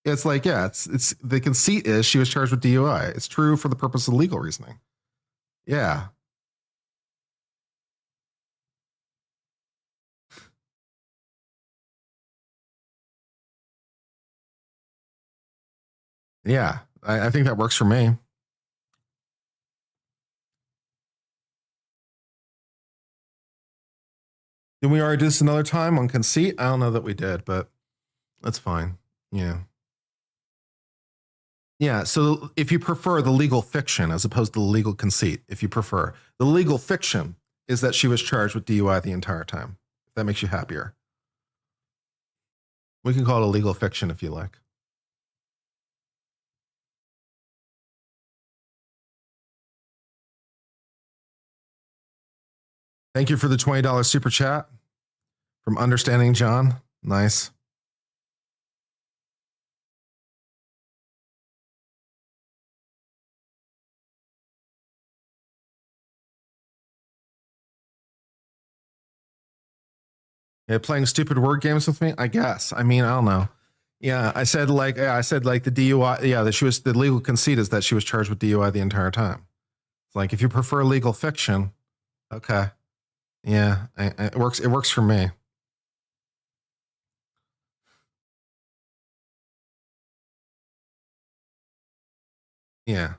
It's like, yeah, it's the conceit is she was charged with DUI. It's true for the purpose of legal reasoning. Yeah. Yeah, I think that works for me. Did we already do this another time on conceit? I don't know that we did, but that's fine. Yeah. Yeah, so if you prefer the legal fiction as opposed to the legal conceit, if you prefer, the legal fiction is that she was charged with DUI the entire time. If that makes you happier. We can call it a legal fiction if you like. Thank you for the $20 super chat from Understanding John. Nice. Yeah, playing stupid word games with me, I guess. I mean, I don't know. Yeah, I said like the DUI. Yeah, that she was the legal conceit is that she was charged with DUI the entire time. It's like if you prefer legal fiction, okay. Yeah, it works. It works for me. Yeah.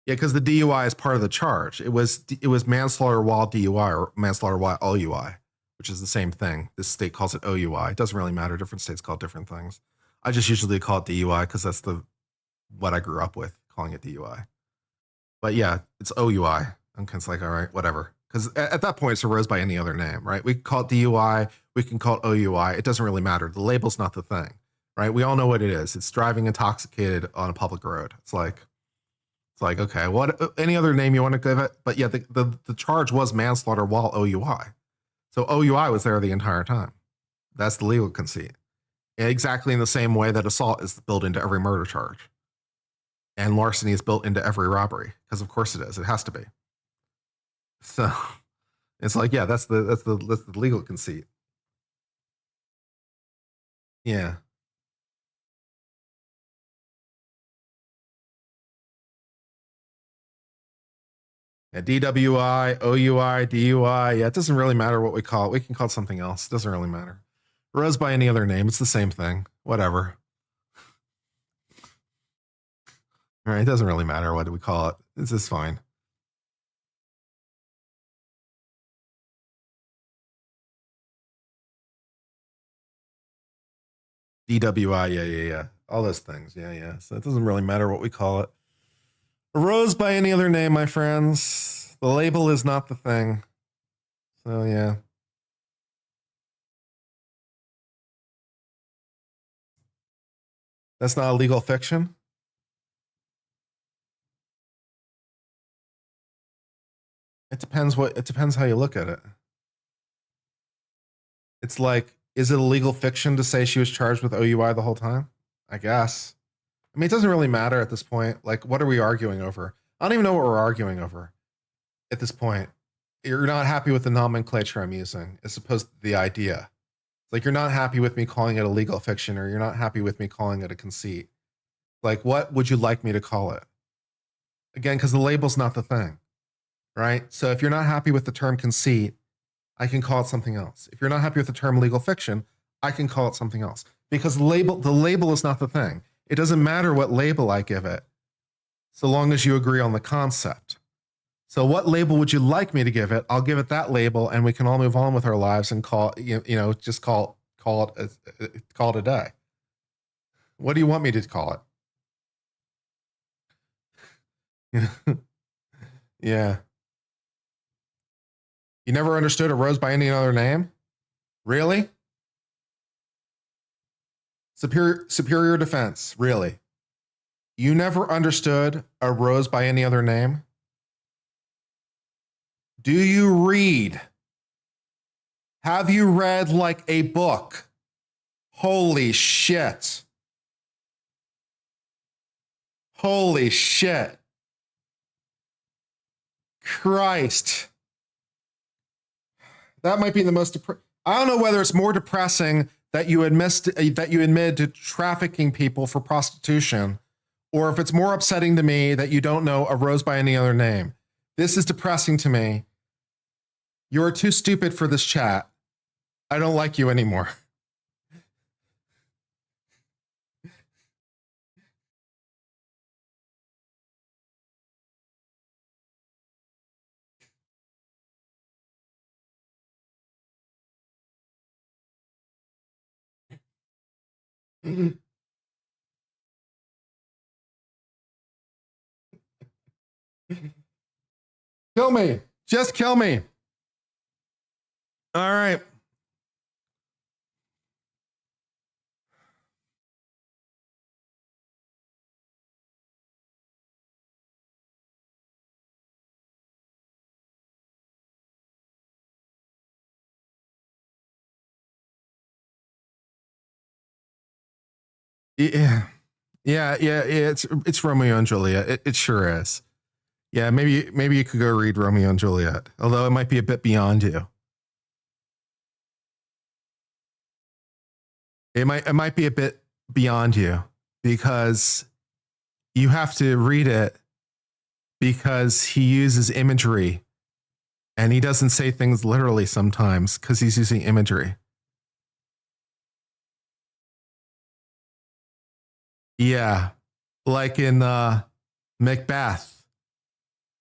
Yeah, because the DUI is part of the charge. It was manslaughter while DUI or manslaughter while OUI, which is the same thing. This state calls it OUI. It doesn't really matter. Different states call it different things. I just usually call it DUI because that's what I grew up with, calling it DUI. But yeah, it's OUI. Okay, it's like, all right, whatever. Because at that point, it's arose by any other name, right? We can call it DUI. We can call it OUI. It doesn't really matter. The label's not the thing, right? We all know what it is. It's driving intoxicated on a public road. It's like, okay, what any other name you want to give it? But yeah, the charge was manslaughter while OUI. So OUI was there the entire time. That's the legal conceit. Exactly in the same way that assault is built into every murder charge. And larceny is built into every robbery, because of course it is. It has to be. So it's like, yeah, that's the legal conceit. Yeah. Yeah, DWI, OUI, DUI. Yeah, it doesn't really matter what we call it. We can call it something else. It doesn't really matter. Rose by any other name. It's the same thing. Whatever. All right, it doesn't really matter what we call it. This is fine. DWI, yeah. All those things, yeah. So it doesn't really matter what we call it. A rose by any other name, my friends. The label is not the thing. So yeah. That's not a legal fiction. It depends how you look at it. It's like, is it a legal fiction to say she was charged with OUI the whole time? I guess. I mean, it doesn't really matter at this point. Like, what are we arguing over? I don't even know what we're arguing over at this point. You're not happy with the nomenclature I'm using as opposed to the idea. Like, you're not happy with me calling it a legal fiction, or you're not happy with me calling it a conceit. Like, what would you like me to call it? Again, because the label's not the thing, right? So if you're not happy with the term conceit, I can call it something else. If you're not happy with the term legal fiction, I can call it something else. Because the label is not the thing. It doesn't matter what label I give it, so long as you agree on the concept. So what label would you like me to give it? I'll give it that label, and we can all move on with our lives and just call it a day. What do you want me to call it? Yeah. You never understood a rose by any other name? Really? Superior defense, really? You never understood a rose by any other name? Do you read? Have you read like a book? Holy shit. Holy shit. Christ. That might be the most I don't know whether it's more depressing that you admit to trafficking people for prostitution, or if it's more upsetting to me that you don't know a rose by any other name. This is depressing to me. You are too stupid for this chat. I don't like you anymore. Kill me. Just kill me. All right. Yeah. It's Romeo and Juliet. It sure is. Yeah, maybe you could go read Romeo and Juliet, although it might be a bit beyond you. It might be a bit beyond you, because you have to read it because he uses imagery, and he doesn't say things literally sometimes because he's using imagery. Yeah, like in Macbeth,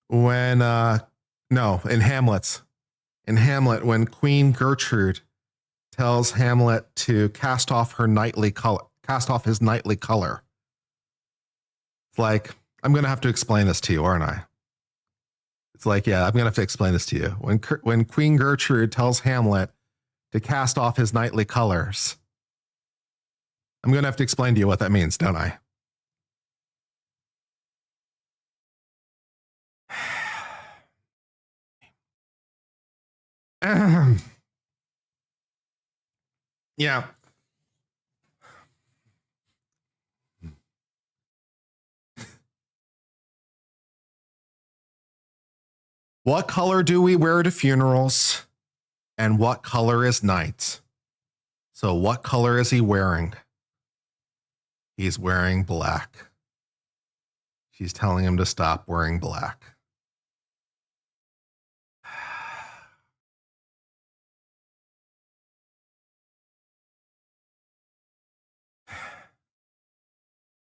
when in Hamlet. In Hamlet, when Queen Gertrude tells Hamlet to cast off his knightly color. It's like, I'm going to have to explain this to you, aren't I? It's like, yeah, I'm going to have to explain this to you. When Queen Gertrude tells Hamlet to cast off his knightly colors, I'm going to have to explain to you what that means, don't I? Yeah. What color do we wear to funerals? And what color is night? So what color is he wearing? He's wearing black. She's telling him to stop wearing black.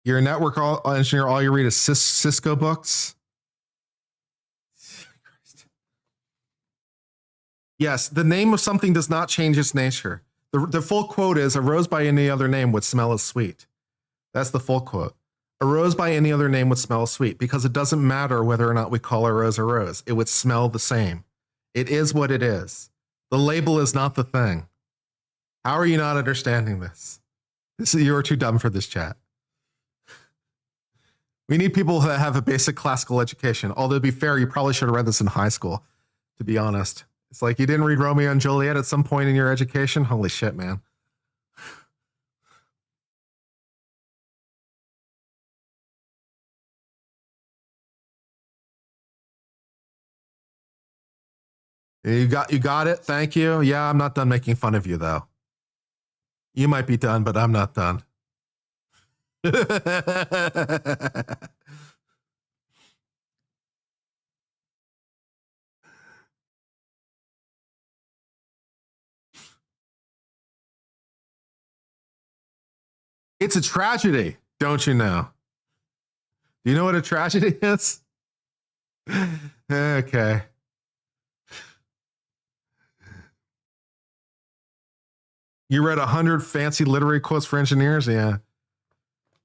You're a network engineer, all you read is Cisco books? Yes, the name of something does not change its nature. The full quote is, a rose by any other name would smell as sweet. That's the full quote. A rose by any other name would smell as sweet, because it doesn't matter whether or not we call a rose. It would smell the same. It is what it is. The label is not the thing. How are you not understanding this? You're too dumb for this chat. We need people that have a basic classical education. Although to be fair, you probably should have read this in high school, to be honest. It's like you didn't read Romeo and Juliet at some point in your education? Holy shit, man. You got it. Thank you. Yeah, I'm not done making fun of you, though. You might be done, but I'm not done. It's a tragedy, don't you know? Do you know what a tragedy is? Okay. You read 100 fancy literary quotes for engineers? Yeah.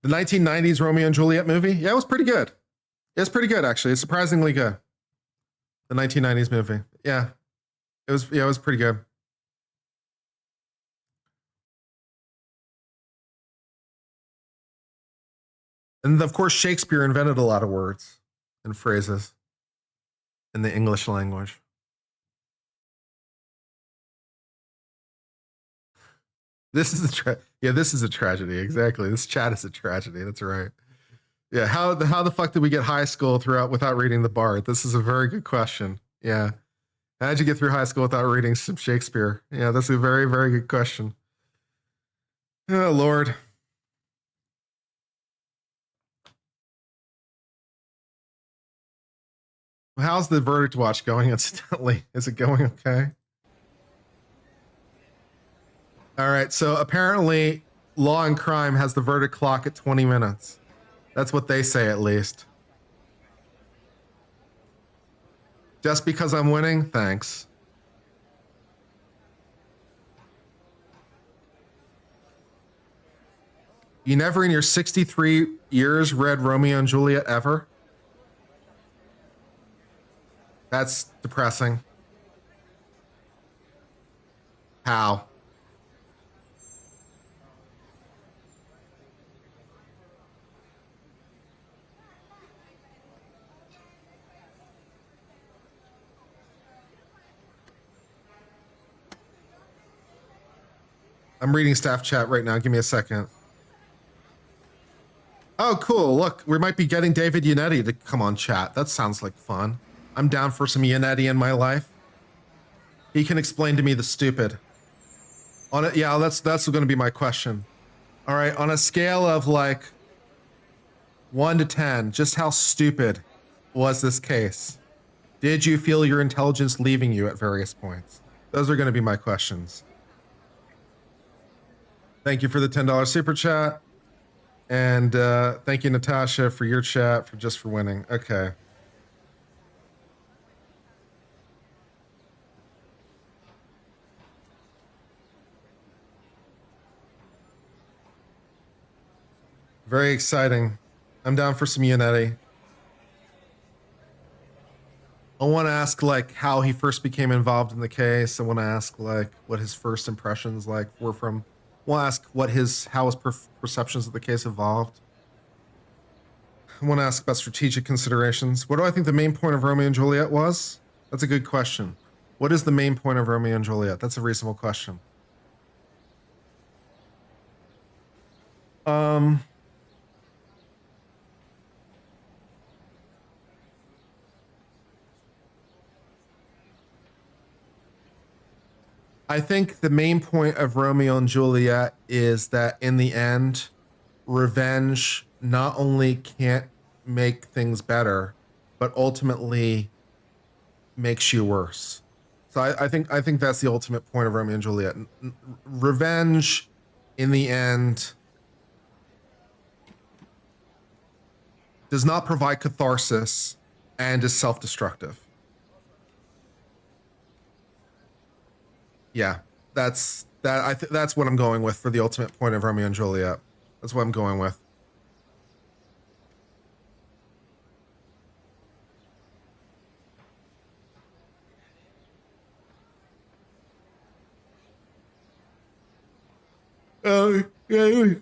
The 1990s Romeo and Juliet movie? Yeah, it was pretty good. It's pretty good, actually. It's surprisingly good. The 1990s movie. Yeah. It was pretty good. And of course, Shakespeare invented a lot of words and phrases in the English language. This is this is a tragedy. Exactly. This chat is a tragedy. That's right. Yeah. How the fuck did we get high school without reading the Bard? This is a very good question. Yeah. How did you get through high school without reading some Shakespeare? Yeah, that's a very, very good question. Oh, Lord. How's the verdict watch going, incidentally? Is it going okay? All right, so apparently Law and Crime has the verdict clock at 20 minutes. That's what they say, at least. Just because I'm winning? Thanks. You never in your 63 years read Romeo and Juliet ever? That's depressing. How? I'm reading staff chat right now. Give me a second. Oh, cool. Look, we might be getting David Yannetti to come on chat. That sounds like fun. I'm down for some Yannetti in my life. He can explain to me the stupid. On it, yeah, that's going to be my question. All right, on a scale of like 1 to 10, just how stupid was this case? Did you feel your intelligence leaving you at various points? Those are going to be my questions. Thank you for the $10 super chat. And thank you, Natasha, for your chat, for winning. Okay. Very exciting. I'm down for some Yannetti. I want to ask like how he first became involved in the case. I want to ask like what his first impressions were from. I want to ask how his perceptions of the case evolved. I want to ask about strategic considerations. What do I think the main point of Romeo and Juliet was? That's a good question. What is the main point of Romeo and Juliet? That's a reasonable question. I think the main point of Romeo and Juliet is that in the end, revenge not only can't make things better, but ultimately makes you worse. So I think that's the ultimate point of Romeo and Juliet. Revenge, in the end, does not provide catharsis and is self-destructive. Yeah, that's That's what I'm going with for the ultimate point of Romeo and Juliet. That's what I'm going with. Oh, yeah,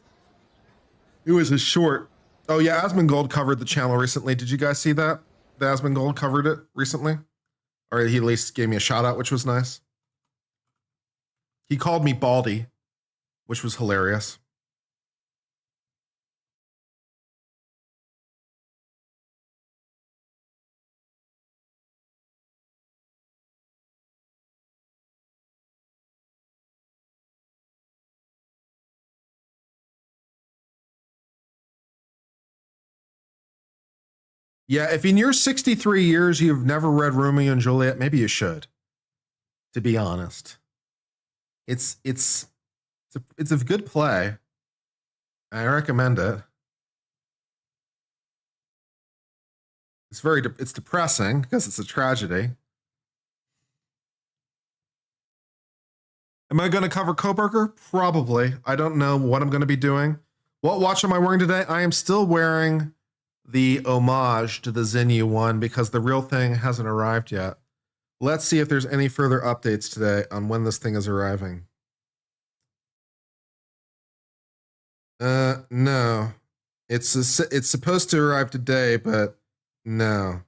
it was a short. Oh yeah, Asmongold covered the channel recently. Did you guys see that? The Asmongold covered it recently, or he at least gave me a shout out, which was nice. He called me Baldy, which was hilarious. Yeah, if in your 63 years you've never read Romeo and Juliet, maybe you should. To be honest, it's a good play. I recommend it. It's depressing because it's a tragedy. Am I going to cover Coburger? Probably. I don't know what I'm going to be doing. What watch am I wearing today? I am still wearing the homage to the Zinyu one because the real thing hasn't arrived yet. Let's see if there's any further updates today on when this thing is arriving. No. It's supposed to arrive today, but no.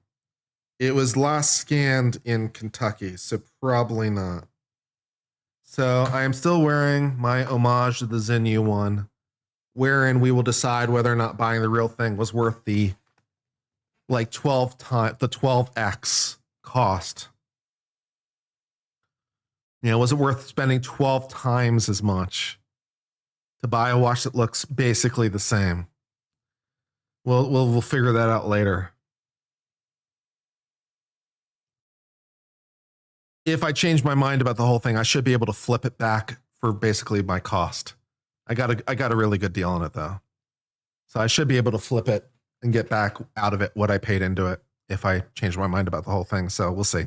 It was last scanned in Kentucky, so probably not. So I am still wearing my homage to the Zinyu one, wherein we will decide whether or not buying the real thing was worth the like 12x cost. You know, was it worth spending 12 times as much to buy a watch that looks basically the same? We'll figure that out later. If I change my mind about the whole thing, I should be able to flip it back for basically my cost. I got a really good deal on it though. So I should be able to flip it and get back out of it what I paid into it if I change my mind about the whole thing. So we'll see.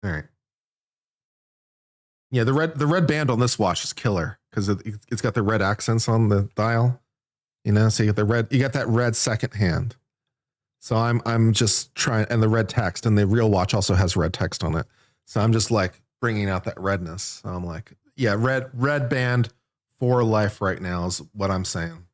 All right. Yeah, the red band on this watch is killer because it's got the red accents on the dial. You know, so you get that red second hand. So I'm just trying, and the red text, and the real watch also has red text on it. So I'm just like bringing out that redness. So I'm like, yeah, red band for life right now is what I'm saying.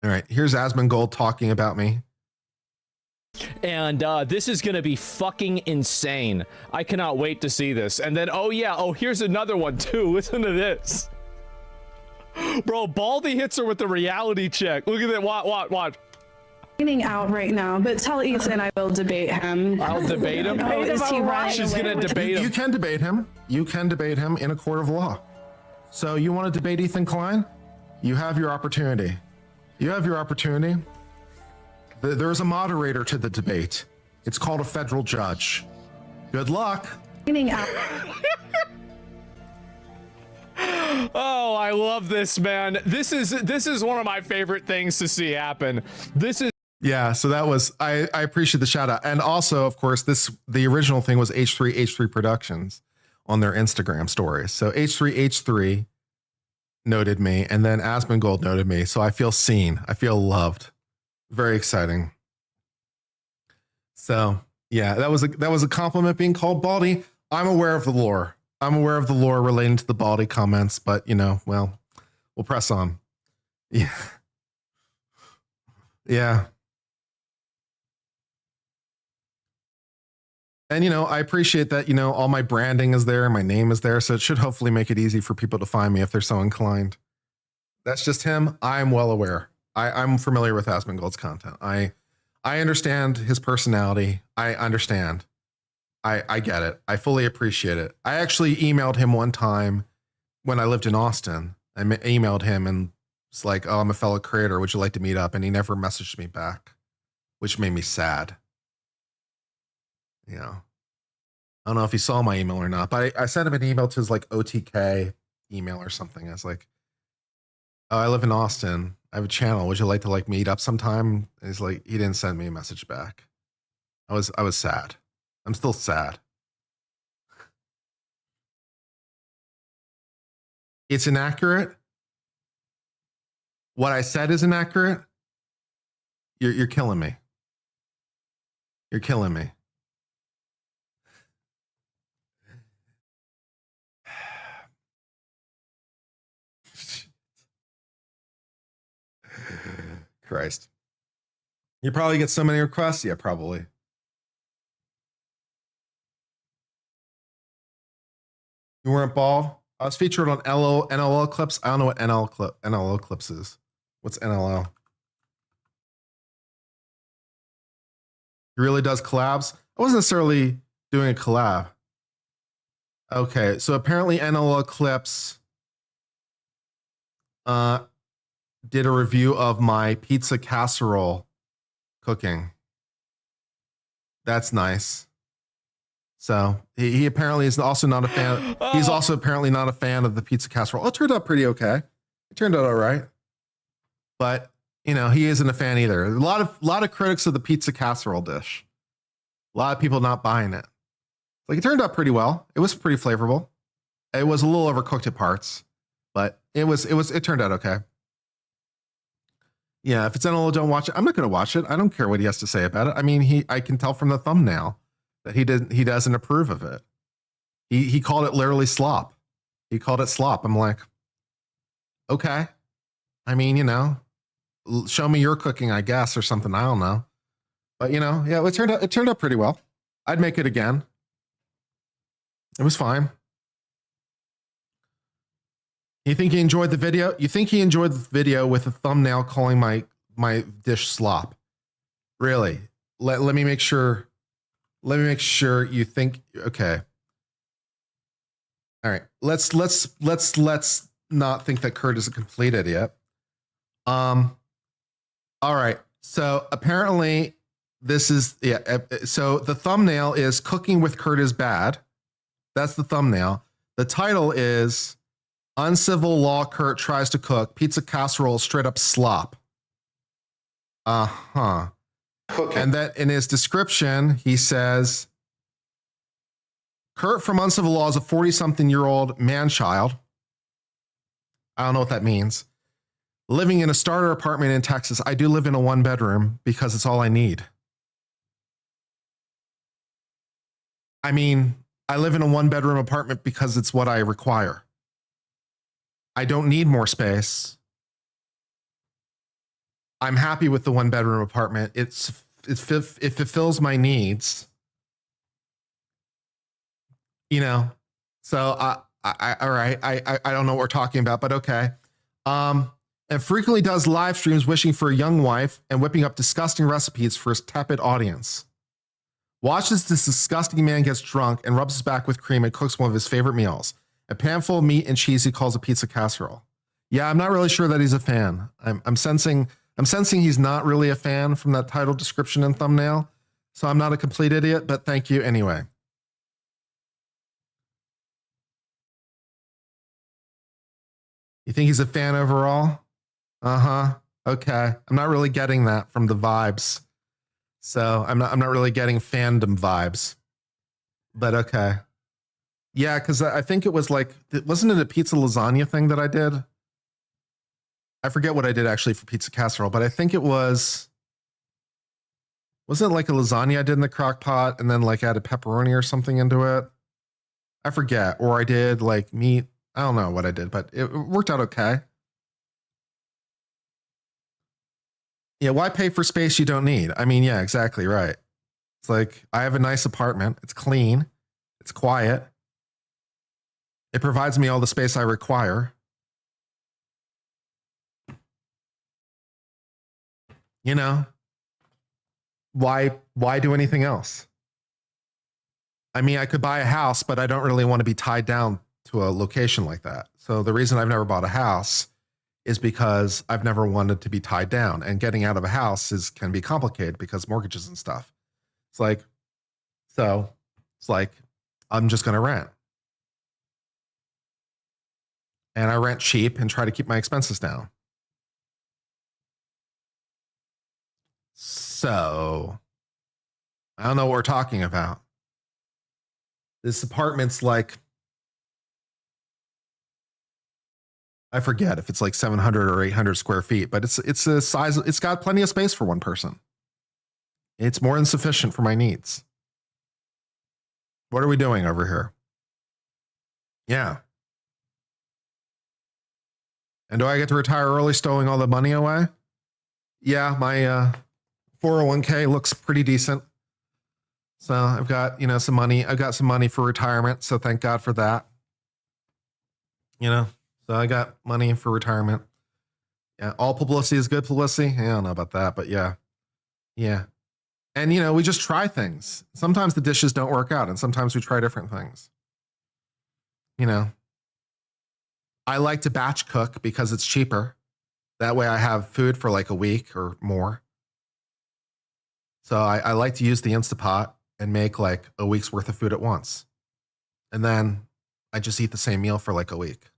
All right, here's Asmongold talking about me. And this is gonna be fucking insane. I cannot wait to see this. And then, oh yeah, oh here's another one too. Listen to this. Bro, Baldy hits her with the reality check. Look at that, watch. Out right now, but tell Ethan I will debate him. I'll debate him? Oh, is he right? She's gonna debate him. You can debate him. You can debate him in a court of law. So you want to debate Ethan Klein? You have your opportunity. You have your opportunity. There is a moderator to the debate. It's called a federal judge. Good luck. Oh, I love this, man. This is one of my favorite things to see happen. This is Yeah, so that was I appreciate the shout out. And also, of course, the original thing was H3 Productions on their Instagram stories. So H3 noted me, and then Asmongold noted me. So I feel seen. I feel loved. Very exciting. So yeah, that was a compliment being called Baldy. I'm aware of the lore. I'm aware of the lore relating to the Baldy comments, but you know, well, we'll press on. Yeah. Yeah. And you know, I appreciate that, you know, all my branding is there, my name is there, so it should hopefully make it easy for people to find me if they're so inclined. That's just him. I'm well aware. I'm familiar with Asmongold's content. I understand his personality. I understand. I get it. I fully appreciate it. I actually emailed him one time when I lived in Austin. I emailed him and it's like, oh, I'm a fellow creator. Would you like to meet up? And he never messaged me back, which made me sad. You know, I don't know if he saw my email or not, but I sent him an email to his like OTK email or something. I was like, oh, I live in Austin. I have a channel. Would you like to like meet up sometime? And he's like, he didn't send me a message back. I was sad. I'm still sad. It's inaccurate. What I said is inaccurate. You're killing me. You're killing me. Christ. You probably get so many requests. Yeah, probably. You weren't bald. I was featured on NLL clips. I don't know what NLL clips is. What's NLL? He really does collabs. I wasn't necessarily doing a collab. Okay, so apparently NLL clips did a review of my pizza casserole cooking. That's nice. So he apparently is also not a fan. He's also apparently not a fan of the pizza casserole. It turned out pretty okay. It turned out all right. But you know, he isn't a fan either. A lot of critics of the pizza casserole dish. A lot of people not buying it. Like, it turned out pretty well. It was pretty flavorful. It was a little overcooked at parts, but it turned out okay. Yeah, if it's NLO, don't watch it. I'm not going to watch it. I don't care what he has to say about it. I mean, I can tell from the thumbnail that he doesn't approve of it. He called it literally slop. He called it slop. I'm like, okay. I mean, you know, show me your cooking, I guess, or something. I don't know. But you know, yeah, it turned out pretty well. I'd make it again. It was fine. You think he enjoyed the video? You think he enjoyed the video with a thumbnail calling my dish slop? Really? Let me make sure. Let me make sure you think. Okay. All right. Let's not think that Kurt is a complete idiot. All right. So apparently this is so the thumbnail is "Cooking with Kurt is Bad." That's the thumbnail. The title is "Uncivil Law Kurt Tries to Cook Pizza Casserole Straight Up Slop." Uh-huh. Okay. And that in his description, he says, Kurt from Uncivil Law is a 40-something-year-old man-child. I don't know what that means. Living in a starter apartment in Texas. I do live in a one-bedroom because it's all I need. I mean, I live in a one-bedroom apartment because it's what I require. I don't need more space. I'm happy with the one-bedroom apartment. It fulfills my needs. You know, so all right. I don't know what we're talking about, but okay. And frequently does live streams wishing for a young wife and whipping up disgusting recipes for his tepid audience. Watches this disgusting man gets drunk and rubs his back with cream and cooks one of his favorite meals. A pan full of meat and cheese he calls a pizza casserole. Yeah, I'm not really sure that he's a fan. I'm sensing he's not really a fan from that title, description, and thumbnail. So I'm not a complete idiot, but thank you anyway. You think he's a fan overall? Uh-huh. Okay. I'm not really getting that from the vibes. So I'm not really getting fandom vibes. But okay. Yeah, because I think it was like, wasn't it a pizza lasagna thing that I did? I forget what I did actually for pizza casserole, but I think it wasn't it like a lasagna I did in the crock pot and then like added pepperoni or something into it? I forget. Or I did like meat. I don't know what I did, but it worked out okay. Yeah, why pay for space you don't need? I mean, yeah, exactly right. It's like, I have a nice apartment. It's clean. It's quiet. It provides me all the space I require. You know, why do anything else? I mean, I could buy a house, but I don't really want to be tied down to a location like that. So the reason I've never bought a house is because I've never wanted to be tied down, and getting out of a house can be complicated because mortgages and stuff. It's like, I'm just going to rent. And I rent cheap and try to keep my expenses down. So I don't know what we're talking about. This apartment's like, I forget if it's like 700 or 800 square feet, but it's a size, it's got plenty of space for one person. It's more than sufficient for my needs. What are we doing over here? Yeah. And do I get to retire early, stowing all the money away? Yeah, my 401k looks pretty decent. So I've got, some money. I've got some money for retirement. So thank God for that. So I got money for retirement. Yeah, all publicity is good publicity. I don't know about that, but yeah. Yeah. And, we just try things. Sometimes the dishes don't work out, and sometimes we try different things. I like to batch cook because it's cheaper. That way I have food for like a week or more. So I like to use the Instapot and make like a week's worth of food at once. And then I just eat the same meal for like a week.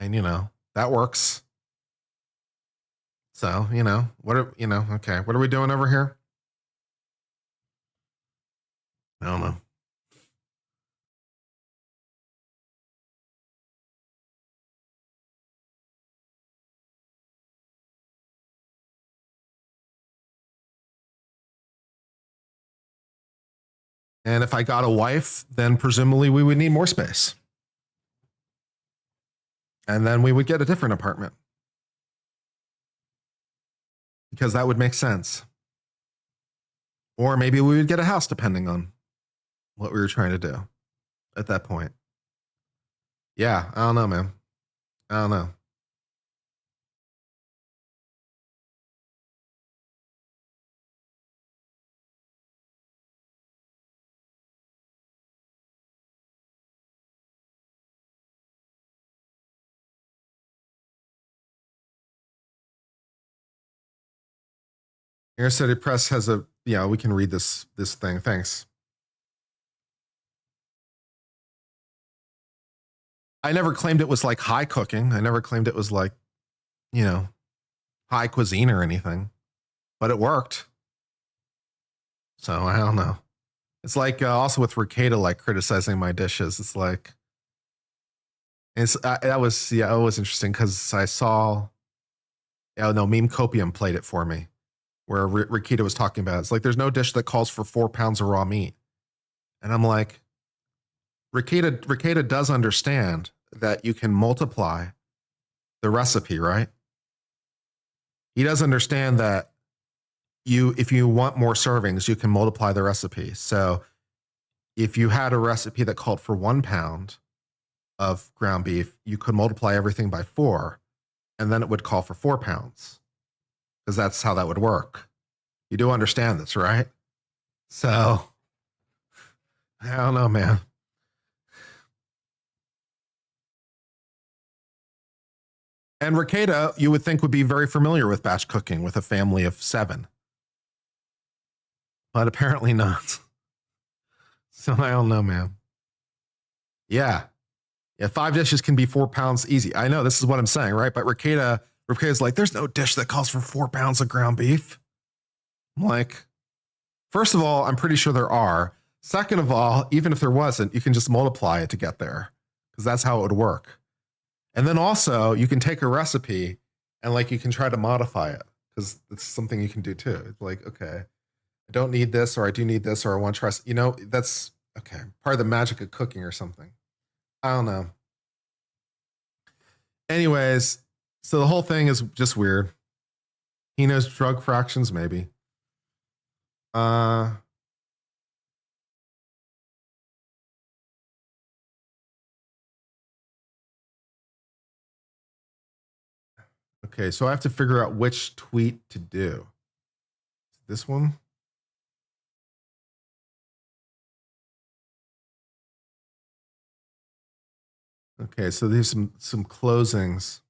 And, that works. So, what are we doing over here? I don't know. And if I got a wife, then presumably we would need more space. And then we would get a different apartment. Because that would make sense. Or maybe we would get a house depending on what we were trying to do at that point. Yeah, I don't know, man. I don't know. Air City Press has we can read this thing. Thanks. I never claimed it was like high cooking. I never claimed it was like, high cuisine or anything, but it worked. So I don't know. It's like also with Ricada, like criticizing my dishes. It's like, it was interesting because I saw, Meme Copium played it for me, where Ricada was talking about it. It's like, there's no dish that calls for 4 pounds of raw meat. And I'm like, Ricada does understand that you can multiply the recipe, right? He does understand that if you want more servings, you can multiply the recipe. So if you had a recipe that called for 1 pound of ground beef, you could multiply everything by 4, and then it would call for 4 pounds, because that's how that would work. You do understand this, right? So I don't know, man. And Ricada, you would think, would be very familiar with batch cooking with a family of 7. But apparently not. So I don't know, man. Yeah. 5 dishes can be 4 pounds easy. I know, this is what I'm saying, right? But Ricada's like, there's no dish that calls for 4 pounds of ground beef. I'm like, first of all, I'm pretty sure there are. Second of all, even if there wasn't, you can just multiply it to get there, because that's how it would work. And then also, you can take a recipe and you can try to modify it, because it's something you can do too. It's like, okay, I don't need this, or I do need this, or I want to try, that's okay. Part of the magic of cooking or something. I don't know. Anyways, so the whole thing is just weird. He knows drug fractions, maybe. Okay, so I have to figure out which tweet to do. This one? Okay, so there's some closings,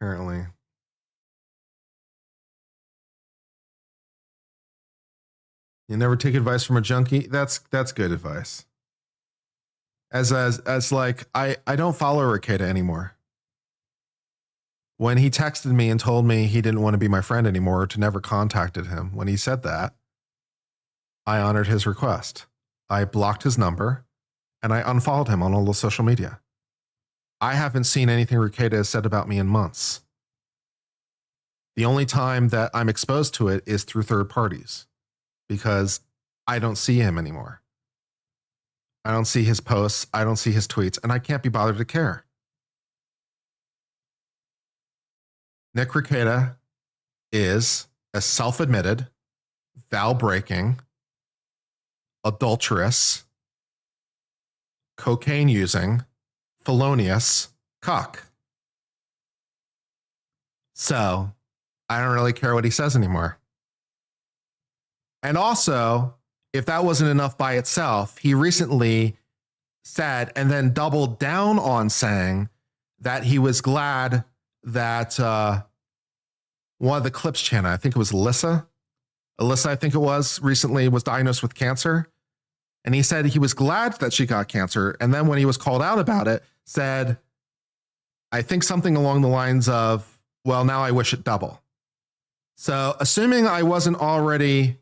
apparently. I'm You never take advice from a junkie. That's good advice. As like I don't follow Ricada anymore. When he texted me and told me he didn't want to be my friend anymore, or to never contacted him, when he said that, I honored his request. I blocked his number and I unfollowed him on all the social media. I haven't seen anything Ricada has said about me in months. The only time that I'm exposed to it is through third parties because I don't see him anymore. I don't see his posts. I don't see his tweets, and I can't be bothered to care. Nick Ricada is a self-admitted, vow-breaking, adulterous, cocaine-using, felonious cock. So I don't really care what he says anymore. And also, if that wasn't enough by itself, he recently said and then doubled down on saying that he was glad that one of the Clips channel, I think it was Alyssa, I think it was, recently was diagnosed with cancer. And he said he was glad that she got cancer. And then when he was called out about it, said, I think something along the lines of, well, now I wish it double. So assuming I wasn't already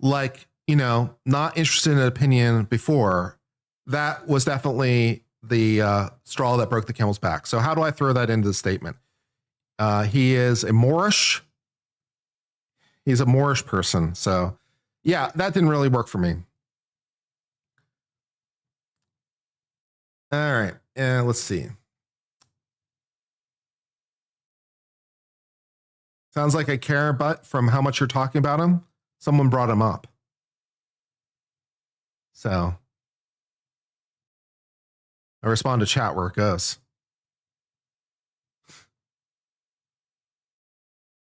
like, you know, not interested in an opinion before, that was definitely the straw that broke the camel's back. So how do I throw that into the statement? He is a Moorish. He's a Moorish person. So yeah, that didn't really work for me. All right. Let's see. Sounds like I care, but from how much you're talking about him, someone brought him up. So I respond to chat where it goes.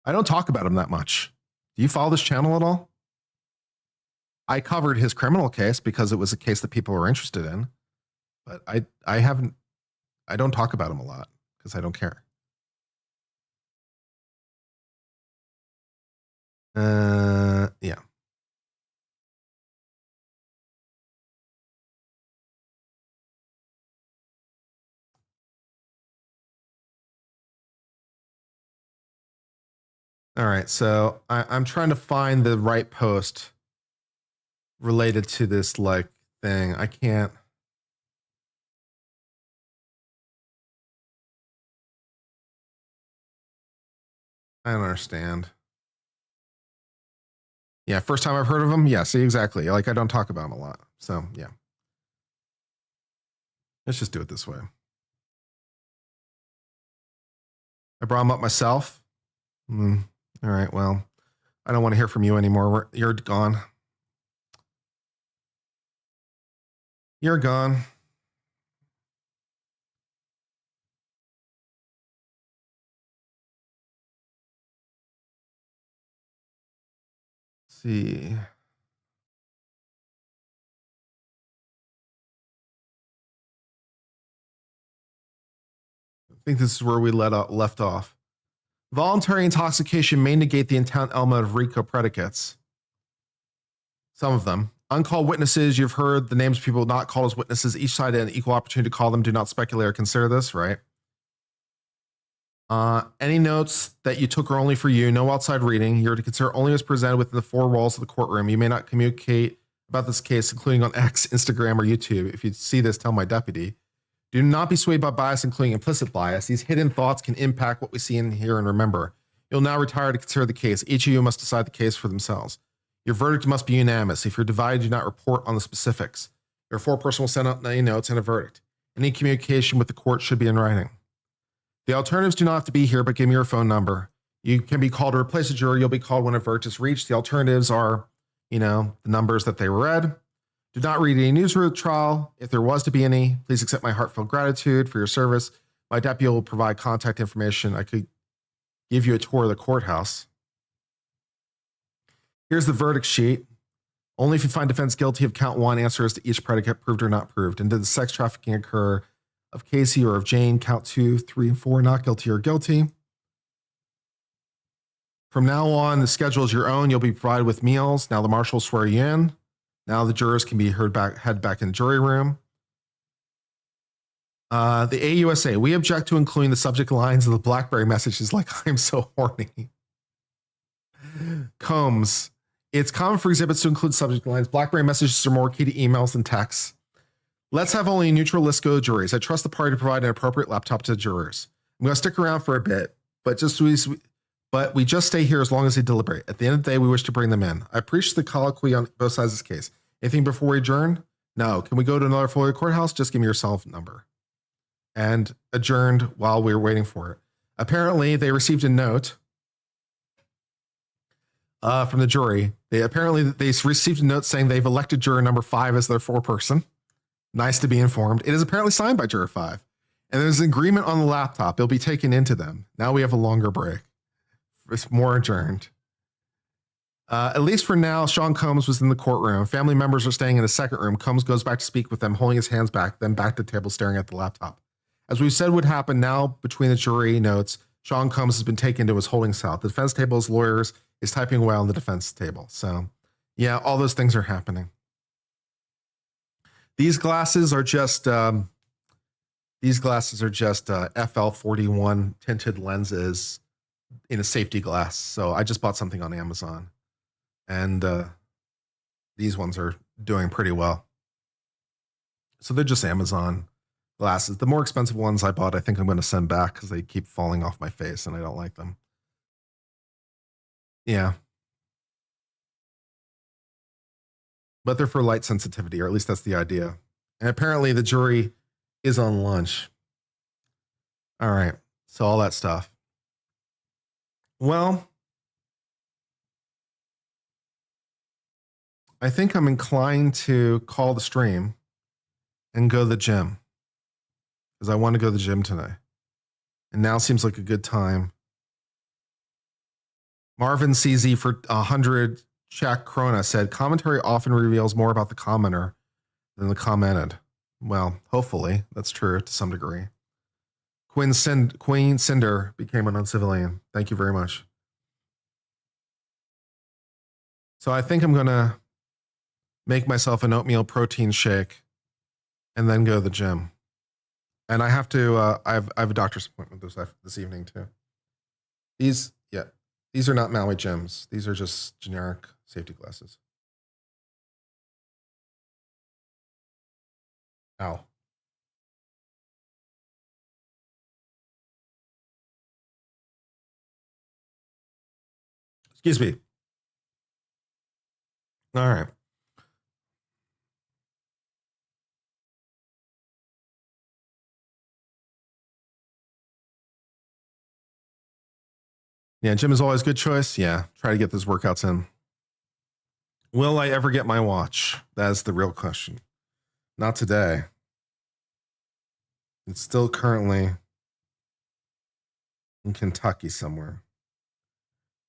I don't talk about him that much. Do you follow this channel at all? I covered his criminal case because it was a case that people were interested in, but I don't talk about him a lot because I don't care. Yeah. All right, so I'm trying to find the right post related to this like thing. I can't. I don't understand. Yeah, first time I've heard of him. Yeah, see, exactly. Like I don't talk about him a lot. So yeah. Let's just do it this way. I brought him up myself. All right, well, I don't want to hear from you anymore. You're gone. You're gone. Let's see. I think this is where we left off. Voluntary intoxication may negate the intent element of RICO predicates. Some of them. Uncalled witnesses, you've heard the names of people not called as witnesses. Each side had an equal opportunity to call them. Do not speculate or consider this, right? Any notes that you took are only for you. No outside reading. You're to consider only as presented within the four walls of the courtroom. You may not communicate about this case, including on X, Instagram, or YouTube. If you see this, tell my deputy. Do not be swayed by bias, including implicit bias. These hidden thoughts can impact what we see and hear and remember. You'll now retire to consider the case. Each of you must decide the case for themselves. Your verdict must be unanimous. If you're divided, do not report on the specifics. Your foreperson will send out any notes and a verdict. Any communication with the court should be in writing. The alternatives do not have to be here, but give me your phone number. You can be called to replace a jury. You'll be called when a verdict is reached. The alternatives are, the numbers that they read. Do not read any news of the trial. If there was to be any, please accept my heartfelt gratitude for your service. My deputy will provide contact information. I could give you a tour of the courthouse. Here's the verdict sheet. Only if you find defense guilty of count one, answers to each predicate, proved or not proved. And did the sex trafficking occur of Casey or of Jane? Count 2, 3, and 4, not guilty or guilty. From now on, the schedule is your own. You'll be provided with meals. Now the marshal will swear you in. Now the jurors can be head back in the jury room. The AUSA, we object to including the subject lines of the BlackBerry messages like I'm so horny. Combs, it's common for exhibits to include subject lines. BlackBerry messages are more key to emails than texts. Let's have only a neutral list go to juries. I trust the party to provide an appropriate laptop to the jurors. I'm going to stick around for a bit, but we just stay here as long as they deliberate. At the end of the day, we wish to bring them in. I appreciate the colloquy on both sides of this case. Anything before we adjourn? No. Can we go to another Florida courthouse? Just give me your cell number. And adjourned while we were waiting for it. Apparently, they received a note from the jury. They received a note saying they've elected juror number 5 as their foreperson. Nice to be informed. It is apparently signed by juror 5. And there's an agreement on the laptop. It'll be taken into them. Now we have a longer break. It's more adjourned. At least for now, Sean Combs was in the courtroom. Family members are staying in the second room. Combs goes back to speak with them, holding his hands back, then back to the table, staring at the laptop. As we said would happen now between the jury notes, Sean Combs has been taken to his holding cell. The defense table's lawyers is typing away on the defense table. So, yeah, all those things are happening. These glasses are just FL41 tinted lenses in a safety glass. So I just bought something on Amazon, and these ones are doing pretty well. So they're just Amazon glasses. The more expensive ones I bought, I think I'm going to send back because they keep falling off my face and I don't like them. Yeah. But they're for light sensitivity, or at least that's the idea. And apparently the jury is on lunch. All right. So all that stuff. Well, I think I'm inclined to call the stream and go to the gym, because I want to go to the gym today. And now seems like a good time. Marvin CZ for 100 Czech krona said, commentary often reveals more about the commenter than the commented. Well, hopefully that's true to some degree. Queen Cinder became an uncivilian. Thank you very much. So I think I'm going to make myself an oatmeal protein shake and then go to the gym. And I have to, I have a doctor's appointment this evening too. These are not Maui gyms. These are just generic safety glasses. Ow. Excuse me. All right. Yeah, gym is always a good choice. Yeah, try to get those workouts in. Will I ever get my watch? That's the real question. Not today. It's still currently in Kentucky somewhere.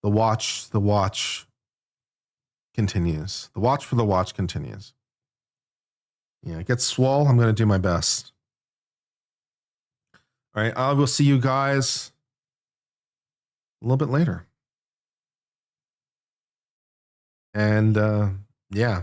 The watch continues. The watch for the watch continues. Yeah, it gets swole. I'm going to do my best. All right, I will see you guys a little bit later. And yeah.